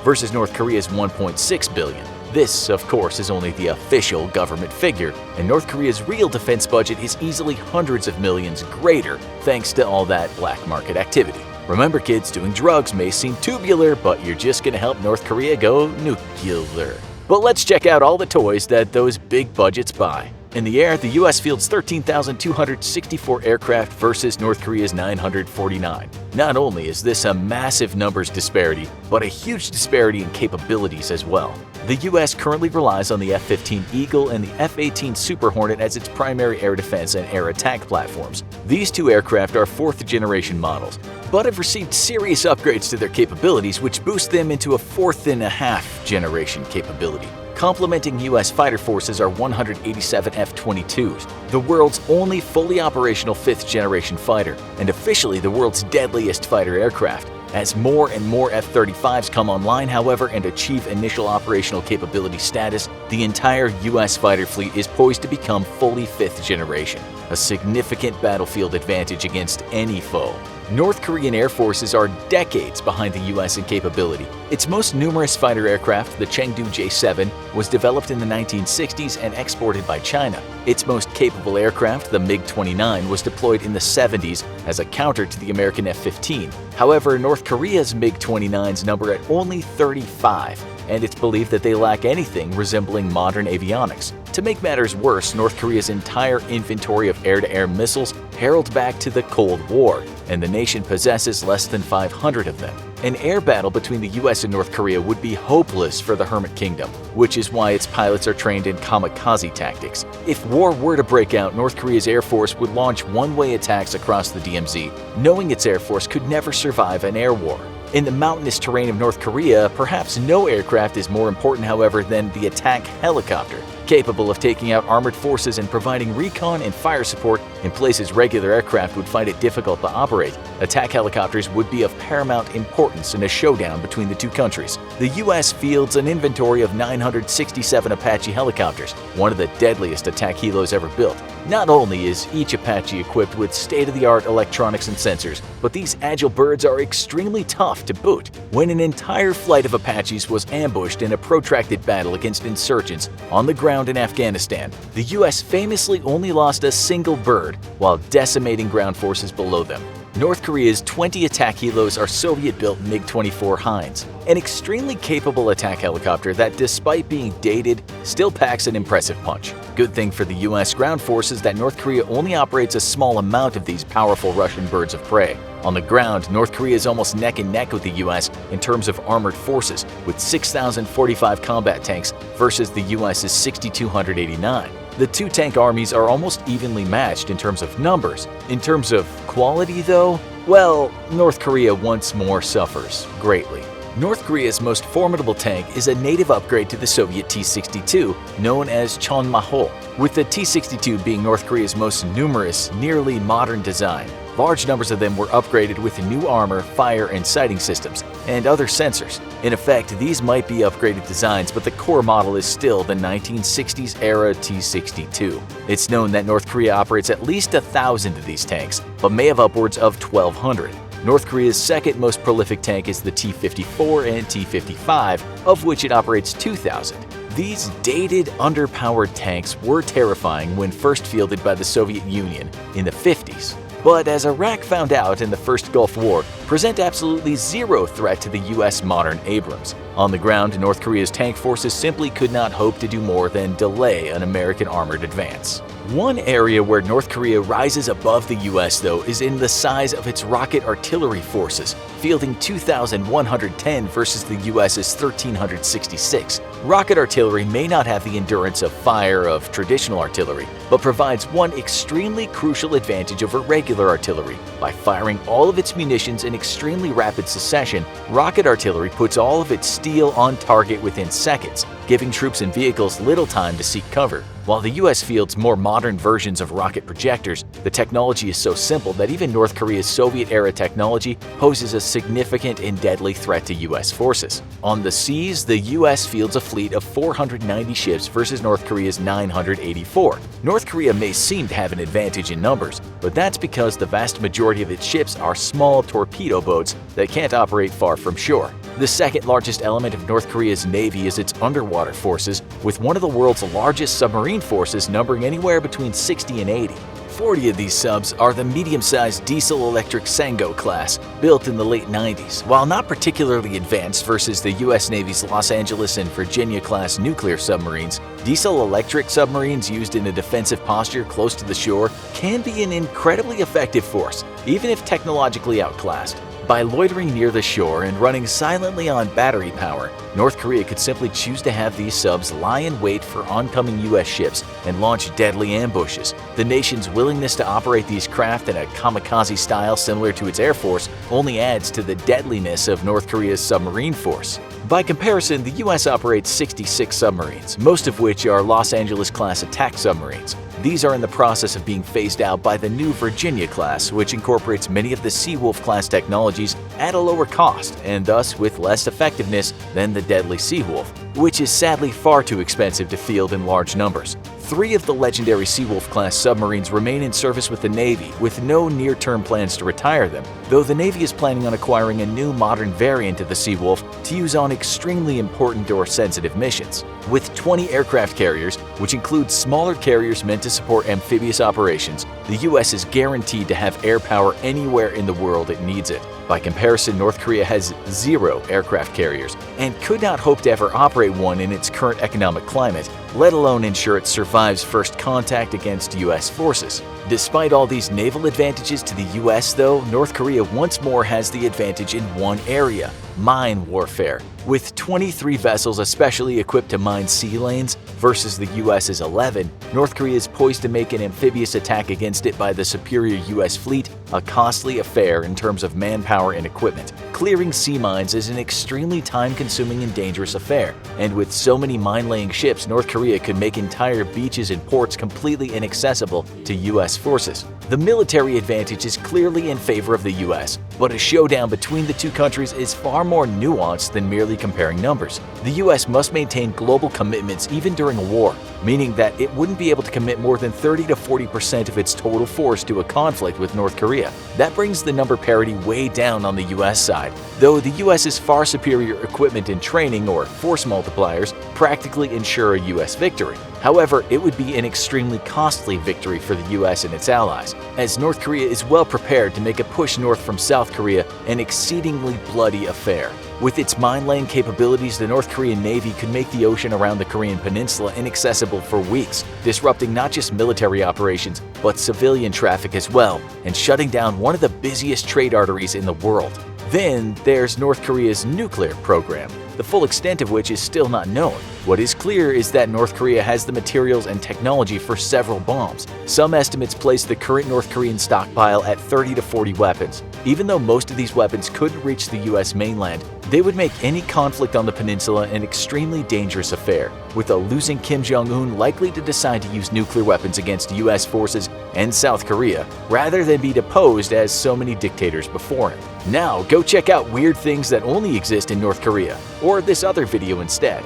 versus North Korea's $1.6 billion. This, of course, is only the official government figure, and North Korea's real defense budget is easily hundreds of millions greater thanks to all that black market activity. Remember, kids, doing drugs may seem tubular, but you're just gonna help North Korea go nuclear. But let's check out all the toys that those big budgets buy. In the air, the US fields 13,264 aircraft versus North Korea's 949. Not only is this a massive numbers disparity, but a huge disparity in capabilities as well. The US currently relies on the F-15 Eagle and the F-18 Super Hornet as its primary air defense and air attack platforms. These two aircraft are fourth-generation models, but have received serious upgrades to their capabilities, which boost them into a fourth-and-a-half-generation capability. Complementing U.S. fighter forces are 187 F-22s, the world's only fully operational fifth-generation fighter, and officially the world's deadliest fighter aircraft. As more and more F-35s come online, however, and achieve initial operational capability status, the entire U.S. fighter fleet is poised to become fully fifth-generation, a significant battlefield advantage against any foe. North Korean air forces are decades behind the US in capability. Its most numerous fighter aircraft, the Chengdu J-7, was developed in the 1960s and exported by China. Its most capable aircraft, the MiG-29, was deployed in the 70s as a counter to the American F-15. However, North Korea's MiG-29s number at only 35, and it's believed that they lack anything resembling modern avionics. To make matters worse, North Korea's entire inventory of air-to-air missiles herald back to the Cold War, and the nation possesses less than 500 of them. An air battle between the US and North Korea would be hopeless for the Hermit Kingdom, which is why its pilots are trained in kamikaze tactics. If war were to break out, North Korea's Air Force would launch one-way attacks across the DMZ, knowing its Air Force could never survive an air war. In the mountainous terrain of North Korea, perhaps no aircraft is more important, however, than the attack helicopter. Capable of taking out armored forces and providing recon and fire support in places regular aircraft would find it difficult to operate, attack helicopters would be of paramount importance in a showdown between the two countries. The U.S. fields an inventory of 967 Apache helicopters, one of the deadliest attack helos ever built. Not only is each Apache equipped with state-of-the-art electronics and sensors, but these agile birds are extremely tough to boot. When an entire flight of Apaches was ambushed in a protracted battle against insurgents on the ground in Afghanistan, the U.S. famously only lost a single bird while decimating ground forces below them. North Korea's 20 attack helos are Soviet-built MiG-24 Hinds, an extremely capable attack helicopter that, despite being dated, still packs an impressive punch. Good thing for the U.S. ground forces that North Korea only operates a small amount of these powerful Russian birds of prey. On the ground, North Korea is almost neck and neck with the U.S. in terms of armored forces, with 6,045 combat tanks versus the U.S.'s 6,289. The two tank armies are almost evenly matched in terms of numbers. In terms of quality, though, well, North Korea once more suffers greatly. North Korea's most formidable tank is a native upgrade to the Soviet T-62, known as Chonmahol, with the T-62 being North Korea's most numerous, nearly modern design. Large numbers of them were upgraded with new armor, fire, and sighting systems, and other sensors. In effect, these might be upgraded designs, but the core model is still the 1960s-era T-62. It's known that North Korea operates at least 1,000 of these tanks, but may have upwards of 1,200. North Korea's second most prolific tank is the T-54 and T-55, of which it operates 2,000. These dated, underpowered tanks were terrifying when first fielded by the Soviet Union in the 50s. But as Iraq found out in the First Gulf War, present absolutely zero threat to the U.S. modern Abrams. On the ground, North Korea's tank forces simply could not hope to do more than delay an American armored advance. One area where North Korea rises above the U.S., though, is in the size of its rocket artillery forces, fielding 2,110 versus the U.S.'s 1,366. Rocket artillery may not have the endurance of fire of traditional artillery, but provides one extremely crucial advantage over regular artillery. By firing all of its munitions in extremely rapid succession, rocket artillery puts all of its steel on target within seconds, giving troops and vehicles little time to seek cover. While the U.S. fields more modern versions of rocket projectors, the technology is so simple that even North Korea's Soviet-era technology poses a significant and deadly threat to U.S. forces. On the seas, the U.S. fields a fleet of 490 ships versus North Korea's 984. North Korea may seem to have an advantage in numbers, but that's because the vast majority of its ships are small torpedo boats that can't operate far from shore. The second largest element of North Korea's navy is its underwater forces, with one of the world's largest submarine forces numbering anywhere between 60 and 80. 40 of these subs are the medium-sized diesel-electric Sango class, built in the late 90s. While not particularly advanced versus the U.S. Navy's Los Angeles and Virginia-class nuclear submarines, diesel-electric submarines used in a defensive posture close to the shore can be an incredibly effective force, even if technologically outclassed. By loitering near the shore and running silently on battery power, North Korea could simply choose to have these subs lie in wait for oncoming U.S. ships and launch deadly ambushes. The nation's willingness to operate these craft in a kamikaze style similar to its Air Force only adds to the deadliness of North Korea's submarine force. By comparison, the U.S. operates 66 submarines, most of which are Los Angeles-class attack submarines. These are in the process of being phased out by the new Virginia-class, which incorporates many of the Seawolf-class technologies at a lower cost and thus with less effectiveness than the deadly Seawolf, which is sadly far too expensive to field in large numbers. 3 of the legendary Seawolf-class submarines remain in service with the Navy, with no near-term plans to retire them, though the Navy is planning on acquiring a new modern variant of the Seawolf to use on extremely important or sensitive missions. With 20 aircraft carriers, which include smaller carriers meant to support amphibious operations, the US is guaranteed to have air power anywhere in the world it needs it. By comparison, North Korea has 0 aircraft carriers and could not hope to ever operate one in its current economic climate, let alone ensure it survives first contact against US forces. Despite all these naval advantages to the US, though, North Korea once more has the advantage in one area: mine warfare. With 23 vessels especially equipped to mine sea lanes versus the US's 11, North Korea is poised to make an amphibious attack against it by the superior US fleet a costly affair in terms of manpower and equipment. Clearing sea mines is an extremely time-consuming and dangerous affair, and with so many mine-laying ships, North Korea could make entire beaches and ports completely inaccessible to US forces. The military advantage is clearly in favor of the US, but a showdown between the two countries is far more nuanced than merely comparing numbers. The US must maintain global commitments even during a war, meaning that it wouldn't be able to commit more than 30 to 40% of its total force to a conflict with North Korea. That brings the number parity way down on the US side, though the US's far superior equipment and training, or force multipliers, practically ensure a US victory. However, it would be an extremely costly victory for the US and its allies, as North Korea is well prepared to make a push north from South Korea an exceedingly bloody affair. With its mine-laying capabilities, the North Korean Navy could make the ocean around the Korean peninsula inaccessible for weeks, disrupting not just military operations, but civilian traffic as well, and shutting down one of the busiest trade arteries in the world. Then there's North Korea's nuclear program, the full extent of which is still not known. What is clear is that North Korea has the materials and technology for several bombs. Some estimates place the current North Korean stockpile at 30 to 40 weapons. Even though most of these weapons couldn't reach the US mainland, they would make any conflict on the peninsula an extremely dangerous affair, with a losing Kim Jong-un likely to decide to use nuclear weapons against US forces and South Korea, rather than be deposed as so many dictators before him. Now, go check out weird things that only exist in North Korea, or this other video instead.